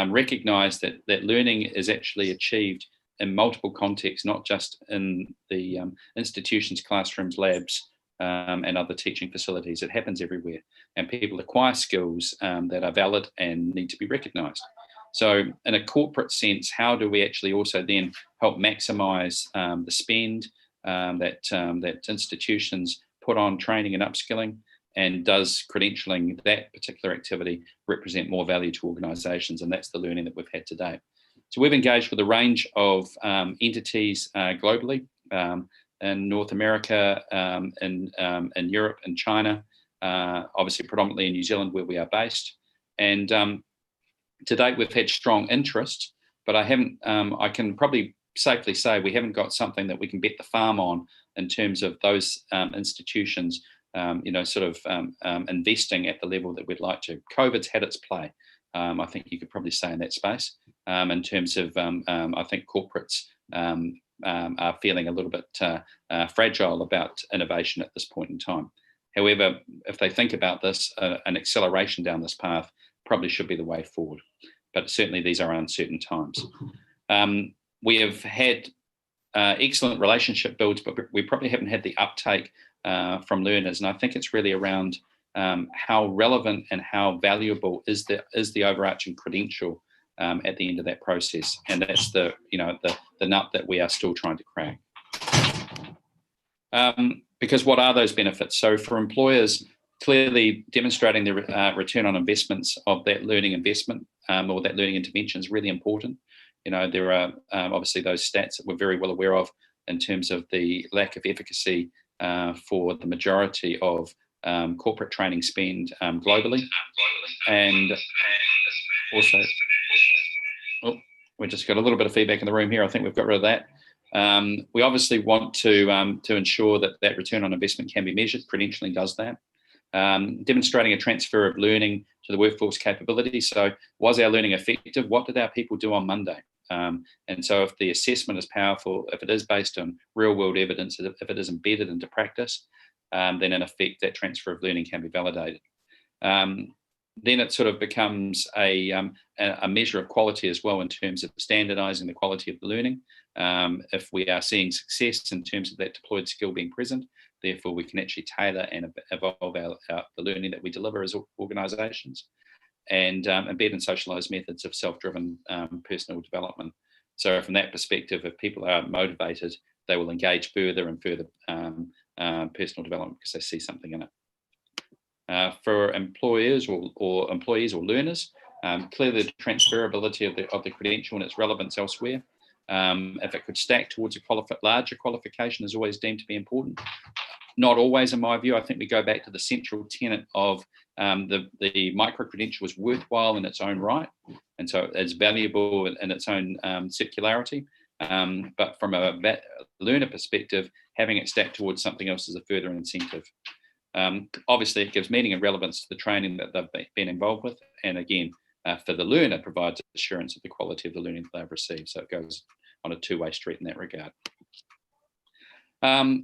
recognise that learning is actually achieved in multiple contexts, not just in the institutions, classrooms, labs, and other teaching facilities. It happens everywhere, and people acquire skills that are valid and need to be recognised. So in a corporate sense, how do we actually also then help maximise the spend that institutions put on training and upskilling, and does credentialing, that particular activity, represent more value to organisations? And that's the learning that we've had to date. So we've engaged with a range of entities globally, in North America, in Europe and China, obviously predominantly in New Zealand where we are based. And to date, we've had strong interest, but I can probably safely say we haven't got something that we can bet the farm on in terms of those institutions, investing at the level that we'd like to. COVID's had its play, I think you could probably say, in that space, in terms of, I think corporates are feeling a little bit fragile about innovation at this point in time. However, if they think about this, an acceleration down this path probably should be the way forward. But certainly these are uncertain times. We have had excellent relationship builds, but we probably haven't had the uptake from learners. And I think it's really around how relevant and how valuable is the overarching credential at the end of that process. And that's the nut that we are still trying to crack. Because what are those benefits? So for employers, clearly demonstrating the return on investments of that learning investment or that learning intervention is really important. There are obviously those stats that we're very well aware of in terms of the lack of efficacy for the majority of corporate training spend globally. And also, we just got a little bit of feedback in the room here. I think we've got rid of that. We obviously want to ensure that return on investment can be measured. Credentialing does that. Demonstrating a transfer of learning to the workforce capability. So was our learning effective? What did our people do on Monday? And so if the assessment is powerful, if it is based on real world evidence, if it is embedded into practice, then in effect that transfer of learning can be validated. Then it sort of becomes a measure of quality as well in terms of standardising the quality of the learning. If we are seeing success in terms of that deployed skill being present, therefore we can actually tailor and evolve the learning that we deliver as organisations, and embed and socialise methods of self-driven personal development. So from that perspective, if people are motivated, they will engage further and further personal development because they see something in it. For employers or employees or learners, clearly the transferability of the credential and its relevance elsewhere. If it could stack towards a larger qualification is always deemed to be important. Not always, in my view. I think we go back to the central tenet of the micro-credential was worthwhile in its own right, and so it's valuable in its own circularity. But from a learner perspective, having it stacked towards something else is a further incentive. Obviously, it gives meaning and relevance to the training that they've been involved with, and again, for the learner, provides assurance of the quality of the learning that they've received. So it goes on a two-way street in that regard.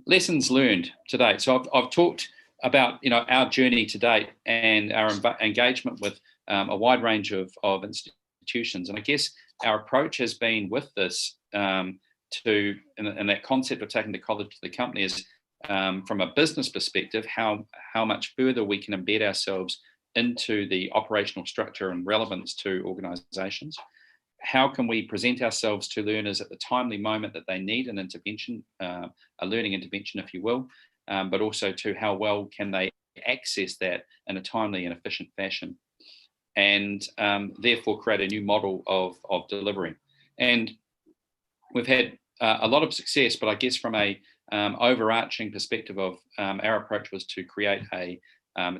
Lessons learned to date. So I've talked about our journey to date and our engagement with a wide range of institutions, and I guess our approach has been with this and that concept of taking the college to the company is from a business perspective, how much further we can embed ourselves into the operational structure and relevance to organisations. How can we present ourselves to learners at the timely moment that they need an intervention, a learning intervention, if you will, but also to how well can they access that in a timely and efficient fashion, and therefore create a new model of delivery. And we've had a lot of success, but I guess from a overarching perspective of our approach was to create a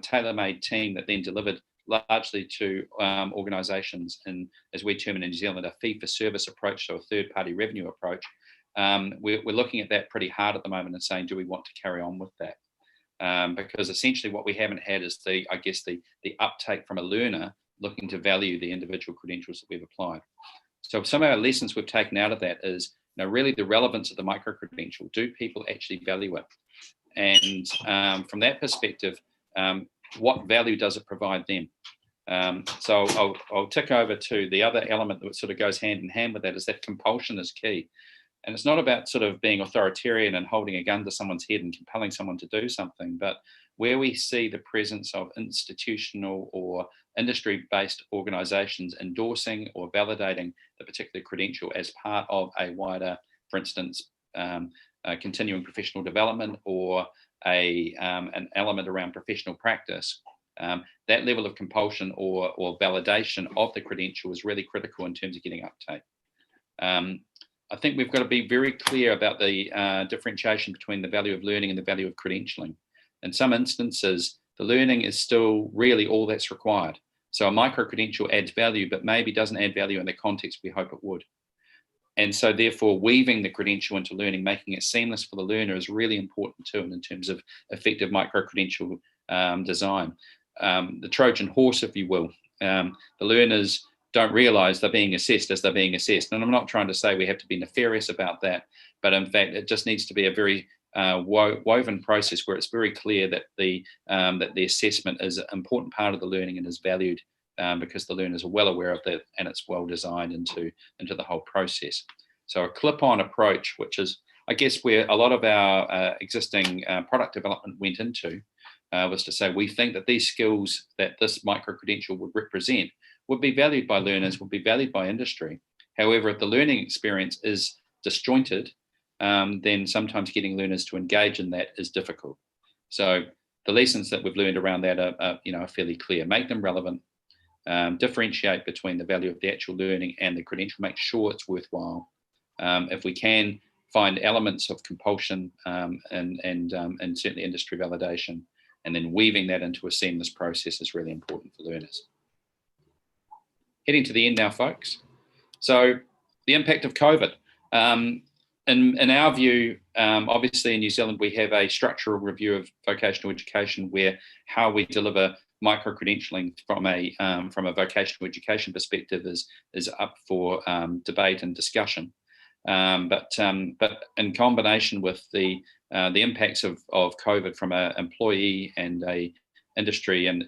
tailor-made team that then delivered largely to organisations, and as we term it in New Zealand, a fee-for-service approach, so a third-party revenue approach, we're looking at that pretty hard at the moment and saying, do we want to carry on with that? Because essentially what we haven't had is the uptake from a learner looking to value the individual credentials that we've applied. So some of our lessons we've taken out of that is, really the relevance of the micro-credential. Do people actually value it? And from that perspective, what value does it provide them? So I'll tick over to the other element that sort of goes hand in hand with that, is that compulsion is key. And it's not about sort of being authoritarian and holding a gun to someone's head and compelling someone to do something, but where we see the presence of institutional or industry-based organisations endorsing or validating the particular credential as part of a wider, for instance, continuing professional development or an element around professional practice, that level of compulsion or validation of the credential is really critical in terms of getting uptake. I think we've got to be very clear about the differentiation between the value of learning and the value of credentialing. In some instances, the learning is still really all that's required. So a micro-credential adds value, but maybe doesn't add value in the context we hope it would. And so therefore, weaving the credential into learning, making it seamless for the learner is really important too, in terms of effective micro-credential design. The Trojan horse, if you will. The learners don't realise they're being assessed as they're being assessed. And I'm not trying to say we have to be nefarious about that, but in fact, it just needs to be a very woven process where it's very clear that the assessment is an important part of the learning and is valued because the learners are well aware of that, and it's well designed into the whole process. So a clip-on approach, which is, I guess, where a lot of our existing product development went into, was to say we think that these skills that this micro-credential would represent would be valued by learners, would be valued by industry. However, if the learning experience is disjointed, then sometimes getting learners to engage in that is difficult. So the lessons that we've learned around that are fairly clear. Make them relevant, differentiate between the value of the actual learning and the credential, make sure it's worthwhile. If we can find elements of compulsion and certainly industry validation, and then weaving that into a seamless process is really important for learners. Heading to the end now, folks. So the impact of COVID. In our view, obviously in New Zealand, we have a structural review of vocational education where how we deliver micro-credentialing from a vocational education perspective is up for debate and discussion. But in combination with the impacts of COVID from an employee and a industry and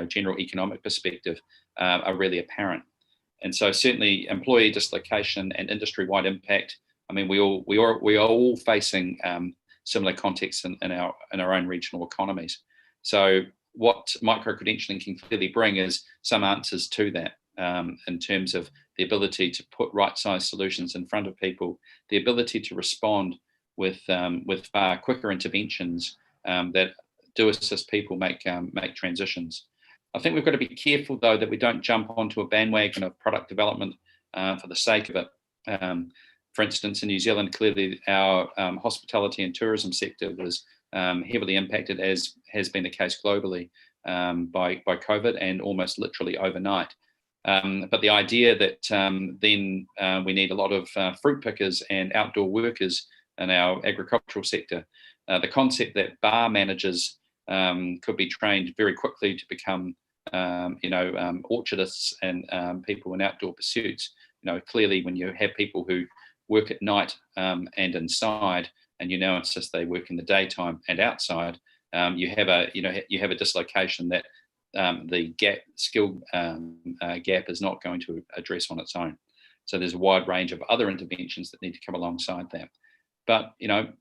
general economic perspective are really apparent. And so certainly employee dislocation and industry-wide impact. I mean, we are all facing similar contexts in our own regional economies. So what micro-credentialing can clearly bring is some answers to that in terms of the ability to put right-sized solutions in front of people, the ability to respond with far quicker interventions that do assist people make transitions. I think we've got to be careful, though, that we don't jump onto a bandwagon of product development for the sake of it. For instance, in New Zealand, clearly our hospitality and tourism sector was heavily impacted, as has been the case globally, by COVID and almost literally overnight. But the idea that then we need a lot of fruit pickers and outdoor workers in our agricultural sector, the concept that bar managers could be trained very quickly to become orchardists and people in outdoor pursuits. Clearly when you have people who work at night and inside, and now insist they work in the daytime and outside, you have a dislocation that the skill gap is not going to address on its own. So there's a wide range of other interventions that need to come alongside that. But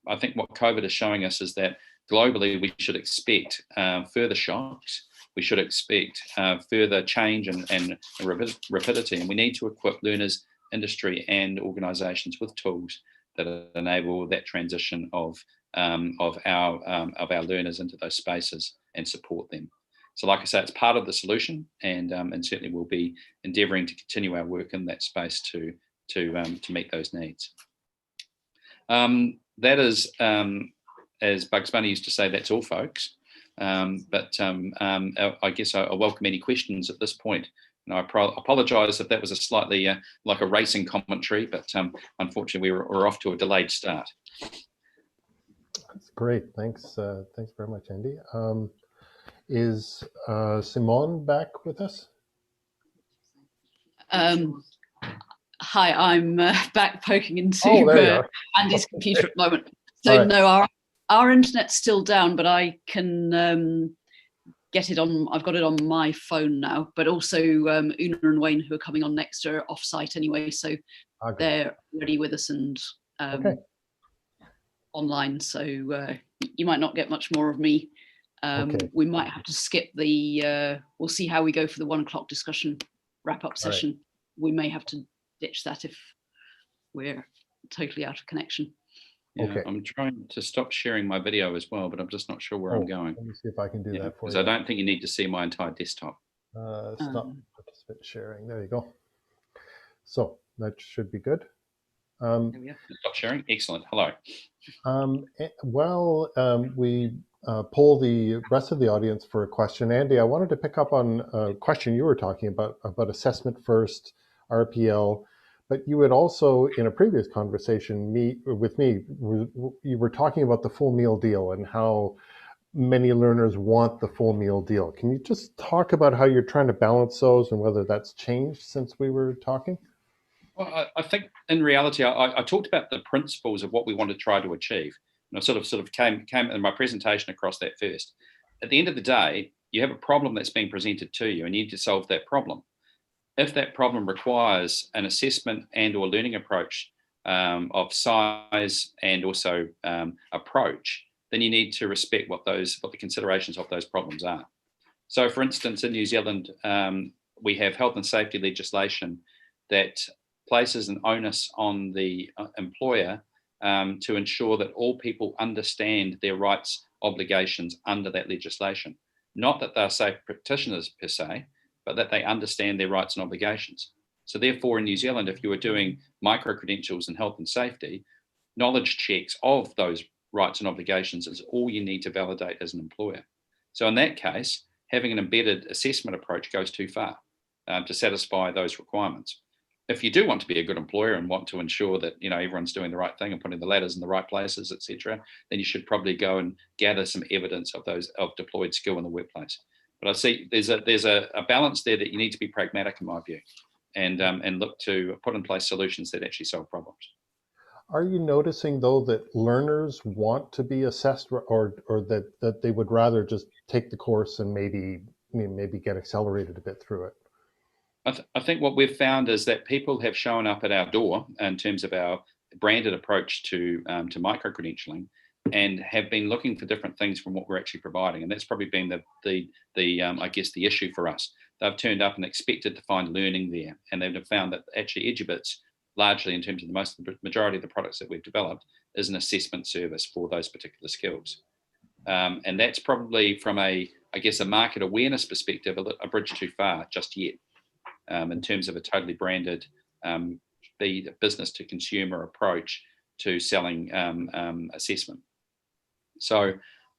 I think what COVID is showing us is that globally we should expect further shocks. We should expect further change and rapidity, and we need to equip learners, industry, and organisations with tools that enable that transition of our learners into those spaces and support them. So, like I say, it's part of the solution, and certainly we'll be endeavouring to continue our work in that space to meet those needs. That is, as Bugs Bunny used to say, that's all, folks. But I guess I welcome any questions at this point And I apologise if that was a slightly like a racing commentary, but unfortunately we're off to a delayed start. That's great. Thanks. Thanks very much, Andy. Is Simone back with us? Hi, I'm back poking into Andy's computer at the moment. So right. no, our internet's still down, but I can get it on. I've got it on my phone now. But also Una and Wayne, who are coming on next, are off-site anyway, so they're already with us and online. So you might not get much more of me. We might have to skip the. We'll see how we go for the 1 o'clock discussion wrap-up session. Right. We may have to ditch that if we're totally out of connection. Yeah, I'm trying to stop sharing my video as well, but I'm just not sure where I'm going. Let me see if I can do that for you. Because I don't think you need to see my entire desktop. Stop participant sharing. There you go. So that should be good. Stop sharing. Excellent. Hello. We poll the rest of the audience for a question. Andy, I wanted to pick up on a question you were talking about assessment first, RPL, but you had also, in a previous conversation with me, you were talking about the full meal deal and how many learners want the full meal deal. Can you just talk about how you're trying to balance those and whether that's changed since we were talking? Well, I think in reality, I talked about the principles of what we want to try to achieve. And I sort of came in my presentation across that first. At the end of the day, you have a problem that's being presented to you and you need to solve that problem. If that problem requires an assessment and or learning approach of size and also approach, then you need to respect what the considerations of those problems are. So for instance, in New Zealand, we have health and safety legislation that places an onus on the employer to ensure that all people understand their rights, obligations under that legislation. Not that they're safe practitioners per se, but that they understand their rights and obligations. So therefore in New Zealand, if you are doing micro-credentials in health and safety, knowledge checks of those rights and obligations is all you need to validate as an employer. So in that case, having an embedded assessment approach goes too far to satisfy those requirements. If you do want to be a good employer and want to ensure that everyone's doing the right thing and putting the ladders in the right places, etc., then you should probably go and gather some evidence of deployed skill in the workplace. But I see there's a balance there that you need to be pragmatic in my view, and look to put in place solutions that actually solve problems. Are you noticing though that learners want to be assessed, or that they would rather just take the course and maybe get accelerated a bit through it? I think what we've found is that people have shown up at our door in terms of our branded approach to micro-credentialing and have been looking for different things from what we're actually providing. And that's probably been I guess the issue for us. They've turned up and expected to find learning there. And they've found that actually Edubits, largely in terms of the majority of the products that we've developed, is an assessment service for those particular skills. And that's probably from a market awareness perspective, a bridge too far just yet. In terms of a totally branded business to consumer approach to selling assessment. So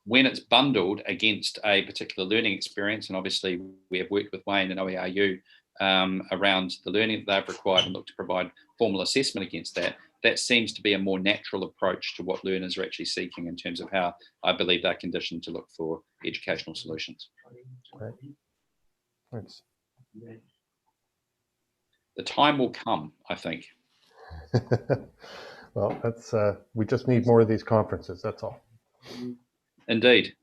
when it's bundled against a particular learning experience, and obviously we have worked with Wayne and OERU around the learning that they've required and look to provide formal assessment against that, that seems to be a more natural approach to what learners are actually seeking in terms of how I believe they're conditioned to look for educational solutions. Great. Thanks. The time will come, I think. Well, that's we just need more of these conferences. That's all. Indeed.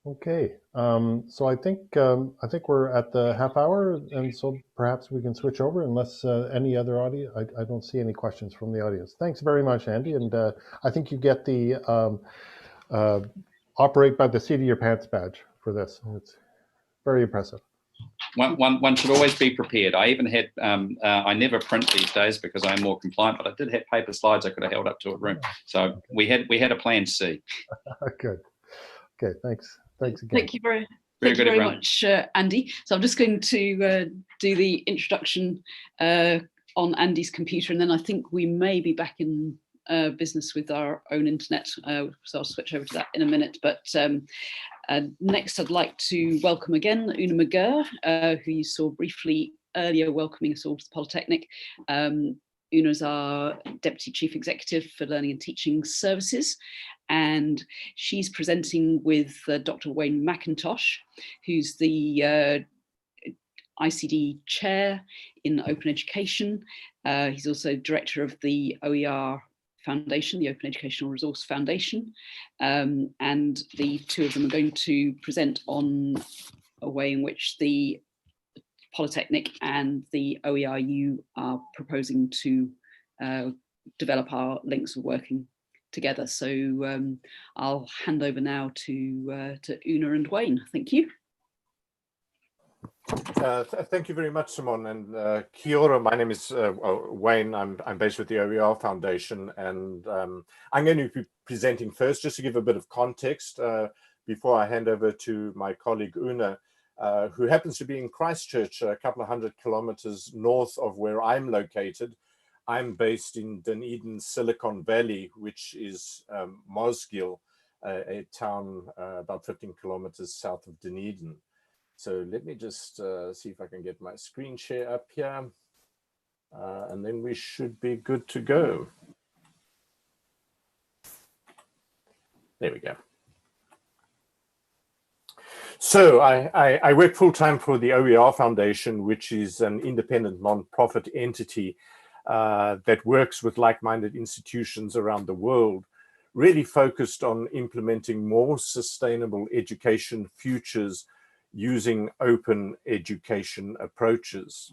Okay. So I think we're at the half hour, and so perhaps we can switch over unless any other audience. I don't see any questions from the audience. Thanks very much, Andy. And I think you get the operate by the seat of your pants badge for this. It's very impressive. One should always be prepared. I even had, I never print these days because I'm more compliant, but I did have paper slides I could have held up to a room. So we had a plan C. Good. Okay, thanks. Thanks again. Thank you very much, Andy. So I'm just going to do the introduction on Andy's computer, and then I think we may be back in business with our own internet. So I'll switch over to that in a minute. But Next, I'd like to welcome again Una McGurr, who you saw briefly earlier welcoming us all to the Polytechnic. Una's our Deputy Chief Executive for Learning and Teaching Services, and she's presenting with Dr. Wayne McIntosh, who's the ICD Chair in Open Education. He's also Director of the OER Foundation, the Open Educational Resource Foundation, and the two of them are going to present on a way in which the Polytechnic and the OERU are proposing to develop our links of working together. So I'll hand over now to Una and Wayne. Thank you. Thank you very much, Simone, and kia ora. My name is Wayne. I'm based with the OER Foundation, and I'm going to be presenting first, just to give a bit of context before I hand over to my colleague Una, who happens to be in Christchurch, a couple of 100 kilometers north of where I'm located. I'm based in Dunedin, Silicon Valley, which is Mosgiel, a town about 15 kilometers south of Dunedin. So let me just see if I can get my screen share up here, and then we should be good to go. There we go. So I work full-time for the OER Foundation, which is an independent non-profit entity that works with like-minded institutions around the world, really focused on implementing more sustainable education futures using open education approaches.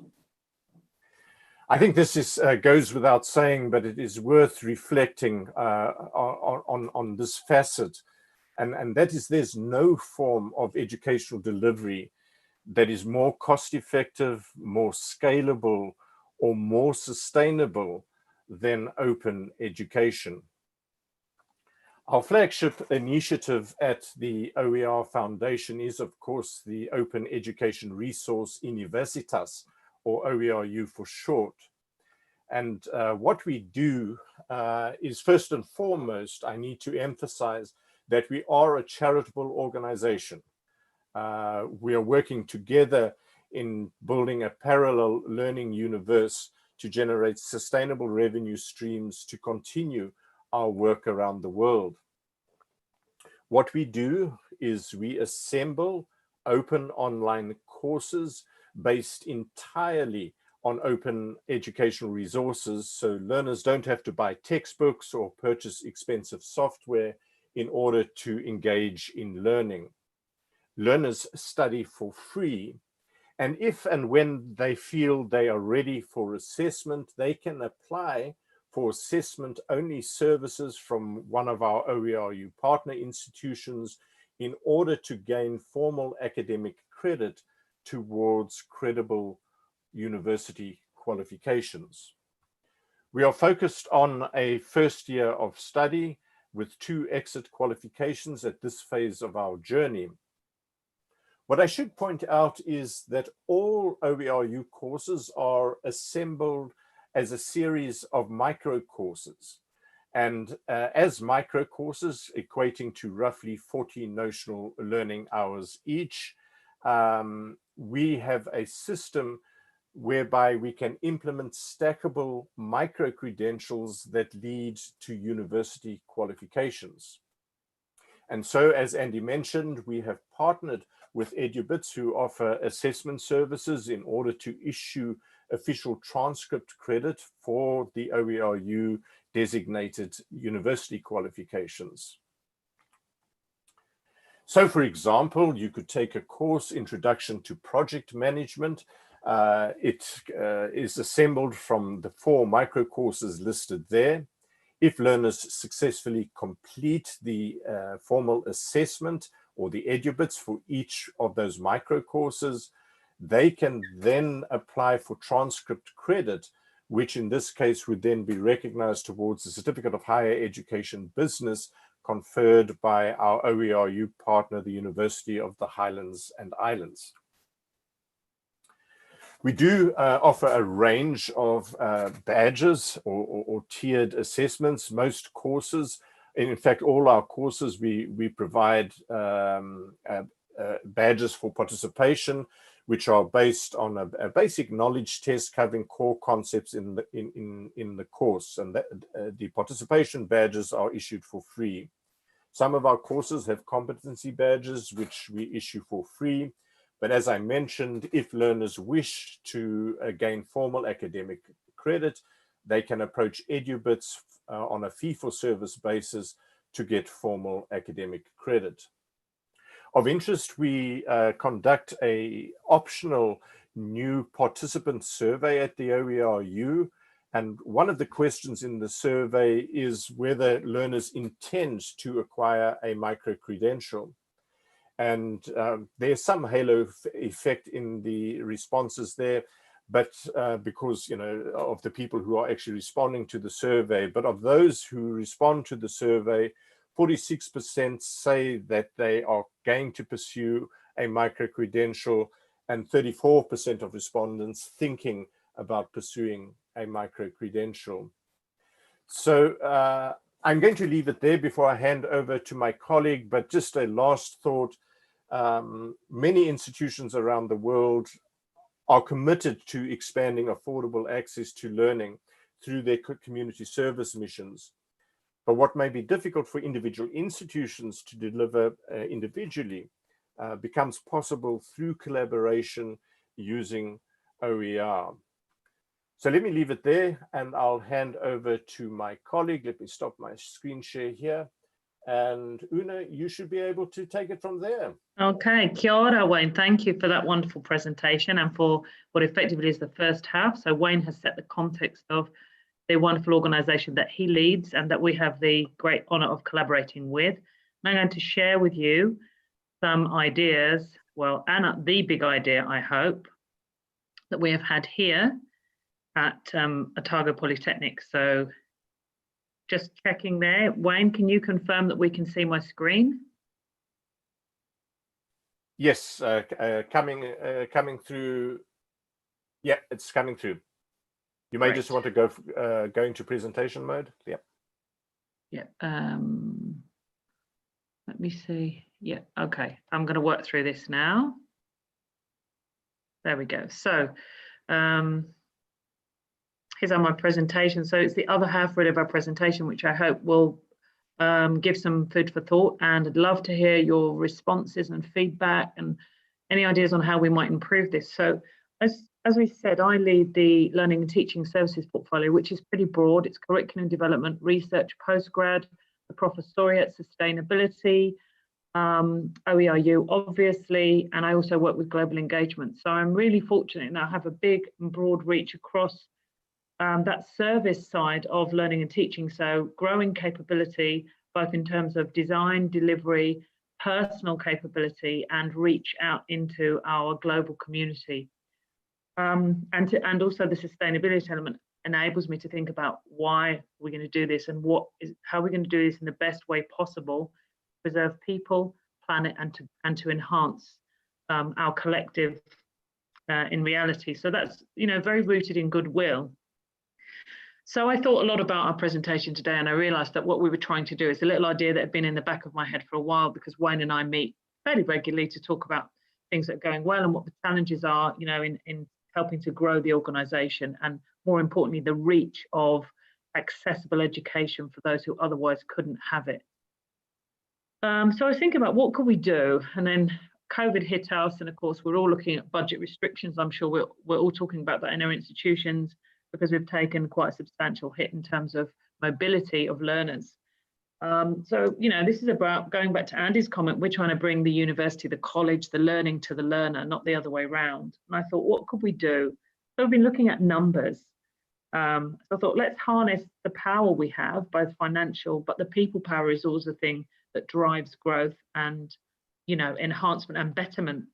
I think this is, goes without saying, but it is worth reflecting on this facet. And that is, there's no form of educational delivery that is more cost-effective, more scalable, or more sustainable than open education. Our flagship initiative at the OER Foundation is, of course, the Open Education Resource Universitas, or OERU for short. And what we do is, first and foremost, I need to emphasize that we are a charitable organization. We are working together in building a parallel learning universe to generate sustainable revenue streams to continue our work around the world. What we do is we assemble open online courses based entirely on open educational resources, so learners don't have to buy textbooks or purchase expensive software in order to engage in learning. Learners study for free, and if and when they feel they are ready for assessment, they can apply for assessment-only services from one of our OERU partner institutions in order to gain formal academic credit towards credible university qualifications. We are focused on a first year of study with 2 exit qualifications at this phase of our journey. What I should point out is that all OERU courses are assembled as a series of micro courses, and as micro courses equating to roughly 40 notional learning hours each, we have a system whereby we can implement stackable micro credentials that lead to university qualifications. And so, as Andy mentioned, we have partnered with EduBits, who offer assessment services in order to issue official transcript credit for the OERU designated university qualifications. So, for example, you could take a course, Introduction to Project Management. It is assembled from the 4 micro courses listed there. If learners successfully complete the formal assessment or the EduBits for each of those micro courses, they can then apply for transcript credit, which in this case would then be recognized towards the Certificate of Higher Education Business conferred by our OERU partner, the University of the Highlands and Islands. We do offer a range of badges or tiered assessments. Most courses In fact, all our courses, we provide badges for participation, which are based on a basic knowledge test covering core concepts in the course, and the participation badges are issued for free. Some of our courses have competency badges, which we issue for free. But as I mentioned, if learners wish to gain formal academic credit, they can approach EduBits on a fee-for-service basis to get formal academic credit. Of interest, we conduct an optional new participant survey at the OERU. And one of the questions in the survey is whether learners intend to acquire a micro-credential. And there's some halo effect in the responses there, but because, you know, of the people who are actually responding to the survey. But of those who respond to the survey, 46% say that they are going to pursue a micro-credential, and 34% of respondents thinking about pursuing a micro-credential. So I'm going to leave it there before I hand over to my colleague, but just a last thought. Many institutions around the world are committed to expanding affordable access to learning through their community service missions. But what may be difficult for individual institutions to deliver individually becomes possible through collaboration using OER. So let me leave it there, and I'll hand over to my colleague. Let me stop my screen share here. And Una, you should be able to take it from there. Okay, kia ora, Wayne. Thank you for that wonderful presentation and for what effectively is the first half. So Wayne has set the context of the wonderful organisation that he leads and that we have the great honour of collaborating with. And I'm going to share with you some ideas, well, and the big idea, I hope, that we have had here at Otago Polytechnic. So just checking there. Wayne, can you confirm that we can see my screen? Yes, coming through. Yeah, it's coming through. You may Great. just want to go into presentation mode. Yep. Yeah. Let me see. Yeah. Okay. I'm going to work through this now. There we go. So here's my presentation. So it's the other half really of our presentation, which I hope will give some food for thought. And I'd love to hear your responses and feedback and any ideas on how we might improve this. So as we said, I lead the Learning and Teaching Services portfolio, which is pretty broad. It's curriculum development, research, postgrad, the professoriate, sustainability, OERU, obviously, and I also work with global engagement. So I'm really fortunate now I have a big and broad reach across that service side of learning and teaching. So growing capability, both in terms of design, delivery, personal capability, and reach out into our global community. And also the sustainability element enables me to think about why we're going to do this and how we're going to do this in the best way possible, preserve people, planet, and to enhance our collective in reality. So that's, you know, very rooted in goodwill. So I thought a lot about our presentation today, and I realized that what we were trying to do is a little idea that had been in the back of my head for a while, because Wayne and I meet fairly regularly to talk about things that are going well and what the challenges are, you know, in helping to grow the organization, and more importantly, the reach of accessible education for those who otherwise couldn't have it. So I was thinking about what could we do, and then COVID hit us, and of course we're all looking at budget restrictions. I'm sure we're all talking about that in our institutions, because we've taken quite a substantial hit in terms of mobility of learners. So, you know, this is about, going back to Andy's comment, we're trying to bring the university, the college, the learning to the learner, not the other way around. And I thought, what could we do? So I've been looking at numbers. So I thought, let's harness the power we have, both financial, but the people power is always the thing that drives growth and, you know, enhancement and betterment.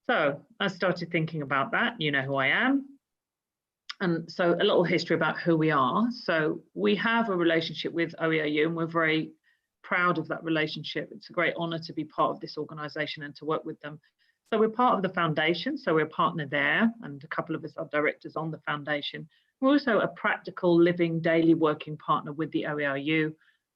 So I started thinking about that. You know who I am. And so a little history about who we are. So we have a relationship with OERU, and we're very proud of that relationship. It's a great honour to be part of this organisation and to work with them. So we're part of the foundation, so we're a partner there, and a couple of us are directors on the foundation. We're also a practical, living, daily working partner with the OERU.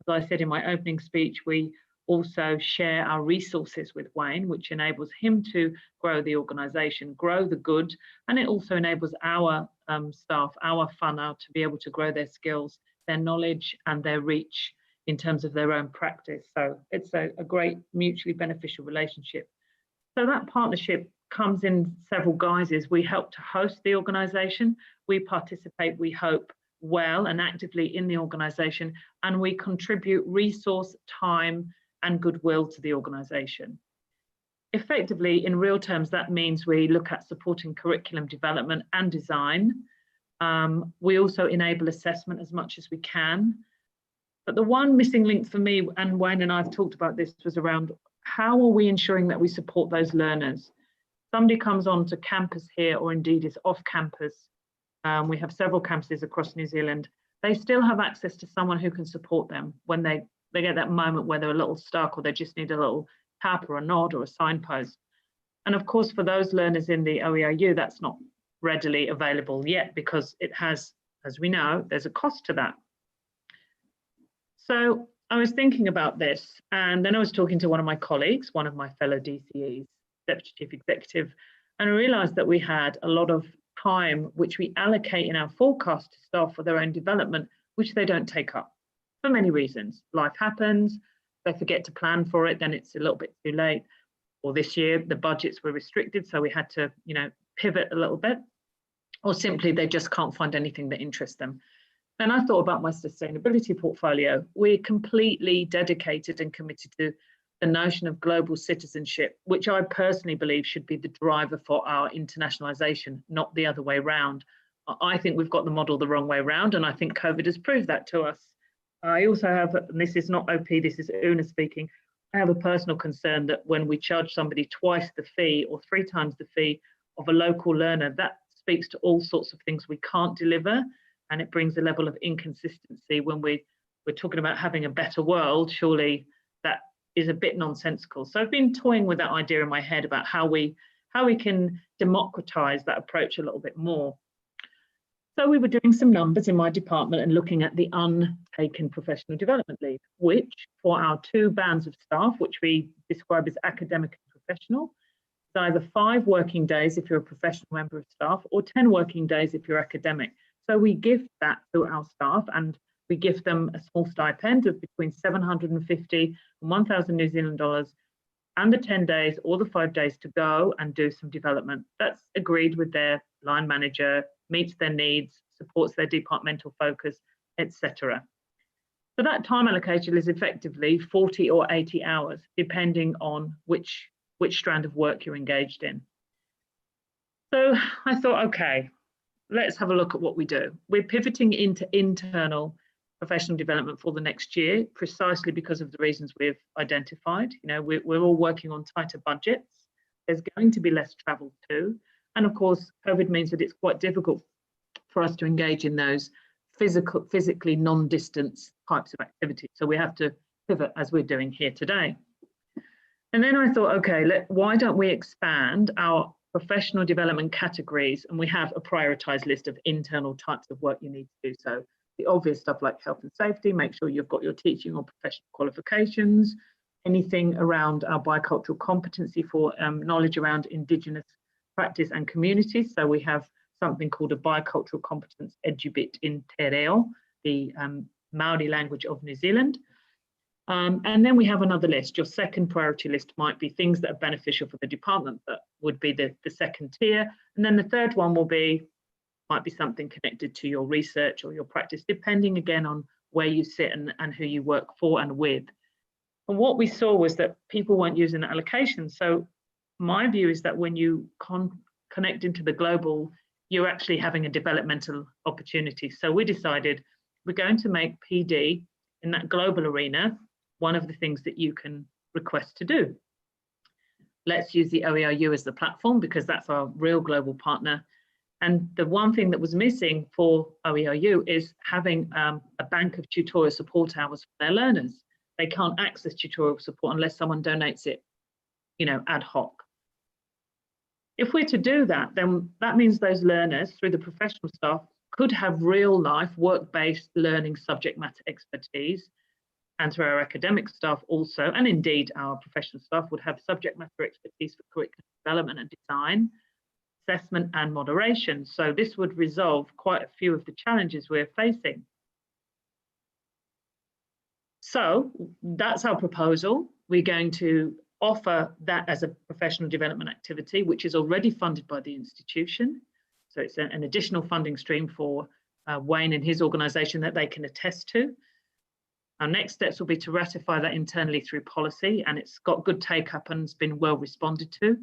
I said in my opening speech, we also share our resources with Wayne, which enables him to grow the organisation, grow the good, and it also enables our staff, our whānau, to be able to grow their skills, their knowledge and their reach in terms of their own practice. So it's a great mutually beneficial relationship. So that partnership comes in several guises. We help to host the organisation, we participate, we hope, well and actively in the organisation, and we contribute resource, time and goodwill to the organisation. Effectively, in real terms, that means we look at supporting curriculum development and design. We also enable assessment as much as we can. But the one missing link for me, and Wayne and I have talked about this, was around how are we ensuring that we support those learners? Somebody comes onto campus here, or indeed is off campus. We have several campuses across New Zealand. They still have access to someone who can support them when they get that moment where they're a little stuck, or they just need a little tap or a nod or a signpost. And of course, for those learners in the OERU, that's not readily available yet, because it has, as we know, there's a cost to that. So I was thinking about this, and then I was talking to one of my colleagues, one of my fellow DCEs, Deputy Chief Executive, and I realised that we had a lot of time which we allocate in our forecast to staff for their own development, which they don't take up for many reasons. Life happens, they forget to plan for it, then it's a little bit too late. Or this year, the budgets were restricted, so we had to, pivot a little bit, or simply they just can't find anything that interests them. Then I thought about my sustainability portfolio. We're completely dedicated and committed to the notion of global citizenship, which I personally believe should be the driver for our internationalization, not the other way around. I think we've got the model the wrong way around, and I think COVID has proved that to us. I also have, and this is not OP, this is Una speaking, I have a personal concern that when we charge somebody twice the fee or 3 times the fee of a local learner, that speaks to all sorts of things we can't deliver, and it brings a level of inconsistency. When we're talking about having a better world, surely that is a bit nonsensical. So I've been toying with that idea in my head about how we can democratize that approach a little bit more. So we were doing some numbers in my department and looking at the untaken professional development leave, which for our 2 bands of staff, which we describe as academic and professional, it's either 5 working days if you're a professional member of staff, or 10 working days if you're academic. So we gift that to our staff, and we give them a small stipend of between 750 and 1,000 New Zealand dollars, and the 10 days or the 5 days to go and do some development. That's agreed with their line manager, meets their needs, supports their departmental focus, etc. So that time allocation is effectively 40 or 80 hours, depending on which strand of work you're engaged in. So I thought, okay, let's have a look at what we do. We're pivoting into internal professional development for the next year, precisely because of the reasons we've identified. We're all working on tighter budgets. There's going to be less travel too. And of course, COVID means that it's quite difficult for us to engage in those physically non-distance types of activities. So we have to pivot, as we're doing here today. And then I thought, okay, why don't we expand our professional development categories? And we have a prioritized list of internal types of work you need to do. So the obvious stuff like health and safety, make sure you've got your teaching or professional qualifications, anything around our bicultural competency for knowledge around Indigenous practice and communities. So we have something called a bicultural competence edubit in Te Reo, the Maori language of New Zealand. And then we have another list. Your second priority list might be things that are beneficial for the department, that would be the second tier. And then the third one might be something connected to your research or your practice, depending again on where you sit and who you work for and with. And what we saw was that people weren't using the allocation. So my view is that when you connect into the global, you're actually having a developmental opportunity. So we decided we're going to make PD in that global arena one of the things that you can request to do. Let's use the OERU as the platform, because that's our real global partner. And the one thing that was missing for OERU is having a bank of tutorial support hours for their learners. They can't access tutorial support unless someone donates it, ad hoc. If we're to do that, then that means those learners, through the professional staff, could have real life work-based learning subject matter expertise. and through our academic staff also, and indeed our professional staff, would have subject matter expertise for curriculum development and design, assessment and moderation. So this would resolve quite a few of the challenges we're facing. So that's our proposal. We're going to offer that as a professional development activity, which is already funded by the institution. So it's an additional funding stream for Wayne and his organisation that they can attest to. Our next steps will be to ratify that internally through policy, and it's got good take-up and it's been well responded to.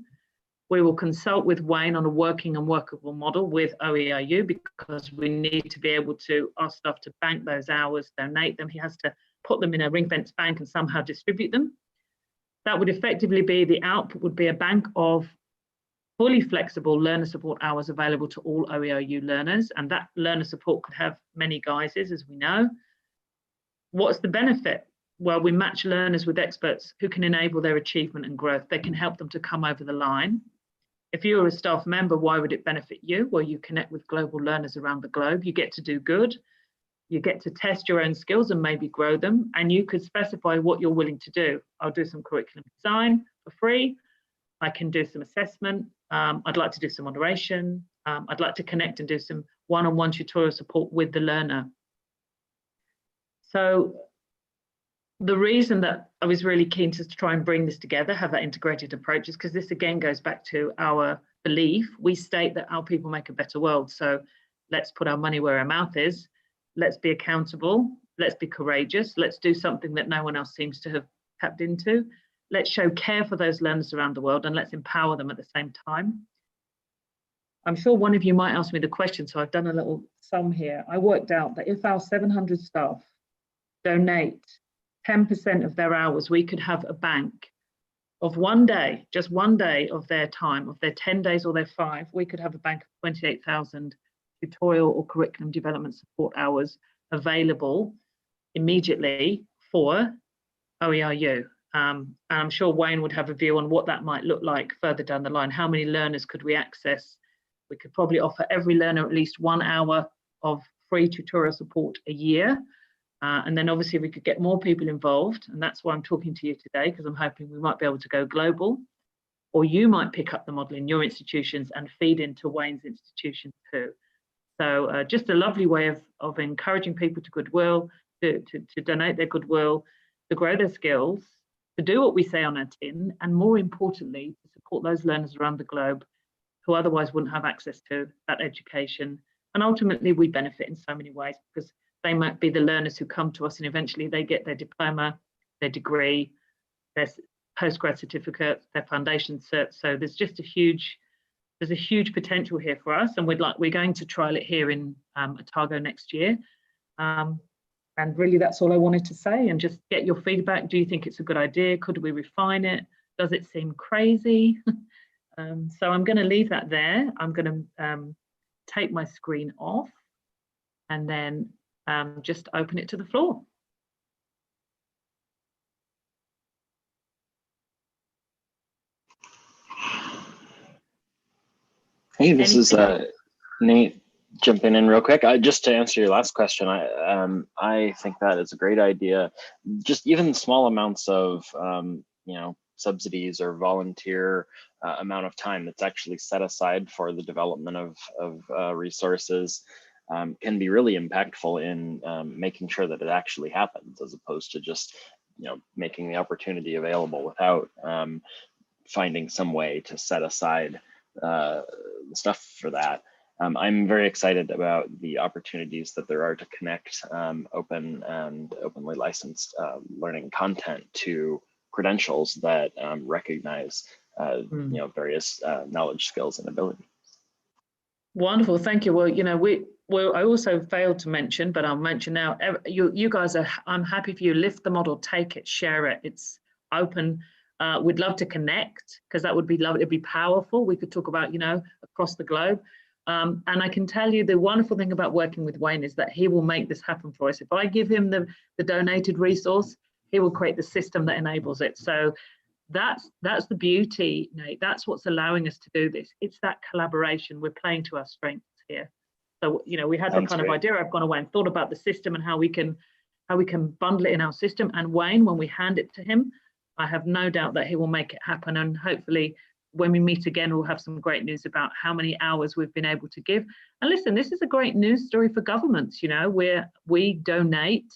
We will consult with Wayne on a working and workable model with OERU, because we need to be able to ask staff to bank those hours, donate them. He has to put them in a ring-fence bank and somehow distribute them. That would effectively be, the output would be a bank of fully flexible learner support hours available to all OERU learners, and that learner support could have many guises, as we know. What's the benefit? Well, we match learners with experts who can enable their achievement and growth. They can help them to come over the line. If you're a staff member, why would it benefit you? Well, you connect with global learners around the globe. You get to do good. You get to test your own skills and maybe grow them. And you could specify what you're willing to do. I'll do some curriculum design for free. I can do some assessment. I'd like to do some moderation. I'd like to connect and do some one-on-one tutorial support with the learner. So the reason that I was really keen to try and bring this together, have that integrated approach, is because this again goes back to our belief. We state that our people make a better world. So let's put our money where our mouth is. Let's be accountable. Let's be courageous. Let's do something that no one else seems to have tapped into. Let's show care for those learners around the world, and let's empower them at the same time. I'm sure one of you might ask me the question, so I've done a little sum here. I worked out that if our 700 staff donate 10% of their hours, we could have a bank of one day, just one day of their time, of their 10 days or their 5, we could have a bank of 28,000 tutorial or curriculum development support hours available immediately for OERU. And I'm sure Wayne would have a view on what that might look like further down the line. How many learners could we access? We could probably offer every learner at least 1 hour of free tutorial support a year. And then obviously we could get more people involved. And that's why I'm talking to you today, because I'm hoping we might be able to go global. Or you might pick up the model in your institutions and feed into Wayne's institution too. So just a lovely way of encouraging people to goodwill, to donate their goodwill, to grow their skills, to do what we say on our tin, and more importantly, to support those learners around the globe who otherwise wouldn't have access to that education. And ultimately, we benefit in so many ways, because they might be the learners who come to us and eventually they get their diploma, their degree, their postgrad certificate, their foundation cert. So there's just a huge potential here for us, and we're going to trial it here in Otago next year. And really, that's all I wanted to say, and just get your feedback. Do you think it's a good idea? Could we refine it? Does it seem crazy? So I'm going to leave that there. I'm going to take my screen off and then just open it to the floor. Hey, this is Nate jumping in real quick. Just to answer your last question, I think that is a great idea. Just even small amounts of subsidies or volunteer amount of time that's actually set aside for the development of resources can be really impactful in making sure that it actually happens, as opposed to just making the opportunity available without finding some way to set aside stuff for that. I'm very excited about the opportunities that there are to connect open and openly licensed learning content to credentials that recognize various knowledge, skills, and ability. Wonderful, thank you. Well, I also failed to mention, but I'll mention now. You guys are. I'm happy for you. Lift the model, take it, share it. It's open. We'd love to connect, because that would be lovely. It'd be powerful. We could talk about across the globe. And I can tell you the wonderful thing about working with Wayne is that he will make this happen for us. If I give him the donated resource, he will create the system that enables it. So that's the beauty, Nate. That's what's allowing us to do this. It's that collaboration. We're playing to our strengths here. So we had the kind of idea. I've gone away and thought about the system and how we can how we can bundle it in our system. And Wayne, when we hand it to him, I have no doubt that he will make it happen. And hopefully when we meet again, we'll have some great news about how many hours we've been able to give. And listen, this is a great news story for governments, you know, where we donate,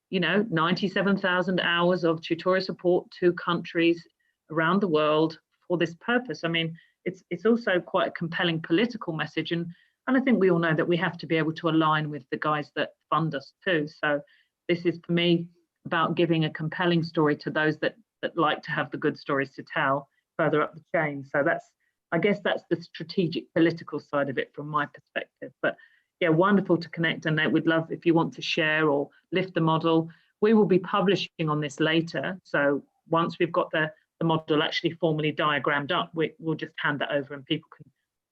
you know, 97,000 hours of tutorial support to countries around the world for this purpose. I mean, it's also quite a compelling political message. And I think we all know that we have to be able to align with the guys that fund us too. So this is, for me, about giving a compelling story to those that like to have the good stories to tell further up the chain. So that's, I guess that's the strategic political side of it from my perspective. But yeah, wonderful to connect. And we'd love if you want to share or lift the model. We will be publishing on this later. So once we've got the model actually formally diagrammed up, we'll just hand that over and people can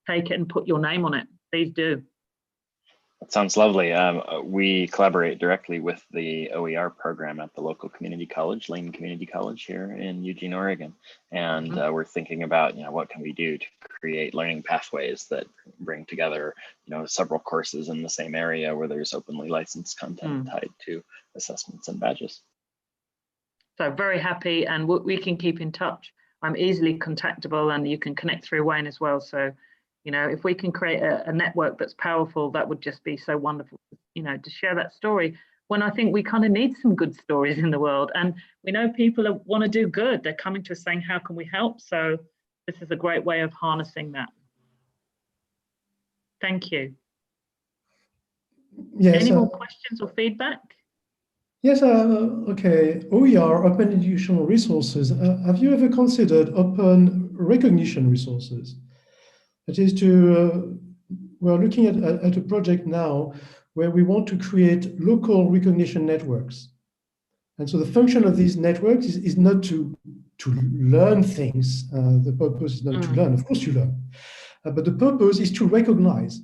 take it and put your name on it. Please do. That sounds lovely. We collaborate directly with the OER program at the local community college, Lane Community College here in Eugene, Oregon. And we're thinking about, you know, what can we do to create learning pathways that bring together, you know, several courses in the same area where there's openly licensed content tied to assessments and badges. So very happy, and we can keep in touch. I'm easily contactable, and you can connect through Wayne as well. So, you know, if we can create a network that's powerful, that would just be so wonderful, you know, to share that story when I think we kind of need some good stories in the world. And we know people want to do good. They're coming to us saying, how can we help? So this is a great way of harnessing that. Thank you. Yes. Any more questions or feedback? Yes, okay. OER, Open Educational Resources. Have you ever considered open recognition resources? That is we're looking at a project now where we want to create local recognition networks. And so the function of these networks is not to learn things. The purpose is not to learn, of course you learn. But the purpose is to recognize.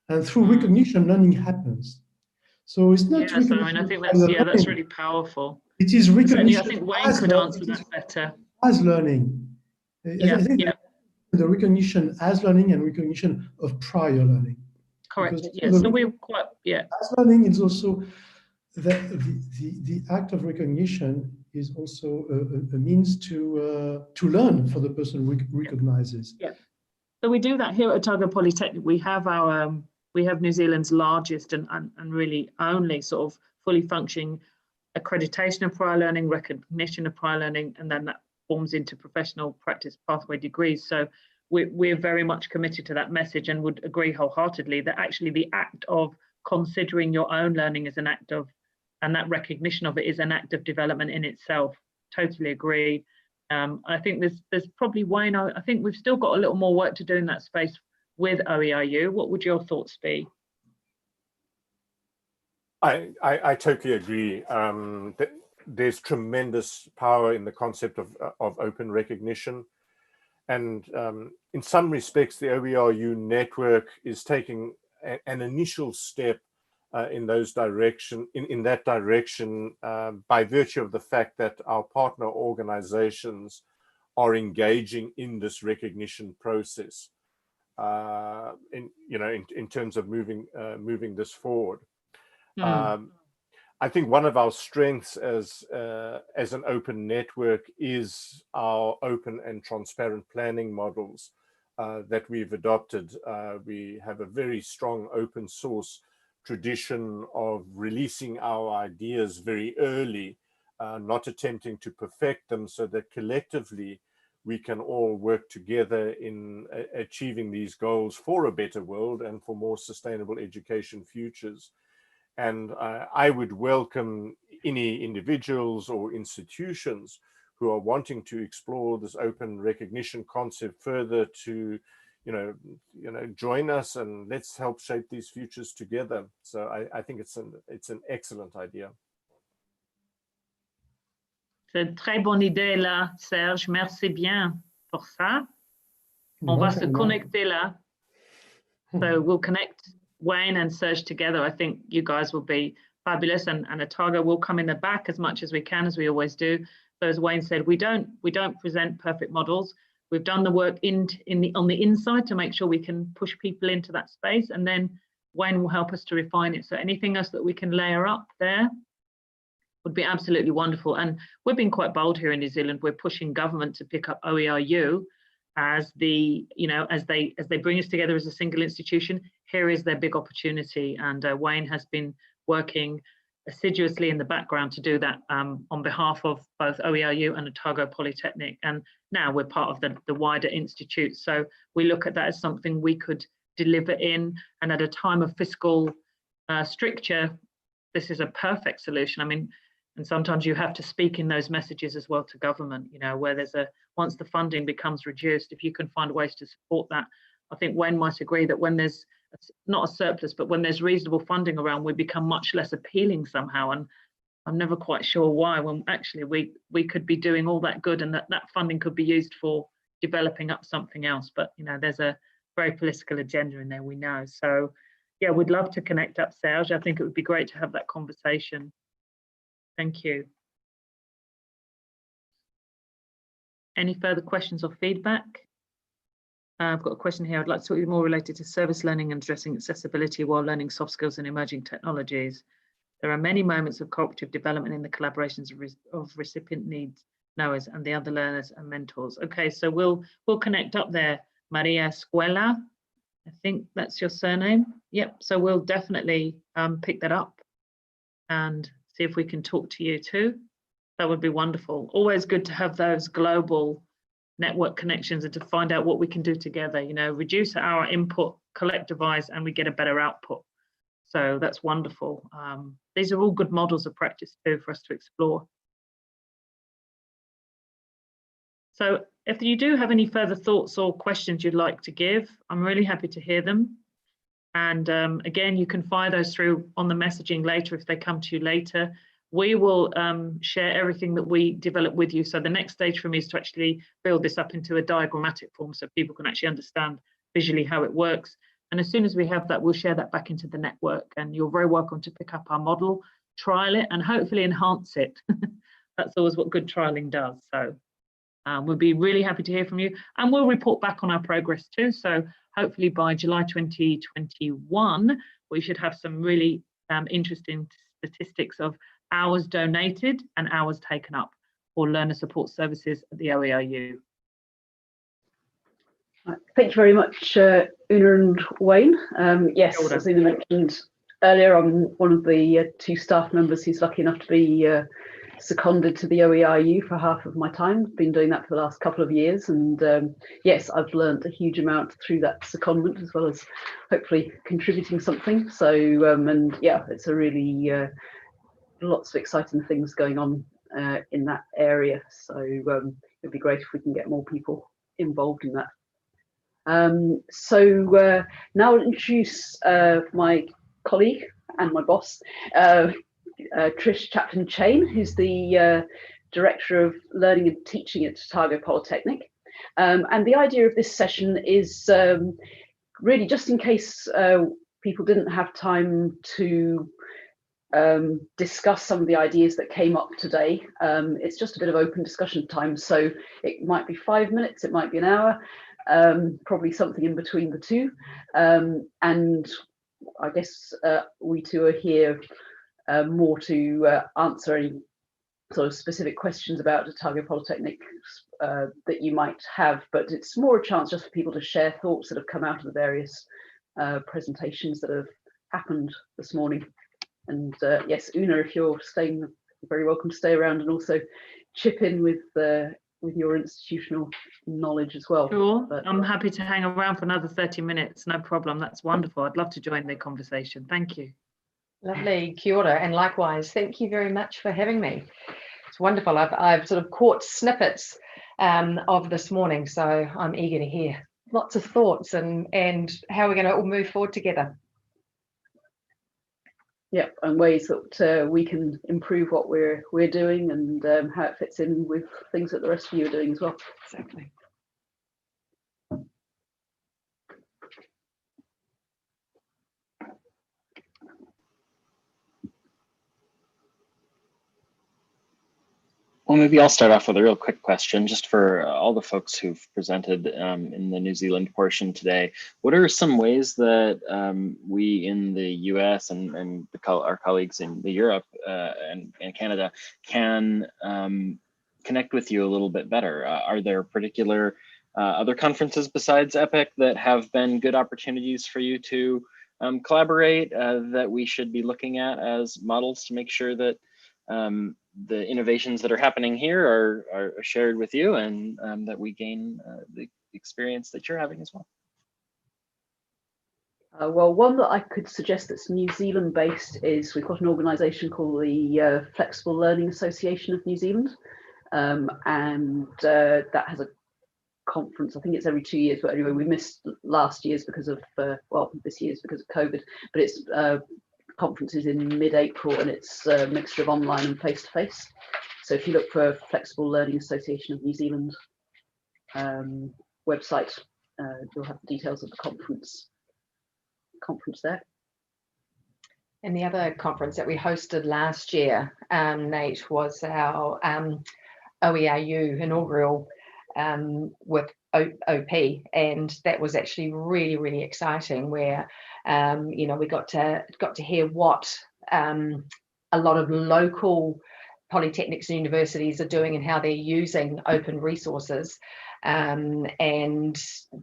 And through recognition, learning happens. So it's not Yes, I mean, I think that's really powerful. It is recognition. I think Wayne could answer that better. As learning. Yeah, the recognition as learning and recognition of prior learning. Correct. Yes. So we're quite As learning is also the act of recognition is also a means to learn for the person who recognizes. Yeah. So we do that here at Otago Polytechnic. We have New Zealand's largest and really only sort of fully functioning accreditation of prior learning, recognition of prior learning, and then that forms into professional practice pathway degrees. So we're very much committed to that message and would agree wholeheartedly that actually the act of considering your own learning is an act of, and that recognition of it is an act of development in itself. Totally agree. I think there's probably, Wayne, I think we've still got a little more work to do in that space with OERU. What would your thoughts be? I totally agree. There's tremendous power in the concept of open recognition. And in some respects, the OERU network is taking an initial step in that direction by virtue of the fact that our partner organizations are engaging in this recognition process. In terms of moving this forward. I think one of our strengths as an open network is our open and transparent planning models that we've adopted. We have a very strong open source tradition of releasing our ideas very early, not attempting to perfect them, so that collectively we can all work together in achieving these goals for a better world and for more sustainable education futures. And I would welcome any individuals or institutions who are wanting to explore this open recognition concept further to, join us, and let's help shape these futures together. So I think it's an excellent idea. C'est une très bonne idée là, Serge. Merci bien pour ça. On va se connecter là. So we'll connect Wayne and Serge together. I think you guys will be fabulous, and Otago will come in the back as much as we can, as we always do. So as Wayne said, we don't present perfect models. We've done the work on the inside to make sure we can push people into that space, and then Wayne will help us to refine it. So anything else that we can layer up there, would be absolutely wonderful. And we've been quite bold here in New Zealand. We're pushing government to pick up OERU as the, as they bring us together as a single institution. Here is their big opportunity. And Wayne has been working assiduously in the background to do that on behalf of both OERU and Otago Polytechnic. And now we're part of the wider institute. So we look at that as something we could deliver in, and at a time of fiscal stricture, this is a perfect solution. I mean, and sometimes you have to speak in those messages as well to government, where there's once the funding becomes reduced, if you can find ways to support that. I think Wayne might agree that when there's not a surplus, but when there's reasonable funding around, we become much less appealing somehow. And I'm never quite sure why, when actually we could be doing all that good, and that funding could be used for developing up something else. But there's a very political agenda in there, we know. So yeah, we'd love to connect up, Serge. I think it would be great to have that conversation. Thank you. Any further questions or feedback? I've got a question here. I'd like to talk to you more related to service learning and addressing accessibility while learning soft skills and emerging technologies. There are many moments of cooperative development in the collaborations of recipient needs knowers and the other learners and mentors. Okay, so we'll connect up there. Maria Escuela, I think that's your surname. Yep, so we'll definitely pick that up and see if we can talk to you too. That would be wonderful. Always good to have those global network connections and to find out what we can do together, reduce our input, collectivize, and we get a better output. So that's wonderful. These are all good models of practice too for us to explore. So if you do have any further thoughts or questions you'd like to give, I'm really happy to hear them. And again, you can fire those through on the messaging later if they come to you later. We will share everything that we develop with you. So the next stage for me is to actually build this up into a diagrammatic form so people can actually understand visually how it works. And as soon as we have that, we'll share that back into the network. And you're very welcome to pick up our model, trial it, and hopefully enhance it. That's always what good trialing does. So we'll be really happy to hear from you. And we'll report back on our progress too. So hopefully by July 2021, we should have some really interesting statistics of hours donated and hours taken up for learner support services at the OERU. Thank you very much, Una and Wayne. Yes, as Una mentioned earlier, I'm one of the 2 staff members who's lucky enough to be seconded to the OERU for half of my time. Been doing that for the last couple of years, and yes, I've learned a huge amount through that secondment, as well as hopefully contributing something. So and yeah, it's a really lots of exciting things going on in that area. So it'd be great if we can get more people involved in that. So now I'll introduce my colleague and my boss, Trish Chapton-Chain, who's the Director of Learning and Teaching at Otago Polytechnic. And the idea of this session is really just in case people didn't have time to discuss some of the ideas that came up today. It's just a bit of open discussion time, so it might be 5 minutes, it might be an hour, probably something in between the two. And I guess we two are here more to answer any sort of specific questions about Otago Polytechnic that you might have, but it's more a chance just for people to share thoughts that have come out of the various presentations that have happened this morning. And yes, Una, if you're staying, you're very welcome to stay around and also chip in with your institutional knowledge as well. Sure, but I'm happy to hang around for another 30 minutes, no problem. That's wonderful. I'd love to join the conversation. Thank you. Lovely, kia ora, and likewise, thank you very much for having me. It's wonderful. I've sort of caught snippets of this morning, so I'm eager to hear lots of thoughts and how we're going to all move forward together. Yeah, and ways that we can improve what we're doing and how it fits in with things that the rest of you are doing as well. Exactly. Well, maybe I'll start off with a real quick question, just for all the folks who've presented in the New Zealand portion today. What are some ways that we in the US and our colleagues in the Europe and Canada can connect with you a little bit better? Are there particular other conferences besides ePIC that have been good opportunities for you to collaborate that we should be looking at as models to make sure that the innovations that are happening here are shared with you, and that we gain the experience that you're having as well? Well, one that I could suggest that's New Zealand based is we've got an organisation called the Flexible Learning Association of New Zealand, and that has a conference. I think it's every 2 years, but anyway, we missed last year's because of well, this year's because of COVID, but it's conferences in mid-April, and it's a mixture of online and face-to-face. So if you look for Flexible Learning Association of New Zealand website, you'll have the details of the conference there. And the other conference that we hosted last year, Nate, was our OERU inaugural with OP, and that was actually really, really exciting, where you know, we got to hear what a lot of local polytechnics and universities are doing and how they're using open resources. And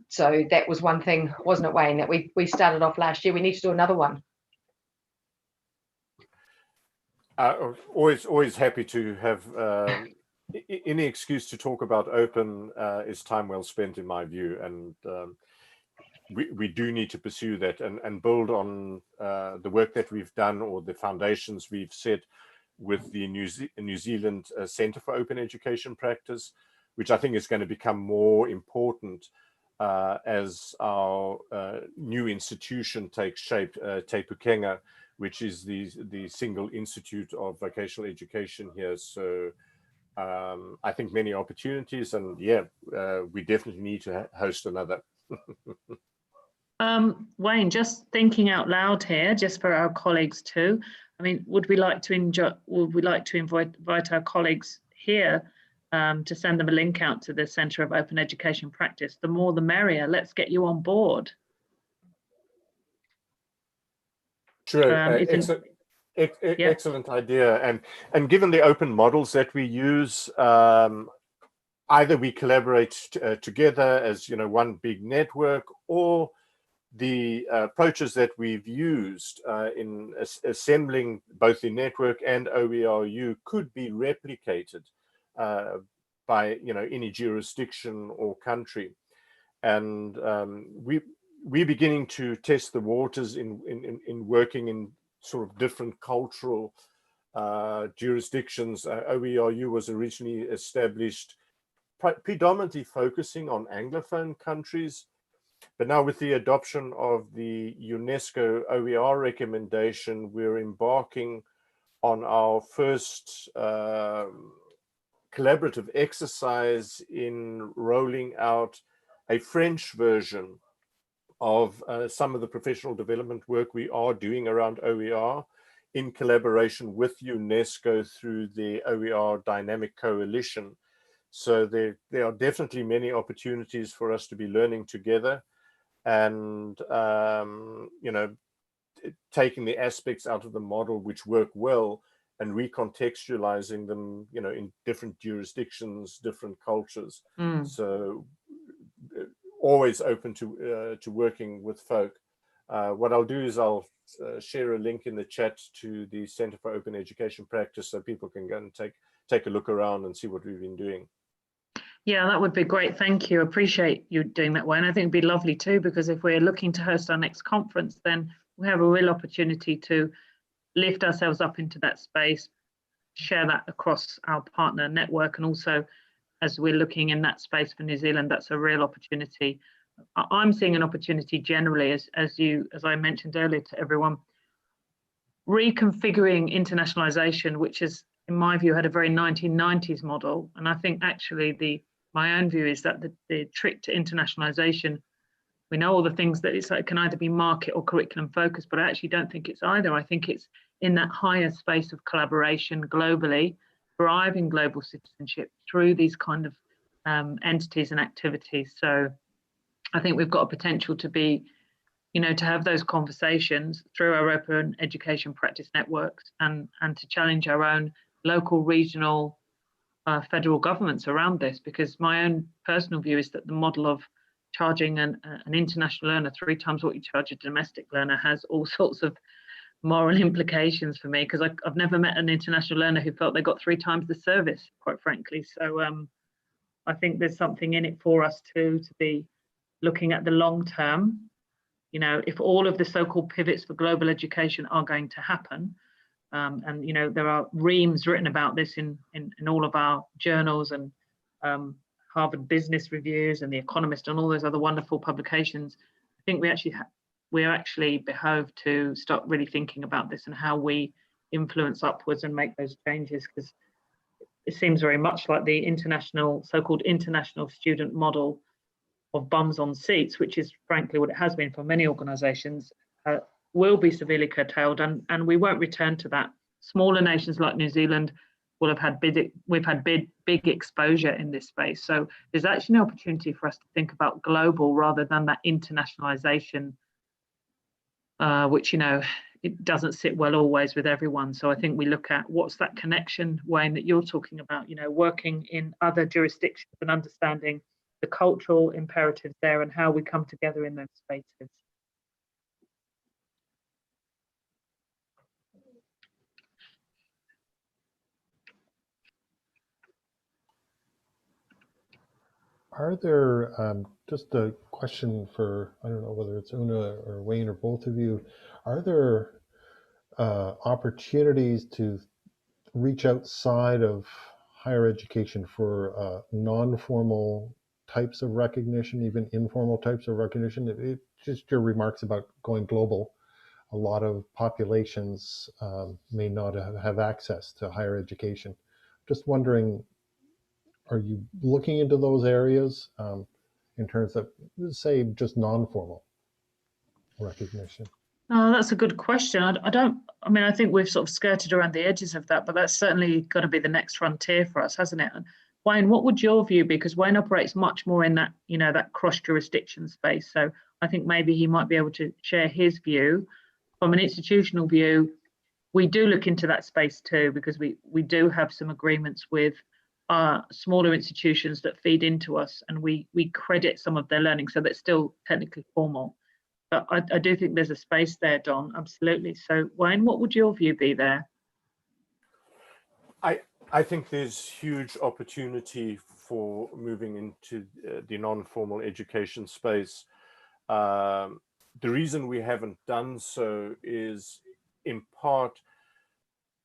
so that was one thing, wasn't it, Wayne, that we started off last year. We need to do another one. Always happy to have any excuse to talk about open is time well spent, in my view, and we do need to pursue that and build on the work that we've done, or the foundations we've set with the New Zealand Centre for Open Education Practice, which I think is going to become more important as our new institution takes shape, Te Pukenga, which is the single institute of vocational education here. So I think many opportunities, and yeah, we definitely need to host another. Wayne, just thinking out loud here, just for our colleagues too. I mean, would we like to invite our colleagues here to send them a link out to the Centre of Open Education Practice? The more the merrier. Let's get you on board. Sure, excellent idea. And given the open models that we use, either we collaborate together as, you know, one big network, or the approaches that we've used in assembling both the network and OERU could be replicated by, you know, any jurisdiction or country. And we're beginning to test the waters in working in sort of different cultural jurisdictions. OERU was originally established predominantly focusing on Anglophone countries, but now with the adoption of the UNESCO OER recommendation, we're embarking on our first collaborative exercise in rolling out a French version of some of the professional development work we are doing around OER in collaboration with UNESCO through the OER Dynamic Coalition. So there are definitely many opportunities for us to be learning together, and you know, taking the aspects out of the model which work well and recontextualizing them, you know, in different jurisdictions, different cultures. So always open to working with folk. What I'll do is I'll share a link in the chat to the Centre for Open Education Practice, so people can go and take a look around and see what we've been doing. Yeah, that would be great. Thank you. Appreciate you doing that, Wayne. I think it'd be lovely too, because if we're looking to host our next conference, then we have a real opportunity to lift ourselves up into that space, share that across our partner network, and also as we're looking in that space for New Zealand, that's a real opportunity. I'm seeing an opportunity generally, as I mentioned earlier to everyone, reconfiguring internationalization, which is, in my view, had a very 1990s model. And I think actually my own view is that the trick to internationalization, we know all the things that it can either be market or curriculum focused, but I actually don't think it's either. I think it's in that higher space of collaboration globally, driving global citizenship through these kind of entities and activities. So I think we've got a potential to be, to have those conversations through our open education practice networks and to challenge our own local, regional, federal governments around this, because my own personal view is that the model of charging an international learner 3 times what you charge a domestic learner has all sorts of moral implications for me, because I've never met an international learner who felt they got 3 times the service, quite frankly. So I think there's something in it for us to be looking at the long term. If all of the so-called pivots for global education are going to happen, and there are reams written about this in all of our journals and Harvard Business Reviews and The Economist and all those other wonderful publications, I think we actually behove to start really thinking about this and how we influence upwards and make those changes, because it seems very much like the so-called international student model of bums on seats, which is frankly what it has been for many organizations, will be severely curtailed, and we won't return to that. Smaller nations like New Zealand will have had we've had big exposure in this space. So there's actually an opportunity for us to think about global rather than that internationalization, which, it doesn't sit well always with everyone. So I think we look at what's that connection, Wayne, that you're talking about, working in other jurisdictions and understanding the cultural imperatives there and how we come together in those spaces. Are there, just a question for, I don't know whether it's Una or Wayne or both of you, are there opportunities to reach outside of higher education for non-formal types of recognition, even informal types of recognition? Just your remarks about going global. A lot of populations may not have access to higher education. Just wondering, are you looking into those areas in terms of, say, just non-formal recognition? That's a good question. I think we've sort of skirted around the edges of that, but that's certainly got to be the next frontier for us, hasn't it? And Wayne, what would your view be? Because Wayne operates much more in that, that cross-jurisdiction space. So I think maybe he might be able to share his view. From an institutional view, we do look into that space too, because we do have some agreements with smaller institutions that feed into us, and we credit some of their learning, so that's still technically formal. But I do think there's a space there, Don, absolutely. So Wayne, what would your view be there? I think there's huge opportunity for moving into the non-formal education space. The reason we haven't done so is, in part,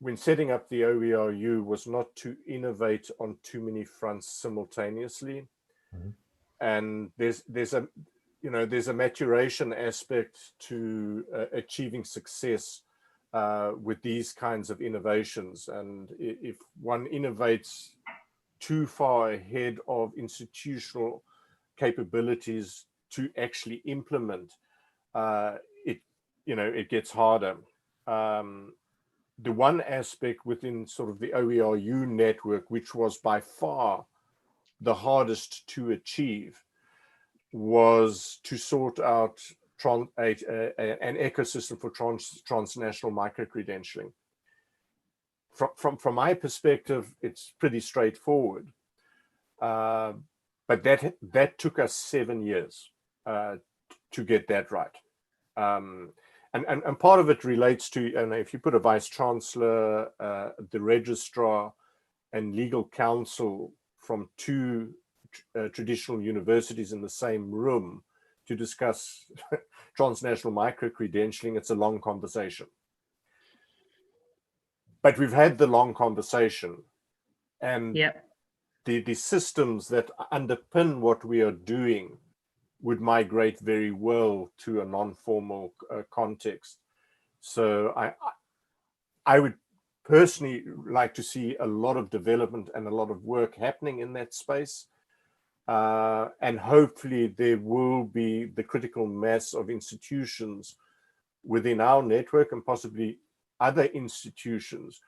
when setting up the OERU, was not to innovate on too many fronts simultaneously. Mm-hmm. And there's a maturation aspect to achieving success with these kinds of innovations. And if one innovates too far ahead of institutional capabilities to actually implement, it gets harder. The one aspect within sort of the OERU network, which was by far the hardest to achieve, was to sort out an ecosystem for transnational micro-credentialing. From my perspective, it's pretty straightforward, but that took us 7 years to get that right. And part of it relates to, and if you put a vice chancellor, the registrar, and legal counsel from 2 traditional universities in the same room to discuss transnational micro-credentialing, it's a long conversation. But we've had the long conversation, and the systems that underpin what we are doing would migrate very well to a non-formal context. So I would personally like to see a lot of development and a lot of work happening in that space. And hopefully there will be the critical mass of institutions within our network and possibly other institutions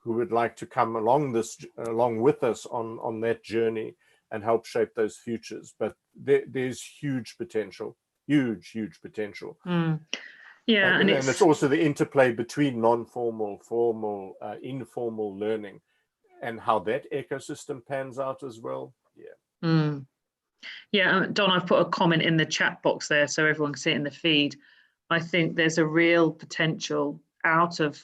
who would like to come along with us on that journey and help shape those futures. But there's huge potential, huge potential. Yeah, and it's also the interplay between non-formal, formal, informal learning, and how that ecosystem pans out as well. Yeah, Don, I've put a comment in the chat box there so everyone can see it in the feed. I think there's a real potential out of,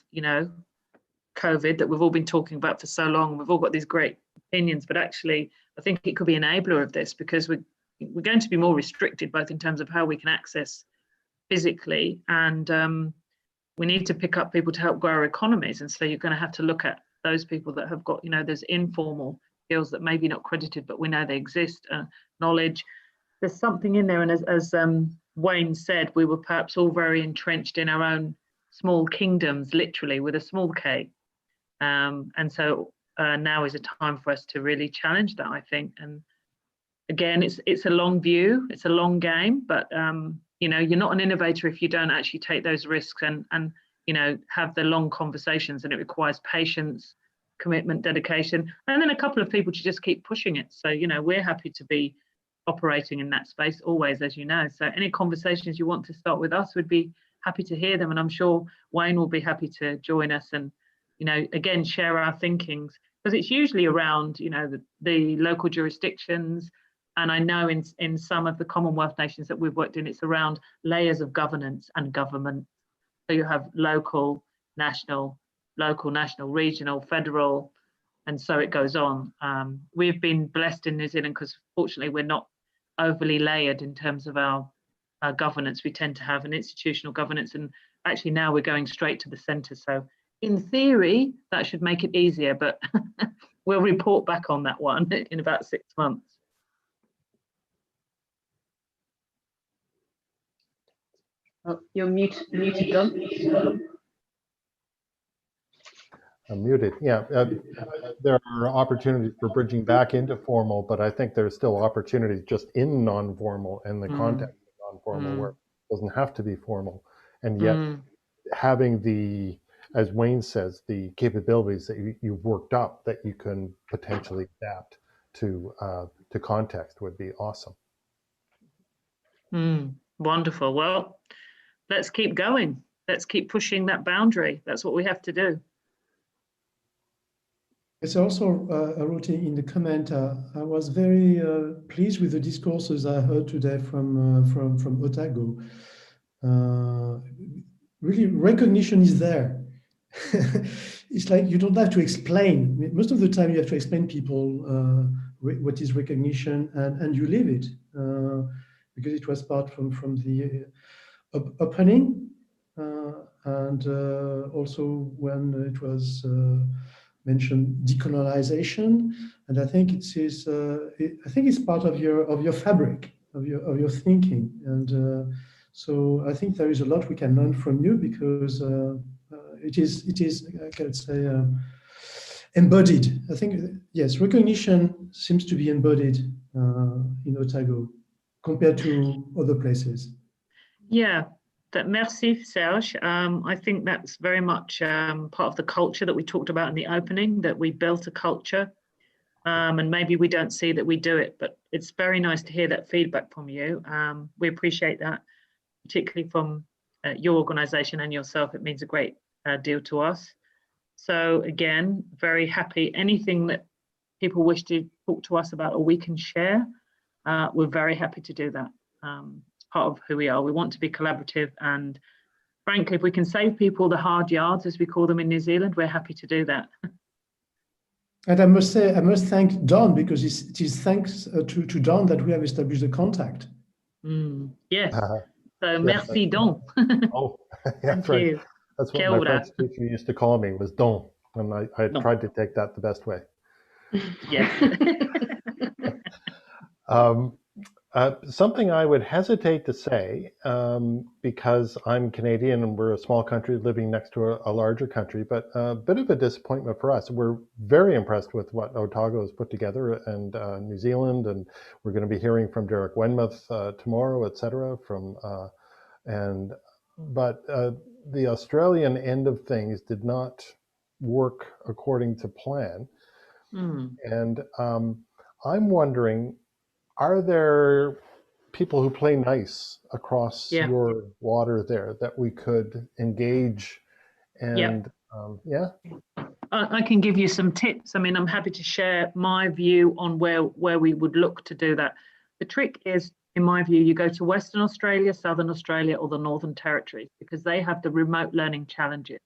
COVID that we've all been talking about for so long. We've all got these great opinions, but actually I think it could be an enabler of this, because we're going to be more restricted, both in terms of how we can access physically, and we need to pick up people to help grow our economies. And so you're going to have to look at those people that have got, there's informal skills that maybe not credited, but we know they exist, knowledge. There's something in there. And as Wayne said, we were perhaps all very entrenched in our own small kingdoms, literally with a small K. And so now is a time for us to really challenge that, I think. And again, it's a long view, it's a long game, but you're not an innovator if you don't actually take those risks and have the long conversations, and it requires patience, commitment, dedication, and then a couple of people to just keep pushing it. So, we're happy to be operating in that space always, as you know. So any conversations you want to start with us, we'd be happy to hear them. And I'm sure Wayne will be happy to join us and, again, share our thinkings, because it's usually around, the local jurisdictions. And I know in some of the Commonwealth nations that we've worked in, it's around layers of governance and government. So you have local, national, regional, federal, and so it goes on. We've been blessed in New Zealand because fortunately we're not overly layered in terms of our governance. We tend to have an institutional governance, and actually now we're going straight to the centre. So in theory, that should make it easier, but we'll report back on that one in about 6 months. Oh, you're muted, Don. I'm muted. Yeah, there are opportunities for bridging back into formal, but I think there's still opportunities just in non-formal and the context of non-formal work. It doesn't have to be formal, and yet having the, as Wayne says, the capabilities that you've worked up that you can potentially adapt to context would be awesome. Wonderful. Well, let's keep going. Let's keep pushing that boundary. That's what we have to do. It's also, I wrote in the comment, I was very pleased with the discourses I heard today from Otago. Really, recognition is there. It's like you don't have to explain. Most of the time you have to explain people what is recognition, and you live it, because it was part from the opening, and also when it was mentioned decolonization, and I think it's part of your fabric, of your thinking, and so I think there is a lot we can learn from you, because it is I can say embodied. I think yes, recognition seems to be embodied in Otago compared to other places. Yeah. Merci, Serge. I think that's very much part of the culture that we talked about in the opening, that we built a culture, and maybe we don't see that we do it, but it's very nice to hear that feedback from you. We appreciate that, particularly from your organisation and yourself. It means a great deal to us. So again, very happy. Anything that people wish to talk to us about or we can share, we're very happy to do that. Part of who we are. We want to be collaborative, and frankly, if we can save people the hard yards, as we call them in New Zealand, we're happy to do that. And I must thank Don, because it is thanks to Don that we have established a contact. Yes. So merci, Don. Oh, that's right. You. That's what my French teacher used to call me, was Don, and I tried to take that the best way. Yes. Something I would hesitate to say, because I'm Canadian and we're a small country living next to a larger country, but a bit of a disappointment for us. We're very impressed with what Otago has put together, and New Zealand, and we're going to be hearing from Derek Wenmuth tomorrow, etc. But the Australian end of things did not work according to plan. Mm. And I'm wondering, are there people who play nice across Yeah. your water there that we could engage? And yeah. I can give you some tips. I mean, I'm happy to share my view on where we would look to do that. The trick is, in my view, you go to Western Australia, Southern Australia, or the Northern Territory, because they have the remote learning challenges.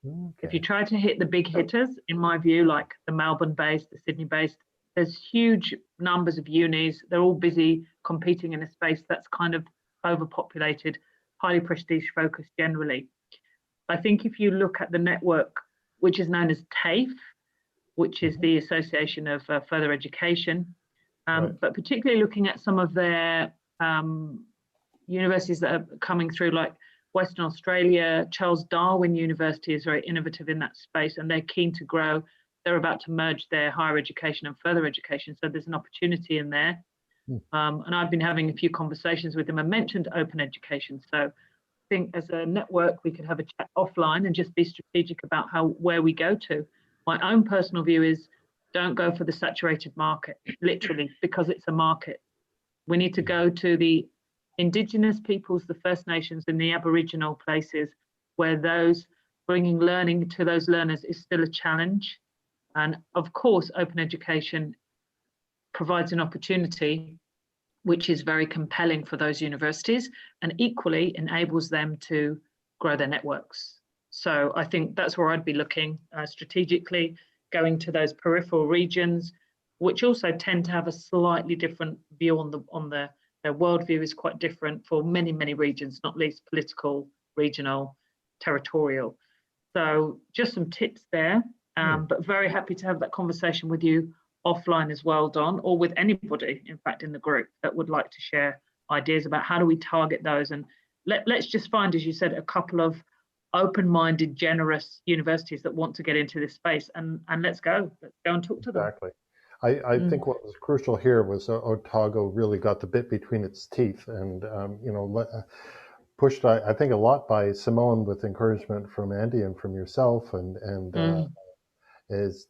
Okay. If you try to hit the big hitters, in my view, like the Melbourne-based, the Sydney-based, there's huge numbers of unis. They're all busy competing in a space that's kind of overpopulated, highly prestige focused generally. I think if you look at the network, which is known as TAFE, which is the Association of Further Education, but particularly looking at some of their universities that are coming through, like Western Australia, Charles Darwin University is very innovative in that space, and they're keen to grow. They're about to merge their higher education and further education, so there's an opportunity in there. And I've been having a few conversations with them and mentioned open education. So I think as a network, we could have a chat offline and just be strategic about where we go to. My own personal view is don't go for the saturated market, literally, because it's a market. We need to go to the Indigenous peoples, the First Nations, and the Aboriginal places where those bringing learning to those learners is still a challenge. And of course, open education provides an opportunity which is very compelling for those universities and equally enables them to grow their networks. So I think that's where I'd be looking strategically, going to those peripheral regions, which also tend to have a slightly different view on their worldview is quite different for many, many regions, not least political, regional, territorial. So just some tips there, but very happy to have that conversation with you offline as well, Don, or with anybody, in fact, in the group that would like to share ideas about how do we target those. And let's just find, as you said, a couple of open-minded, generous universities that want to get into this space, and let's go and talk to them. Exactly. I think what was crucial here was Otago really got the bit between its teeth, and pushed, I think, a lot by Simone with encouragement from Andy and from yourself, and it's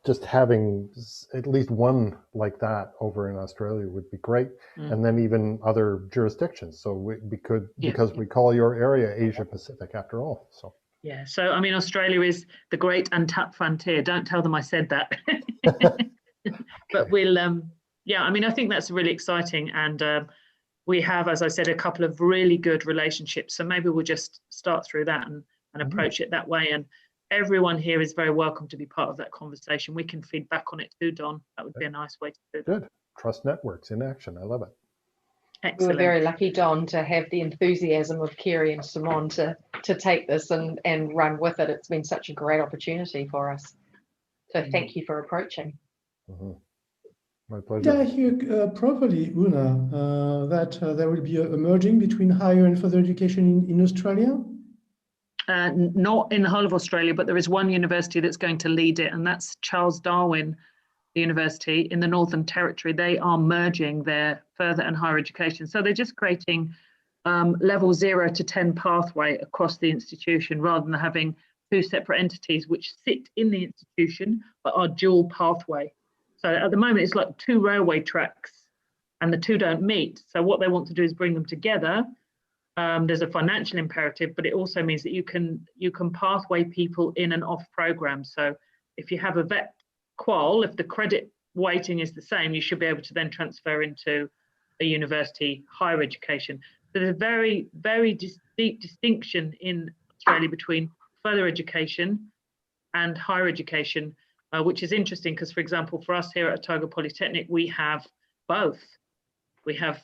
just having at least one like that over in Australia would be great, and then even other jurisdictions. So because we call your area Asia Pacific after all. So. Yeah. So I mean, Australia is the great untapped frontier. Don't tell them I said that. But we'll, yeah, I mean, I think that's really exciting. And we have, as I said, a couple of really good relationships. So maybe we'll just start through that and approach it that way. And everyone here is very welcome to be part of that conversation. We can feed back on it too, Don. That would be a nice way to do that. Good. Trust networks in action. I love it. Excellent. We're very lucky, Don, to have the enthusiasm of Kerry and Simone to take this and run with it. It's been such a great opportunity for us. So thank you for approaching. My pleasure. Did I hear properly, Una, that there will be a merging between higher and further education in Australia? Not in the whole of Australia, but there is one university that's going to lead it, and that's Charles Darwin University in the Northern Territory. They are merging their further and higher education. So they're just creating level 0 to 10 pathway across the institution rather than having two separate entities which sit in the institution but are dual pathway. So at the moment, it's like two railway tracks and the two don't meet. So what they want to do is bring them together. There's a financial imperative, but it also means that you can pathway people in and off programs. So if you have a vet qual, if the credit weighting is the same, you should be able to then transfer into a university higher education. So there's a very, very deep distinction in Australia between further education and higher education, which is interesting because, for example, for us here at Otago Polytechnic, we have both. We have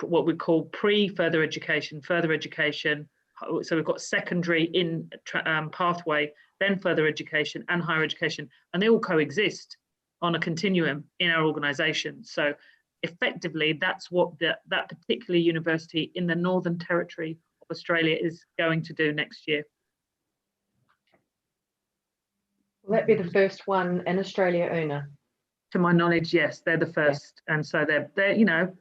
what we call pre-further education, further education. So we've got secondary in pathway, then further education and higher education, and they all coexist on a continuum in our organisation. So effectively, that's what that particular university in the Northern Territory of Australia is going to do next year. Will that be the first one in Australia, Una? To my knowledge, yes, they're the first, and so they're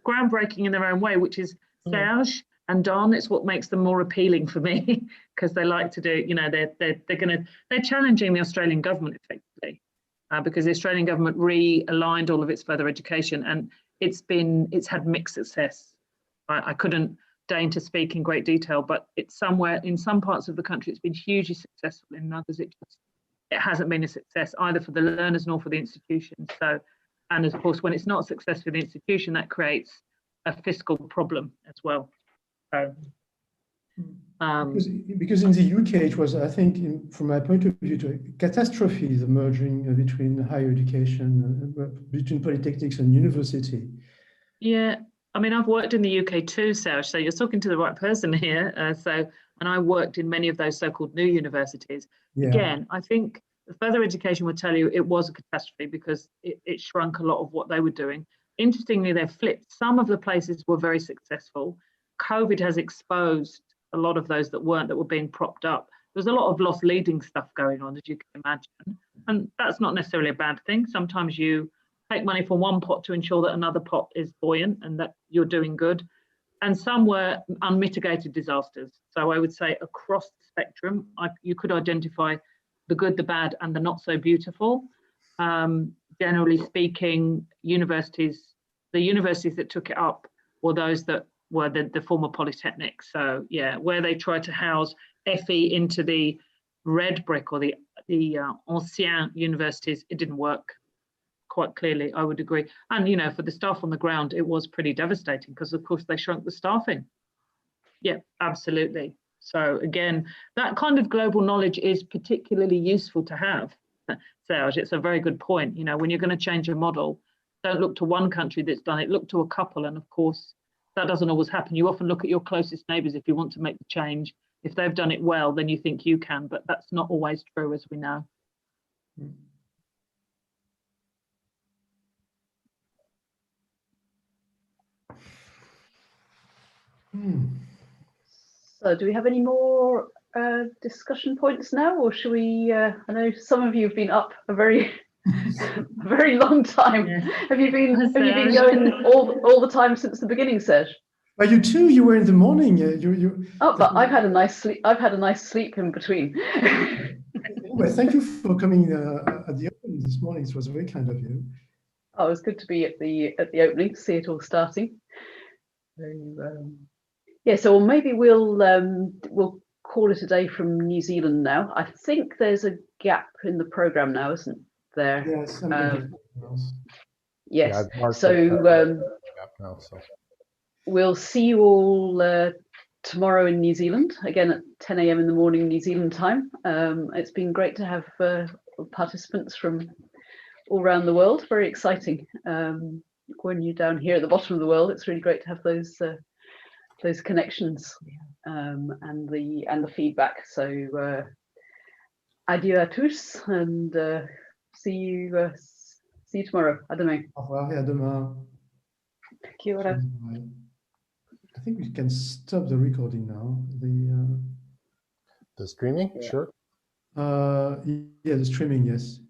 groundbreaking in their own way, which is Serge and darn, it's what makes them more appealing for me, because they like to do, you know, they're challenging the Australian government effectively, because the Australian government realigned all of its further education, and it's had mixed success. I couldn't deign to speak in great detail, but it's somewhere in some parts of the country it's been hugely successful, in others it hasn't been a success either for the learners nor for the institutions. So, and of course, when it's not a success for the institution, that creates a fiscal problem as well. So, because in the UK it was, I think, from my point of view, a catastrophe, the merging between higher education, between polytechnics and university. Yeah, I mean, I've worked in the UK too, Serge, so you're talking to the right person here. And I worked in many of those so-called new universities. Yeah. Again, I think the further education would tell you it was a catastrophe because it shrunk a lot of what they were doing. Interestingly, they've flipped. Some of the places were very successful. COVID has exposed a lot of those that were being propped up. There's a lot of lost leading stuff going on, as you can imagine. And that's not necessarily a bad thing. Sometimes you take money from one pot to ensure that another pot is buoyant and that you're doing good. And some were unmitigated disasters. So I would say across the spectrum, you could identify the good, the bad, and the not so beautiful. Generally speaking, the universities that took it up were those that were the former polytechnics. So yeah, where they tried to house FE into the red brick or the ancien universities, it didn't work. Quite clearly, I would agree. And, you know, for the staff on the ground, it was pretty devastating because, of course, they shrunk the staffing. Yeah, absolutely. So, again, that kind of global knowledge is particularly useful to have, Serge. It's a very good point. You know, when you're going to change a model, don't look to one country that's done it, look to a couple. And, of course, that doesn't always happen. You often look at your closest neighbours if you want to make the change. If they've done it well, then you think you can, but that's not always true, as we know. So do we have any more discussion points now, or should we, I know some of you have been up a very very long time. Yeah. Have you been going all the time since the beginning, Serge? Well, you too, you were in the morning. Oh, but I've had a nice sleep in between. Well, thank you for coming at the opening this morning. It was very kind of you. Oh, it was good to be at the opening, to see it all starting. So, yeah, so maybe we'll call it a day from New Zealand now. I think there's a gap in the program now, isn't there? Yes. Yes. Yeah, so we'll see you all tomorrow in New Zealand, again at 10 a.m. in the morning New Zealand time. It's been great to have participants from all around the world. Very exciting. When you're down here at the bottom of the world, it's really great to have those connections and the feedback. So adieu à tous, and see you tomorrow. À demain. Au revoir et à demain. Kia ora. I think we can stop the recording now. The streaming, yeah. Sure. Yeah, the streaming, yes.